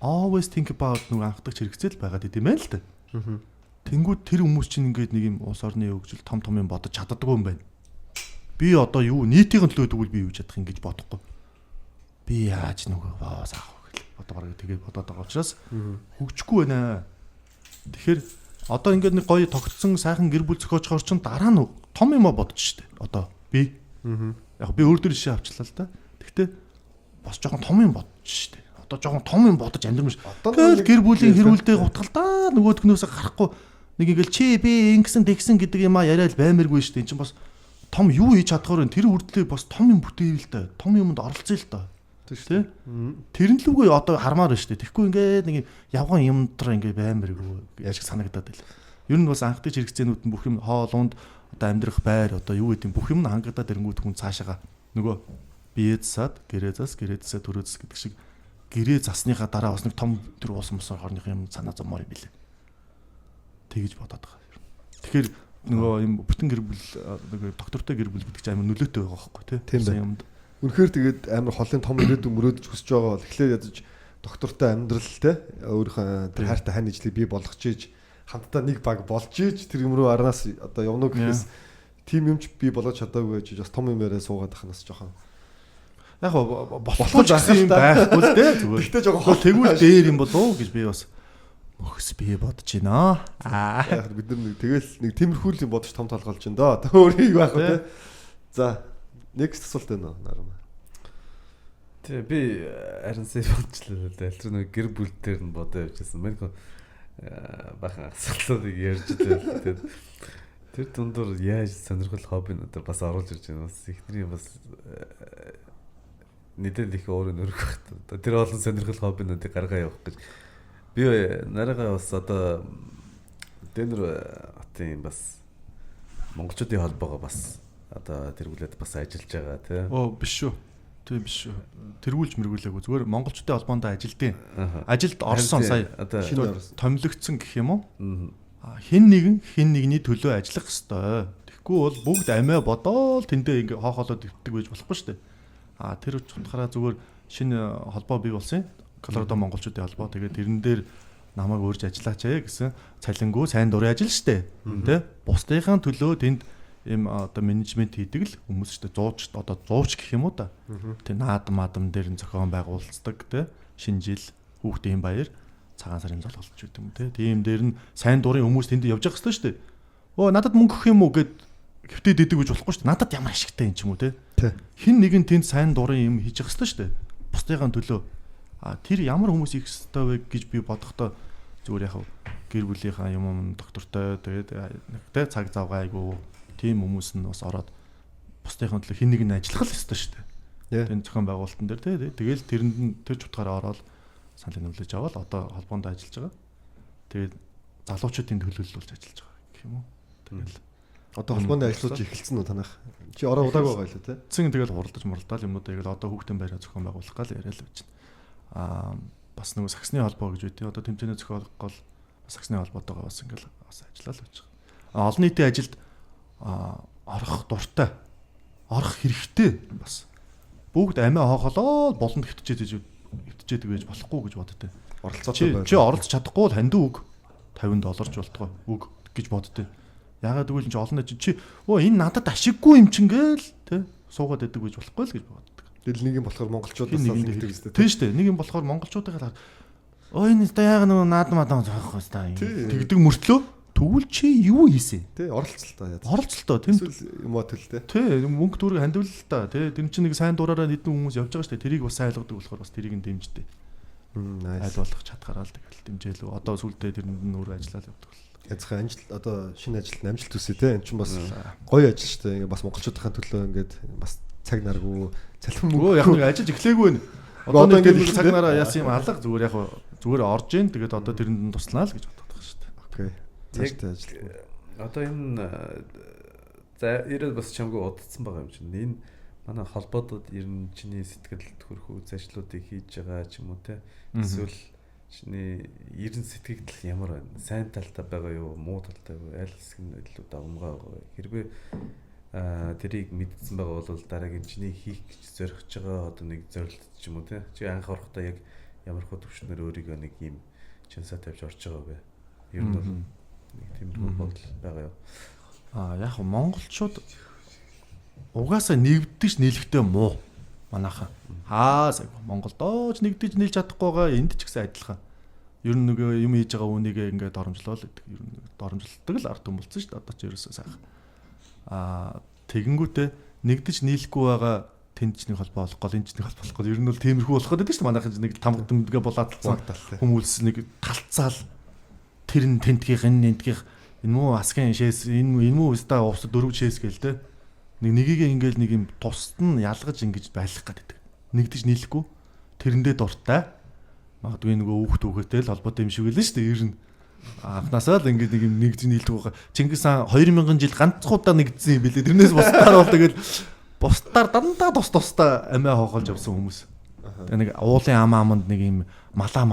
S2: Always think about нүг анхдагч хэрэгцээл байгаад идэм байл л та. Тэнгүүд тэр хүмүүс чинь ингээд нэг юм улс орны хөгжил том юм бодож чаддаггүй юм байна. Би одоо юу нийтийн төлөө тэгвэл би юу чадах юм гэж бодохгүй. Би яаж нүг заах одоо бараг тэгээд бодоод байгаа учраас хөгжихгүй байна. Тэгэхээр одоо ингээд нэг гоё тогтсон сайхан гэр бүл зохиож чинь дараа нь том юм бодож штэ. Одоо би яг би өөр дөр жишээ авчлаа л да. Гэхдээ бас жоохон том юм бодож штэ. Одоо жоохон том юм бодож амьдрмш. Тэгээд гэр бүлийн хэрүүлдээ гутгалдаа нөгөөдгнөөсөө гарахгүй нэг ингээл чи би ингэсэн тэгсэн гэдэг юм а яриад баймиргүй штэ. Энд чинь бас том юу хийж чадхаар вэ? Тэр үрдлээ бас том юм бүтээвэл та. Том юмд оролцъё л та. Тэ? Тэрэн лүгөө одоо хармаар байна шүү дээ. Тэгэхгүй ингээд нэг явган юмдэр ингээд баймиргүй яаж санагдаад байл. Ер нь бас анхдагч хэрэгцээнүүд нь бүх юм хоол унд одоо амьдрах байр одоо юу гэдэг бүх юм нь хангагдаад ирэнгүүт хүн цаашаага нөгөө бие засаад гэрээ засаа төрөө зас гэдэг шиг гэрээ засныхаа дараа бас нэг том төр уус мусаар хорных юм санаа зовмоор юм билээ. Тэгэж бодоод байгаа. Тэгэхээр нөгөө юм бүтэн гэр бүл нөгөө доктортой гэр бүл гэдэг чинь амар нөлөөтэй байгаа байхгүй тийм юмд.
S1: Үнэхээр тэгээд амар холын том ирээдүйн мөрөөдөж хүсэж байгаа бол эхлээд ядаж доктортой амьдрал те өөрийнхөө тэр хайртай хань ижлийг бий болгож ийж хамтдаа нэг баг болж ийж тэр юм руу аранаас одоо явна гэхээс тим юмч бий болгож чадаагүй гэж бас том юм яриа суугаад ахнаас жоохон
S2: яг болохгүй юм байхгүй л те зүгээр.
S1: Гэхдээ жоохон
S2: тэгвэл дээр юм болов уу гэж би бас мөхс бий бодож байна.
S1: Яг бид нар нэг тэгэл нэг тиймэрхүү юм бодож том толгойлж байна да. Өөрийг байхгүй те. За next асуулт байна уу нарам.
S3: Тэ би харин сая бодчихлоо л да. Тэр нэг гэр бүл дээр нь бодоо явжсэн. Мэн бахан асуултыг ярьж дээ. Тэр дундуур яаж сонирхол хобби надад бас оруулж ирж байна. Бас ихний бас нэдэд их өөр нөрөх багт. Тэр олон сонирхол хоббинуудыг гаргаа явах гэж. Би нарайгаа бас одоо Денвер хотын бас монголчуудын холбоогоо бас одоо тэргүүлээд бас ажиллаж байгаа тийм.
S2: Биш шүү. Тийм биш шүү. Тэргүүлж мэргүүлээгүй зүгээр монголчуудын холбоонд ажилдیں۔ Ажилд орсон сая томилогдсон гэх юм уу? Хин нэгний төлөө ажиллах ёстой. Тэгэхгүй бол бүгд амиа бодоол тэндээ ингээ хоохолоод өвтдөг байж болохгүй шүү дээ. Тэр утгаараа зүгээр шинэ холбоо бий болсон. Колорадо монголчуудын холбоо. Тэгээд тэрэн дээр намайг өөрж ажиллаач гэсэн цалингүй сайн дурын ажил шүү дээ. Тэ? Бусдынхаа төлөө тэнд ийм одоо менежмент хийдэг л хүмүүс шүү дээ. Одоо зууч гэх юм уу да. Тэ наадам дээр нь зохион байгуулцдаг тэ. Шинэ жил хүүхдийн баяр цагаан сарын золголч гэдэг юм тэ. Тийм дээр нь сайн дурын хүмүүс тэнд явж явах хэрэгтэй шүү дээ. Надад мөнгө өгөх юм уу гэд хэвтээд идэг гэж болохгүй шүү дээ. Надад ямар ашигтай юм ч юм уу тэ. Хин нэгэн тэнд сайн дурын юм хийж явах хэрэгтэй шүү дээ. Бусдынхаа төлөө тэр ямар хүмүүс их хэвтэй вэ гэж би бодохдоо зүгээр яхав гэр бүлийнхаа юм доктортой тэгээд цаг зав гайгүй тийм хүмүүс нь бас ороод бусдынхаа төлөө хин нэг нь ажиллах л ёстой шүү дээ. Тэн зохион байгуулалтан дээр тэгэл тэрэнд нь тэр чутгаараа ороод саналын нөлөөж аваад одоо холбоонд ажиллаж байгаа. Тэгээд залуучуудын төлөөлөлж ажиллаж байгаа гэх юм уу. Тэгэл
S1: одоо холбоонд ажиллаж эхэлсэн үү танах? Чи ороо удааг байгаа л үү те?
S2: Тэгэл хуралдаж муралдаал юмнуудаа тэгэл одоо хүүхдийн байраа зохион байгуулах гал яриад л байна. Бас нөгөө саксны холбоо гэж үүдээ. Одоо тэмцээний зохиолох гол саксны холбоотойгоо бас ингээл бас ажиллаад байж байгаа. Олон нийтийн ажилд орох дуртай, орох хэрэгтэй бас. Бүгд амиа хоохолоо болонд хөвтчээд эвтжээдэг байж болохгүй гэж боддтой.
S1: Оролцоотой байна.
S2: Чи оролцож чадахгүй бол ханд үг $50 ч болтгоо үг гэж боддтой. Ягаад гэвэл чи олон чи энэ надад ашиггүй юм чин гээл тэ суугаад байдаг гэж болохгүй л гэж боддог.
S1: Тэгэл нэг юм болохоор монголчуудаас
S2: нэг юм тийм шүү дээ. Нэг юм болохоор монголчуудаа энэ яагаад нөгөө наадмаа зоохгүй хэвээр тэгдэг мөртлөө тэгвэл чи юу хийсэн?
S1: Тий, оролцолтой яа.
S2: Оролцолтой тийм
S1: юм уу төлтэй.
S2: Тий, мөнгө төгрөг хандвал л та тий. Тэр чинь нэг сайн дураараа хэдэн хүмүүс явж байгаа шүү дээ. Тэрийг бас сайн ойлгодог болохоор бас тэрийг нь дэмждэг. Айл болох чадхаараа л тэгэл дэмжээлөө. Одоо сүлдээ тэрэнд нь өөр ажиллаад явдаг.
S1: Язхан ажил одоо шинэ ажилд амжилт төсөө тий. Энд чинь бас гоё ажил шүү дээ. Ингээ бас монголчуудын төлөө ингээд бас цаг наргүй цалин
S2: мөнгө яг нэг ажиллаж эхлээгүй нэ. Одоо нэг тийм цаг нараа яасан юм алга зүгээр яг зүгээр орж ийн. Тэгээд одоо тэрэнд нь туслана л гэж боддог шүү дээ.
S1: Окей. Цааштай ажил.
S3: Одоо энэ за ирээд бас чамгүй удацсан байгаа юм чинь. Энэ манай холбоодод ер нь чиний сэтгэлд хүрэх үзэжлүүдийг хийж байгаа ч юм уу те. Эсвэл чиний ерэн сэтгэгдэл ямар байна? Сайн талтай байгаа юу, муу талтай юу? Аль хэсэг нь илүү давмгаа байгаа вэ? Хэрвээ тэрийг мэдсэн байгаа бол дараагийн чиний хийх гэж зоригч байгаа одоо нэг зорилт ч юм уу те. Чи анх орохдоо яг ямар хөө төвчнөр өөрийгөө нэг юм чинсаа тавьж орж байгаа вэ? Ер нь бол нэг тиймэрхүү бодол байгаа юу?
S2: Яг монголчууд угаасаа нэгдэж нийлэхтэй муу манайхан. Монголдооч нэгдэж нийлж чадахгүйгаа энд ч гэсэн адилхан. Ер нь нэг юм хийж байгаа үнийг ингээд доромжлол гэдэг. Ер нь доромжлолдог л ард юм болсон шүү дээ. Одоо ч ерөөсөө сайхан. Тэгэнгүүтээ нэгдэж нийлэхгүй байгаа тэнд ч нэг холбоо болохгүй, энэ ч нэг холбоо болохгүй. Ер нь бол тиймэрхүү болох гэдэг шүү дээ. Манайхан нэг тамгадмдгээ булаацсан хүмүүс нэг талцаал тэр нь тентгийнх энэ нентгийнх энэ муу асгийн шээс энэ муу өстө увс дөрөв шээс гээл те. Нэгийг ингээл нэг юм тусад нь ялгаж ингэж байлгах гэдэг. Нэгдэж нийлэхгүй тэрэндээ дуртай. Магадгүй нөгөө хүүхд түүхээтэй л холбоотой юм шиг л шүү дээ. Ер нь анхнаасаа л ингэж нэг юм нэгдэж нийлдэг байгаа. Чингис хаан 2000 жил ганцхуудаа нэгдсэн юм билээ. Тэрнээс бусдаар бол тэгэл бусдаар дандаа тусдаа амиа хоохолж явсан хүмүүс. Нэг уулын аманд нэг юм малаа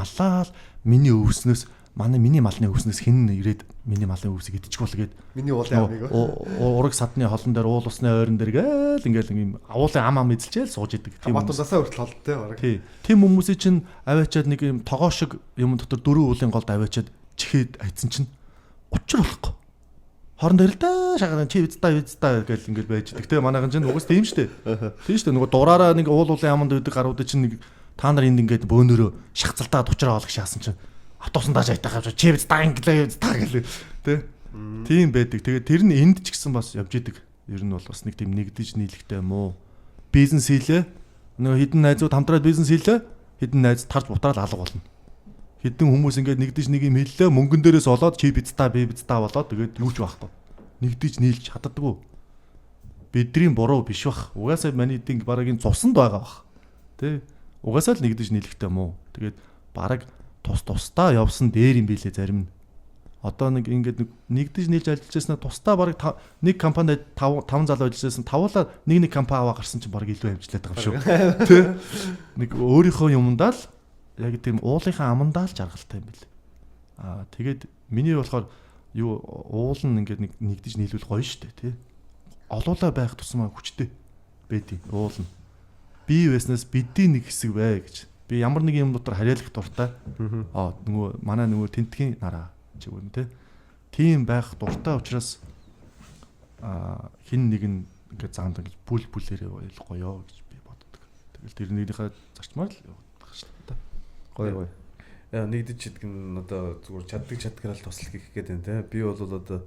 S2: миний өвснөөс миний малны өвснөөс хэн ирээд миний малын өвсөг идчих бол гээд
S1: миний уулын амыг
S2: ураг садны холон дээр уул усны ойрон дээр гээл ингээл юм уулын ам эзэлжээл сууж идэг.
S1: Тийм батулаасаа хүртэл холдтой баг.
S2: Тийм хүмүүсийн чинь аваачаад нэг юм тогоо шиг юм дотор дөрөв уулын голд аваачаад чихээд айцсан чинь учир болохгүй. Хорон дээр л да шагаад чи визтаа гээл ингээл байж идэг. Тэгээ манайхан чинь угаас тийм штэ. Тийм штэ нөгөө дураараа нэг уулын аманд үүдэг гаруудад чинь нэг та нар энд ингээд бөөнөрөө шахацалтаад учраа олох шаасан чинь автобусан дааж айтаа гавч чивэц даанглаа гэлээ тий. Тийм байдаг. Тэгээд тэр нь энд ч гэсэн бас явж идэг. Ер нь бол бас нэг тийм нэгдэж нийлэхтэй муу. Бизнес хийлээ. Нөгөө хідэн найзууд хамтраад бизнес хийлээ. Хідэн найз тарж бутаад алга болно. Хідэн хүмүүс ингээд нэгдэж нэг юм хэллээ. Мөнгөн дээрээс олоод чи бицтаа болоод тэгээд юу ч байхгүй. Нэгдэж нийлж чаддаггүй. Бидний буруу биш бах. Угаасаа миний динг барагийн цусанд байгаа бах. Тий. Угаасаа л нэгдэж нийлэхтэй муу. Тэгээд бараг тусдаа явсан дээр юм билээ зарим нь. Одоо нэг ингээд нэгдэж нийлж ажиллаж байснаа тусдаа бараг нэг компанид 5 залуу ажиллаж байсан. Тавуулаа нэг компани аваа гарсан чинь бараг илүү амжилттай байгаа шүү. Тэ. Нэг өөрийнхөө юмдаа л яг тийм уулынхаа амандаа л жаргалтай юм билээ. Тэгээд миний болохоор юу уул нь ингээд нэгдэж нийлүүл гоё штэ тий. Олуулаа байх тусмаа хүчтэй байдیں۔ Уул нь. Би байснаас бидний нэг хэсэг бай гэж. Би ямар нэг юм дотор хариалах дуртай. Нөгөө манай нөгөө тентгийн нараа ч юм те. Тийм байх дуртай учраас хин нэг нь ингээд заанд ингээд бүлээрээ гоё гэж би боддог. Тэгэл тэрнийхээ зарчмаар л явагдах шүү дээ. Гоё.
S3: Нэгдэж чаддаг нь одоо зүгээр чаддгаар л туслах гэх гээд байна те. Би бол одоо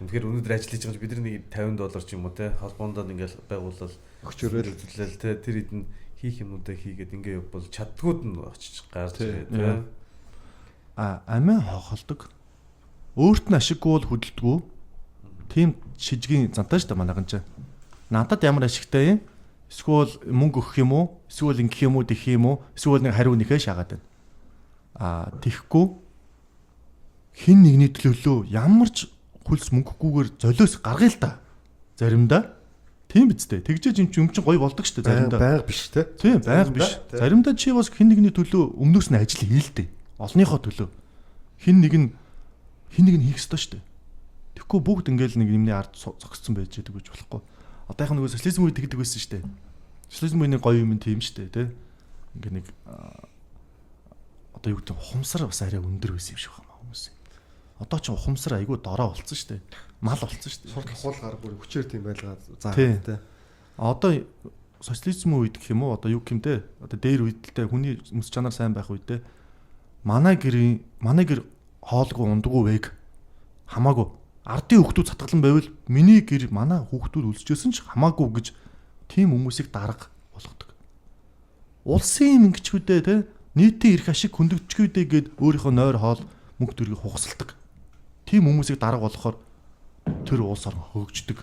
S3: үнэхээр өнөөдөр ажиллаж байгаа бид нэг $50 ч юм уу те. Холбоонд ингээд байгуулал өгчөөрөл төлөөл те. Тэр хэдэн хийх юмудаа хийгээд ингээ явбал чаддгууд нь очиж гарч ирээ.
S2: Амиа хохолдог. Өөрт нь ашиггүй бол хөдөлдөггүй. Тийм шижгийн зантай шүү дээ манайхан ч. Надад ямар ашигтай юм? Эсвэл мөнгө өгөх юм уу? Эсвэл ингэх юм уу, дэх юм уу? Эсвэл нэг хариу нэхэ шагаад байна. Тэхгүй хин нэгний төлөө ямар ч хөлс мөнгөггүйгээр золиос гаргая л та. Заримдаа тийм биз дээ. Тэгжээж юм чинь гоё болдог шүү дээ заримдаа.
S1: Байг биш те.
S2: Тийм байг биш. Заримдаа чи бас хин нэгний төлөө өмнөөс нь ажил хийлдэ. Олныхоо төлөө. Хин нэг нь хийх ёстой шүү дээ. Тэгэхгүй бүгд ингээл нэг юмний ард зогссон байж байгаа гэж болохгүй. Одоо яг нэг социализм үед тэгдэг байсан шүү дээ. Социализм үеийн гоё юм тийм шүү дээ, тэ. ингээ нэг одоо юу гэдэг ухамсар бас арай өндөр байсан юм шиг байна хүмүүс. Одоо ч ухамсар айгүй дорой болсон шүү дээ. Мал болсон шүү дээ.
S1: Суртал хуулгаар бүр хүчээр тийм байлгаа заа
S2: тий.
S1: тий.
S2: Одоо социализм үед гэх юм уу одоо юу гэмтэй одоо дээр үедэлтэй хүний мэс чанар сайн байх үедээ манай гэр хоолгүй ундгүй вэг хамаагүй ардын хүүхдүүд цатгалан байвал миний гэр манай хүүхдүүд үлсчээсэн ч хамаагүй гэж тийм хүмүүсийг дарга болгодог. Улсын мөнгөчгүүдээ те нийтийн эрх ашиг хөндөгчгүүдээ гээд өөрийнхөө нойр хоол мөнгө төргийг хугасалдаг. Тийм хүмүүсийг дарга болгохоор тэр улс орн хөгждөг.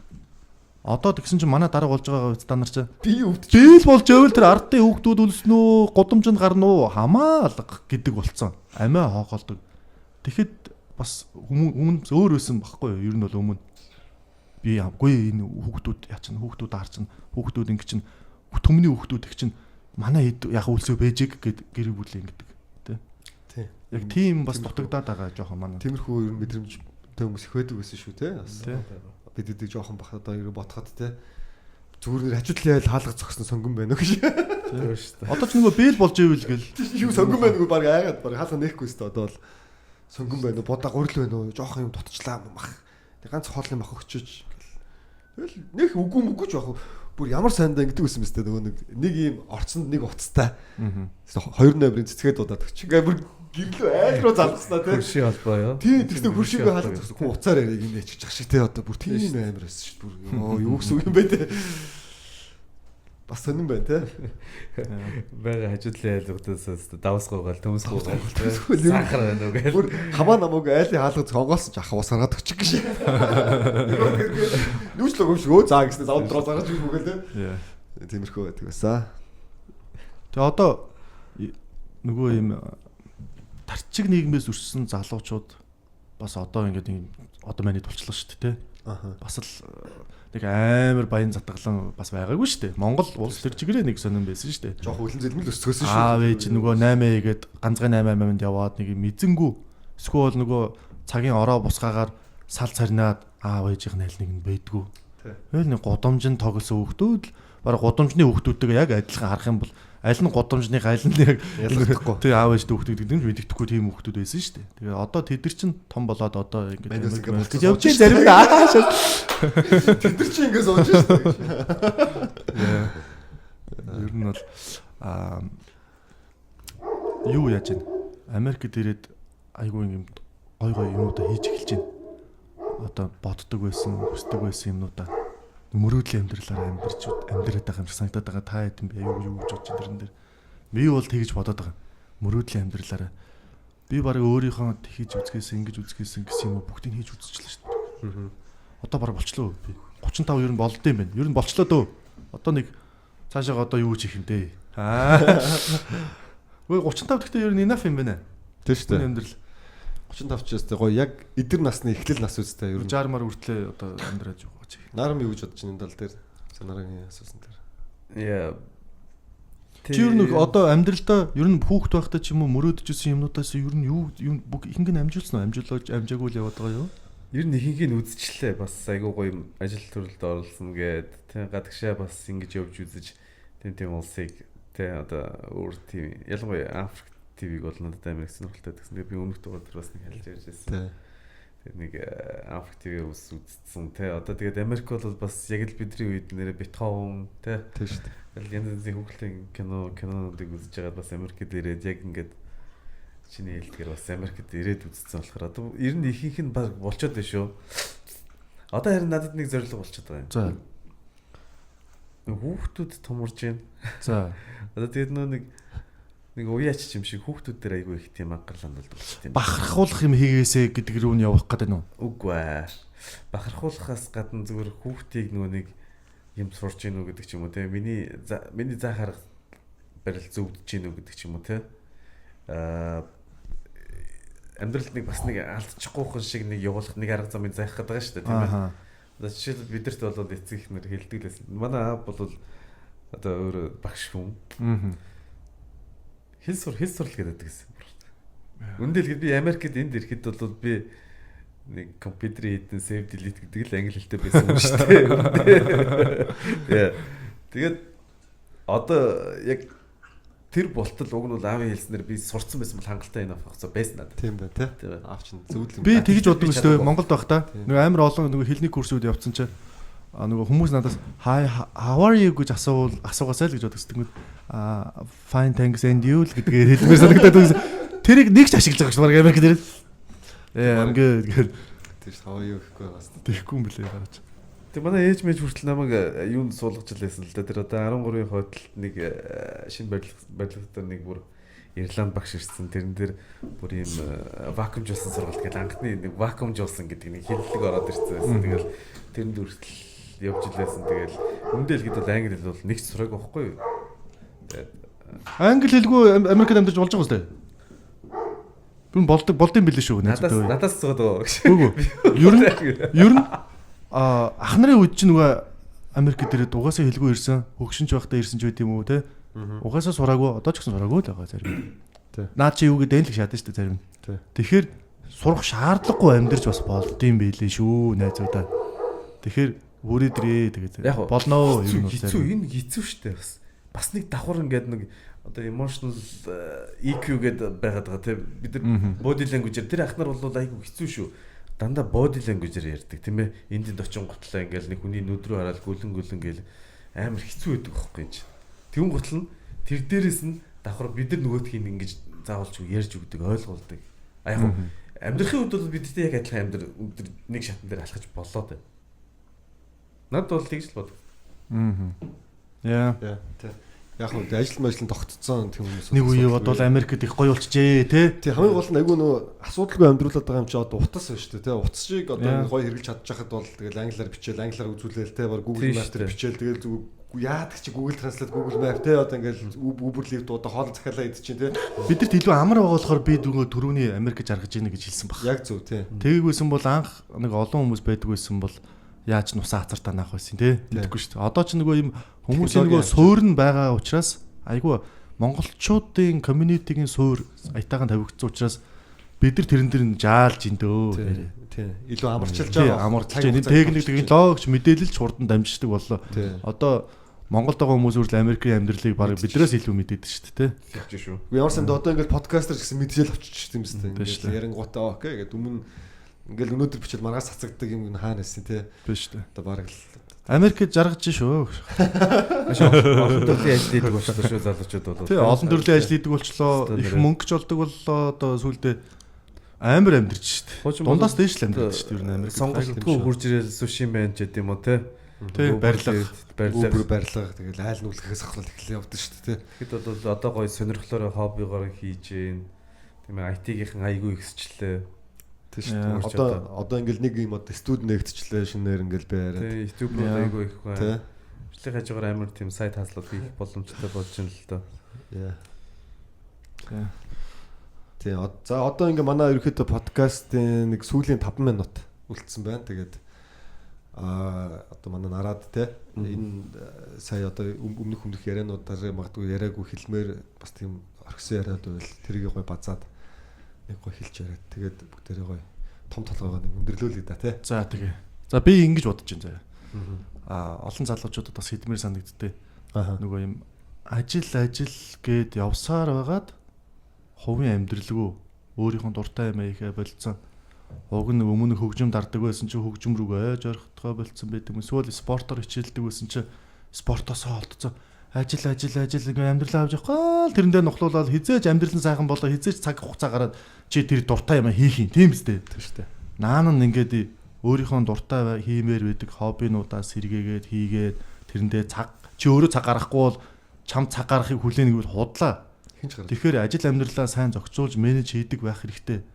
S2: Одоо тэгсэн чинь манай дарга болж байгаа стандар чи
S1: би өвдөж
S2: бийл болж байвал тэр ардын хүүхдүүд үлснэ үү гудамжинд гарна уу хамаалга гэдэг болцсон. Амиа хоохолдог. Тэгэхэд бас хүмүүс өөр байсан байхгүй юу? Ер нь бол өмнө би ямгүй энэ хүүхдүүд яачин хүүхдүүд аарчин хүүхдүүд ингэ чин төмний хүүхдүүд их чин манай хэд яг үлсөө бэжиг гэд гэр бүл ингэдэг тий. Яг тийм бас дутагдаад байгаа жоохон манай.
S1: Тиймэрхүү ер нь мэдрэмжтэй хүмүүс их байдаг байсан шүү те. Бид эдийг жоохон бахад одоо ер нь бодоход те зүгээр нэр хажуудлын айл хаалга зогсон сонгон байна уу гэж.
S3: Тийм шүү дээ.
S2: Одоо ч нөгөө бэл болж ивэл гэл
S1: Юу сонгон байна уу баг айгаад баг хаалга нээхгүй өстө одоо бол сонгон байна уу бодаа гурил байна уу жоохон юм дутчлаа мах. Тэг ганц хоолны мах өгчөөж тэгэл нэх үгүй мөггүй ч яг бүр ямар сайндаа ингэдэг байсан мэт нөгөө нэг ийм орцонд нэг уцтай. Хоёр номерын цэцгээд удаад өгч. Ингээ бүр гэрлөө айл руу залгаснаа тий.
S3: Хөршийн холбоо ёо.
S1: Тий тэгсэн хөршигээ хаалга зогсон хүн уцаар яриг юм яачих чах шиг тий одоо бүр тийм амар байсан шүү бүр юу гэсэн юм бэ тий. Бас сонирн байна тий.
S3: Бага хажуудлын айлгуудаас давсгуугаал төмсгүүгаал сахар байна уу гэж.
S1: Бүр хамаа намайг айлын хаалга цонгоолсон ч ахаа усараад өгчих гэж. Нүчлэг өмшгөө заа гэснээр зав дотроо заргаж ирэх үгүй тий. Тиймэрхүү байдаг басаа.
S2: Тэгээ одоо нөгөө юм тарчиг нийгмээс өрссөн залуучууд бас одоо ингээд одоо маний тулчлаа шүү дээ тий. Бас л нэг амар баян затгалан бас байгаагүй шүү дээ. Монгол улс төр чигээрээ нэг сонирн байсан шүү дээ.
S1: Жохо хөлн зэлмэл өсцгөөсөн шүү.
S2: Аав ээж нөгөө 8 гээд ганцхан 8-8-нд яваад нэг мэдзэнгүү эсвэл нөгөө цагийн ороо бусгаагаар сал царнаад аав ээжийнх нь аль нэг нь байдгүй. Тэгэл нэг гудамжинд тоглосон хүүхдүүд бараг гудамжны хүүхдүүдтэйгээ яг адилхан харах юм бол аль нь гудамжны аль нь яг
S1: ялгахгүй.
S2: Тэг аав ээжтэй хүүхдүүд гэдэг нь мэддэхгүй тийм хүүхдүүд байсан шүү дээ. Тэгээ одоо тэд нар чинь том болоод одоо ингээд гэж явж байгаа заримдаа аашаа.
S1: Тэд нар чинь ингээд сууж шүү дээ.
S2: Ер нь бол юу яаж вэ? Америкт ирээд айгүй юм гой гой юмудаа хийж эхэлж байна. Одоо боддог байсан, хүсдэг байсан юмнуудаа мөрөөдлийн амьдралаар амьдраад байгаа юм шиг санагдаад байгаа. Та хэдэн би юу гэж бодож байна тэрэн дээр. Би бол тэгж бодоод байгаа. Мөрөөдлийн амьдралаараа би барыг өөрийнхөө хийж үзгээсэн, ингэж үзгээсэн гэсэн юм бүгдийг хийж үзчихлээ шүү дээ. Одоо бараг болчлоо би. 35 ер нь болд юм байна. Ер нь болчлоо дөө. Одоо нэг цаашаа одоо юу чих юм дээ. Өө 35 гэхдээ ер нь enough юм байна.
S1: Тийм шүү дээ.
S2: Амьдрал
S1: 35 ч өстэй гоё яг эдэр насны эхлэл нас үстэй ер нь
S2: 60 мар хүртлээ одоо амьдраад байгаа ч.
S1: Нарам юу гэж бодож байна энэ тал дээр санарын асуусан дээр.
S3: Яа.
S2: Чи ер нь одоо амьдралдаа ер нь хүүхэд байхдаа ч юм уу мөрөөдөж исэн юмнуудаас ер нь юу бүх ихэнх нь амжуулсан уу? Амжаагүй л яваад байгаа юу?
S3: Ер нь ихэнх нь үзчихлээ. Бас айгуу гоё ажил төрөлд оролцсон гээд тэг гадагшаа бас ингэж явж үзэж тийм улсыг тэг одоо өөр тийм ялангуяа Африк ТV-г бол надад амар их сонирхолтой гэсэн. Би өмнөх дугаар дээр бас нэг хэлж ярьж байсан. Тэгээд нэг Африк ТV үзсэн те. Одоо тэгээд Америк бол бас яг л бидний үед нэрэ Бетховен те.
S1: Тийм шүү дээ.
S3: Янз янзын хүүхдийн кинонуудыг үзэж байгаад бас Америкт ирээд яг ингээд чиний хэлдгээр бас Америкт ирээд үзсэн болохоор одоо ер нь ихэнх нь баг болчиход байна шүү. Одоо харин надад нэг зорилго болчиход байгаа юм.
S2: За.
S3: Хүүхдүүд томорж байна.
S2: За.
S3: Одоо тэгээд нэг уяач юм шиг хүүхдүүд дээр айгүй их тийм анхаарлаа болчихсон юм.
S2: Бахархуулах юм хийгээсэ гэдэг рүү нь явах гэдэг нь үү?
S3: Үгүй ээ. Бахархуулахаас гадна зүгээр хүүхдийг нөгөө нэг юм сурч гинүү гэдэг ч юм уу те. Миний заа харах барил зөвдөж гинүү гэдэг ч юм уу те. Амьдралд нэг бас нэг алдчихгүй хүн шиг нэг явуулах нэг арга замыг заах гэдэг байгаа шүү дээ тийм ээ. Одоо жишээлбэл бидэрт бол эцэг ихнэр хэлдэг лээс. Манай аав бол одоо өөр багш хүн. Хэл сурал гэдэг гэсэн. Үндэл би Америкт энд ирэхэд бол би нэг компьютерийн хитэн save delete гэдэг л англи хэлтэй байсан юм шүү дээ. Тэгээд одоо яг тэр болтол уг нь бол аавын хэлснээр би сурцсан байсан бол хангалттай энэ авах байсан надад.
S1: Тийм бай тий. Аав чинь зөвлөм.
S2: Би тэгж боддог өстэй Монголд байх та. Нөгөө амар олон нөгөө хэлний курсүүд явцсан чи нөгөө хүмүүс надаас hi how are you гэж асуугаасай л гэж боддог. Тэгмэд fine thanks and you л гэдгээр хэлмээр санагдаад байсан. Тэрийг нэг ч ашиглаж байгаа шүү дээ Америк дээр. I'm good гэхээр
S1: тэр how are you гэхгүй байгаас.
S2: тэхгүй юм блэ гарч.
S3: Тэг манай ээж мэж хүртэл намайг юунд суулгаж лээсэн л да. Тэр одоо 13-ийн хойдолд нэг шинэ барилгад нэг бүр Ирланд багш ирсэн. Тэрэн дээр бүр ийм вакуумжуулсан сургалт гэдэг анхны нэг вакуумжуулсан гэдэг нэг хэллэг ороод ирсэн байсан. Тэгэл тэрэнд хүртэл явж лээсэн. Тэгэл өмнөдөл хэд бол англи хэл бол нэгч сураагүй байхгүй юу?
S2: Англи хэлгүй Америкт амьдарч болж байгаа үстэй. Би болдсон билээ шүү нэ.
S3: Надаас зогоод байгаа гэж.
S2: Үгүй. Ер нь ах нарын үед чинь нөгөө Америк дээр угаасаа хэлгүй ирсэн, хөгшинч байхдаа ирсэн ч байт юм уу те. Угаасаа сураагүй, одоо ч гэсэн сураагүй л байгаа зарим.
S1: Тий.
S2: Наа чи юу гэдэг л шатна шүү дээ зарим. Тэгэхээр сурах шаардлагагүй амьдарч бас болдсон билээ шүү найзуудаа. Тэгэхээр үрээдрээ тэгээд болноо юм уу
S3: хэцүү энэ хэцүү шүү дээ бас нэг давхар ингээд нэг одоо emotional EQ гэдэг байгаад байгаа тийм бид нар body language-ээр тэр ахнаар бол айгүй хэцүү шүү. Дандаа body language-ээр ярьдаг тийм ээ. Энд очин готлаа ингээл нэг хүний нүд рүү хараад гүлэн гээл амар хэцүү байдаг байхгүй юм чи. Тэгүн гутал нь тэр дээрээс нь давхар бид нар нөгөөдхийг ингэж заавалч ярьж өгдөг ойлгуулдаг. А яг амьдрахын үед бол бидтэй яг адилхан амьдр нэг шатн дээр алхаж болоо дээ. Надад бол тэгж л бод.
S2: Яа.
S1: Тий. Яг нь ажил мэжлэн тогтцсон тийм хүмүүс.
S2: Нэг үе бодвол Америкт их гоё болчихжээ тий.
S1: Тий хамгийн гол нь айгүй нөө асуудалгүй амьдруулад байгаа юм чи одоо утас байна шүү дээ тий. Утасчийг одоо гоё хэрэглэж чадчихад бол тэгэл англиар бичээл англиар үзүүлээл тий. Бар Google Map дээр бичээл тэгэл зүг яадаг чи Google Translate Google Map тий. Одоо ингээл Uber Lyft одоо хоол захиалаа идэж чинь тий.
S2: Бидэрт илүү амар байгаа болохоор би дөнгөө түрүүний Америк жаргаж ийнэ гэж хэлсэн баг.
S1: Яг зөв тий.
S2: Тэгээгүйсэн бол анх нэг олон хүмүүс байдаг байсан бол яаж нусаа хацартаа наах байсан тий. Тэгэхгүй шүү дээ. Одоо ч нөгөө юм хүмүүсийн нөгөө суурь нь байгаа учраас айгүй монголчуудын community-гийн суурь аятайхан тавигдсан учраас бид нар тэрэн дээр жаалж ин дөө.
S1: Тий. Илүү амарчилж байгаа.
S2: Амарчилж энэ техник технологич мэдээлэл ч хурдан дамждаг боллоо. Одоо Монголд байгаа хүмүүс үрл Америкийн амьдралыг баг биднээс илүү мэдээд шүү дээ тий.
S3: Тэгж шүү.
S1: Ямар санд одоо ингээл подкастер гэсэн мэдээлэл авчиж юм байна. Ингээл ярингуудаа окей гэдэг өмнө ингээл өнөөдөр бичээд маргаас цацагддаг юм хаана байсан тий.
S2: Биш үү.
S1: Одоо баг л
S2: Америкт жаргаж шүү.
S3: Олон төрлийн ажил хийдэг болчихлоо шүү залуучууд бол.
S2: Тий, олон төрлийн ажил хийдэг болчлоо. Их мөнгө ч болдог боллоо. Одоо сүүлдээ амар амьдэрч шүү дээ. Дундаас дээш л амьдэрч шүү дээ. Ер нь Америк
S3: сонголтгүй хурж ирэл суши мэн ч гэдэм үү те.
S2: Тий, барилга.
S1: Тэгэл айл нүлгэхээс ахвал эхлээ явдаг шүү дээ.
S3: Тэгэхэд бол одоо гоё сонирхлоор хоббигоор хийж гин. Тийм ээ IT-гийнхэн айгүй ихсчлээ.
S1: Тийм шүү дээ. Одоо ингээл нэг юм одоо студ нэгтчлээ шинээр ингээл байраад.
S3: Тийм YouTube руу айгүй их байна. Бичлэг хажуугаар амар тийм сайт хаслууд хийх боломжтой болж байна л доо.
S1: Яа. Тийм. За одоо ингээ манай ерөөхдөө подкастын нэг сүүлийн 5 минут үлдсэн байна. Тэгээд одоо манай нараад те энэ сая одоо өмнөх яриануудаар магадгүй яриаггүй хэлмээр бас тийм орхисон яриад байвал тэрийг гой базаад нэг гой хэлж яриад тэгээд бүгдээрээ гой том толгойгоо нэг өндөрлөөлээ да тий.
S2: За тэгээ. За би ингэж бодож байна заяа. Олон залуучуудад бас хэдмэр санагддээ. Нөгөө юм ажил гэд явсаар байгаад хувийн амьдралгүй өөрийнхөө дуртай юм ихэ болцсон. Уг нь өмнө хөгжим дардаг байсан чи хөгжим рүүгээ зоригтгоо болцсон байдаг юм. Эсвэл спортоор хичээлдэг байсан чи спортоосоо олдсон. Ажил ингээ амьдрал авч явахгүй тэрэн дээр нухлуулаад хизээж амьдрал нь сайхан болоо хизээж цаг хугацаа гараад чи тэр дуртай юм хийх юм тийм үстэй. Тийм шүү дээ. Наан нь ингээд өөрийнхөө дуртай хиймээр байдаг хоббинуудаа сэргээгээд хийгээд тэрэндээ цаг чи өөрөө цаг гаргахгүй бол чам цаг гаргахыг хүлээнэ гэвэл худлаа. Тэгэхээр ажил амьдралаа сайн зохицуулж менеж хийдэг байх хэрэгтэй.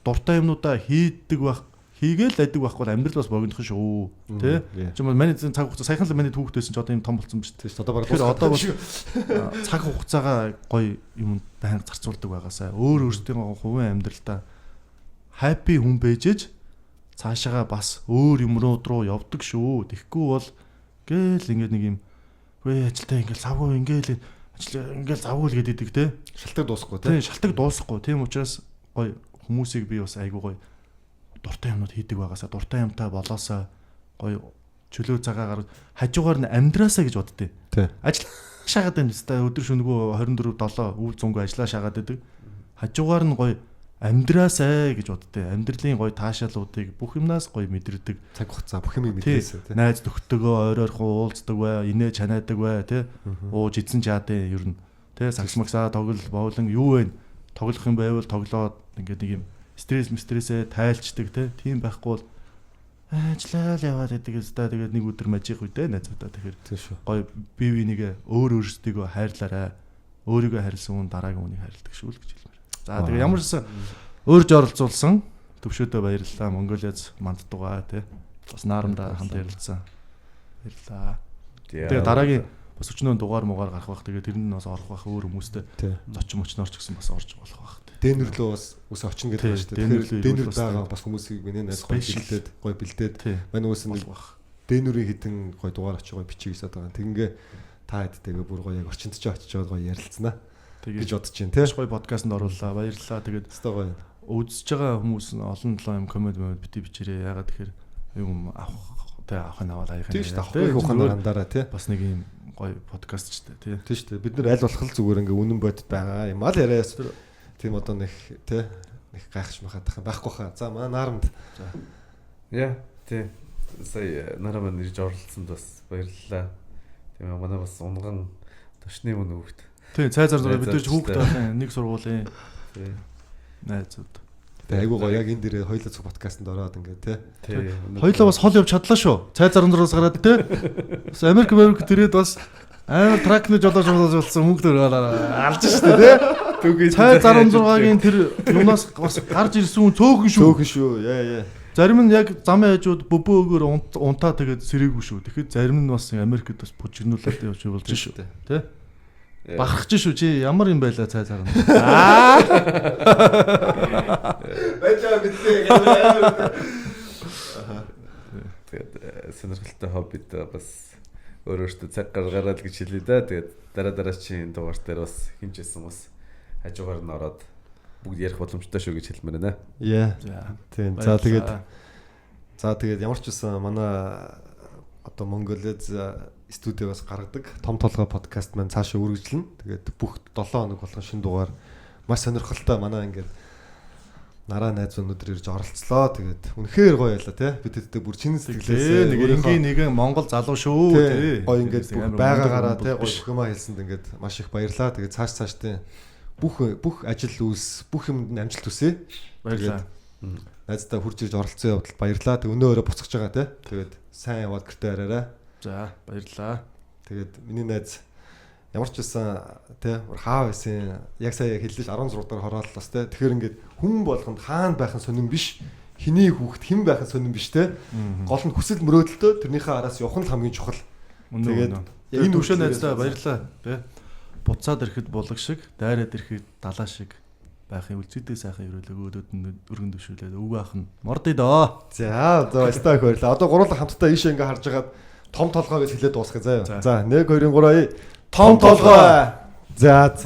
S2: Дуртай юмнуудаа хийгээл айдаг байхгүй бол амьдрал бас богинохон шүү. Тэ? Чимээ манай цаг хугацаа саяхан л манай түүхтэйсэн ч одоо юм том болсон биз дээ. Одоо бол цаг хугацаагаа гоё юм байнга зарцуулдаг байгаасаа өөр өөртөө хувийн амьдралдаа happy хүн бэжэж цаашаага бас өөр юмрууд руу явдаг шүү. Тэгэхгүй бол гээл ингээд нэг юм үгүй ажилтаа ингээд завгүй ингээд ажил ингээд завгүй л гэдэг те.
S1: Шалтгаан дуусахгүй
S2: те. Шалтгаан дуусахгүй. Тийм учраас гоё хүмүүсийг би бас айгуу гоё дуртай юмнууд хийдэг байгаасаа дуртай юмтай болоосаа гоё чөлөө цагаагаар хажуугаар нь амьдраасаа гэж боддتي. Ажил шагаад байна тест өдөр шөнөгөө 24/7 үйл зөнгөө ажиллаа шагаад байдаг. Хажуугаар нь гоё амьдраасай гэж боддтой. Амьдралын гоё таашаалуудыг бүх юмнаас гоё мэдэрдэг.
S1: Цаг хугацаа бүх юм мэдээсэй тий.
S2: Найз нөхдөдөө ойройрхон уулздаг бай, инээ чанаадаг бай тий. Ууж эзэн чаадын ер нь тий сагс магсаа тоглол боолон юу вэ? Тоглох юм байвал тоглоод ингээд нэг юм стрессээ тайлчдаг тий. Тийм байхгүй бол ажиллаад яваад байдаг өстой тэгээд нэг өдөр мажих үедээ найзуудаа тэгэхээр гоё бие бинийгээ өөрөөсдөө хайрлаарай. Өөрийгөө харилсан хүн дараагийн хүнийг харилдаг шүү л гэж хэлмээр. За тэгээ ямар ч өөрж оролцуулсан төвшөөдөө баярлалаа. Монголиац манддугаа тий. Бас наарамдаа хамт ярилцсан. Баярлалаа. Тэгээ дараагийн бас өчнөө дугаар муугаар гарах бах. Тэгээ тэр нь бас орох бах өөр хүмүүстэй зочин мөчнөр ч гэсэн бас орж болох бах.
S1: Дэнэр лөө бас үс очно гэдэг байна шүү дээ. Тэгэхээр дэнэр байгаа бас хүмүүсийг миний найз гоё бэлдээд гоё бэлдээд манай үс нэг дэнэрийн хитэн гоё дугаар очиж гоё бичиг хийсаад байгаа. Тэгингээ та хэдтэйгээ бүр гоё яг орчинд ч очиж байгаа гоё ярилцсанаа гэж бодож байна тий.
S2: Гоё подкастт оруулаа. Баярлалаа. Тэгээд
S1: өстой гоё.
S2: Үзэж байгаа хүмүүс олон толгой юм комент бити бичээрэй. Ягаад тэгэхээр юм авах нь аваад аяах
S1: юм. Тийм шүү дээ. Авахгүй ухаанаар андараа тий.
S2: Бас нэг юм гоё подкаст ч тий.
S1: Тийм шүү дээ. Бид нэр аль болох зүгээр ингээ үнэн бодит байгаа юм аа л яриас. Тийм одоо нэг тий нэг гайхаж махадах юм байхгүй хаа. За манай наарамд.
S3: За. Яа тий. Сая нарамд ирж оролцсонд бас баярлалаа. Тийм манай бас унган тушны мөн хүүхд.
S2: Тий цайзар зураг бид ч хүүхд байхын нэг сургуулийн тий найзууд.
S1: Тэгээ айгуу гоё яг энэ дээрээ хоёулаа зөв подкастт ороод ингээ тий.
S2: Хоёулаа бас хол явж чадлаа шүү. Цайзар зураас гараад тий. Бас Америк тэрээд бас амар тракны жолооч болсон хүүхдэр алж штэ тий. Цай 66-гийн тэр юмнаас бас гарч ирсэн хүн цөөхөн шүү.
S1: Цөөхөн шүү. Яа.
S2: Зарим нь яг замын хажууд бөбөөгөр унтаа тэгээд сэрээгүй шүү. Тэгэхэд зарим нь бас Америкт бас бужигнуулаад явж болж шүү. Тэ? Бахарч шүү чи ямар юм байла цай царна.
S1: Бачаа битээ.
S3: Тэгээд сонирхолтой хоббид бас өөрөөсөө цаг гаргаад гэж хэлээ да. Тэгээд дараа чинь дугаар дээр бас хэмжээсэн бас хажуугаар нь ороод бүгд ярих боломжтой шүү гэж хэлмээр байна.
S1: Яа. Тийм. За тэгээд ямар ч үсэн манай одоо Монголиз студиогоос гаргадаг том толгой подкаст маань цаашаа үргэлжлэнэ. Тэгээд бүх 7 хоног болгон шинэ дугаар маш сонирхолтой манай ингээд нараа найз өнөдөр ирж оролцлоо. Тэгээд үнэхээр гоё ялла тий. Бид хэдтэй бүр чиний сэтгэлээс
S2: нэгэн Монгол залуу шүү
S1: тий. Гоё ингээд байгаагаараа тий гоё хэмээ хэлсэнд ингээд маш их баярлаа. Тэгээд цаашдын бүх ажил үйлс бүх юмд амжилт хүсье.
S2: Баярлалаа.
S1: Найздаа хурж ирж оролцсон явдал баярлалаа. Тэг өнөө өрөө буцаж байгаа те. Тэгээд сайн яваад гэртээ араарай.
S2: За баярлалаа.
S1: Тэгээд миний найз ямар ч байсан те хаа байсан яг сая хэллээ 16 дахь хорооллоос те. Тэгэхээр ингээд хүн болгонд хаана байх нь сонирн биш. Хиний хүүхэд хэн байх нь сонирн биш те. Гол нь хүсэл мөрөөдөлтөө тэрнийхээ араас явах нь хамгийн чухал.
S2: Тэгээд энэ төвшөө найздаа баярлалаа те. Буцаад ирэхэд булаг шиг, дайраад ирэхэд далаа шиг байхын үлцэдээ сайхан өрөөлөг өөдөд нь өргөн дэвшүүлээд өвгөөх нь мордъё доо.
S1: За стак баярлаа. Одоо гурлаа хамтдаа ийшээ ингээ харж хагаад том толгой гэж хэлээд дуусгая заяа. За 1 2 3 том толгой. За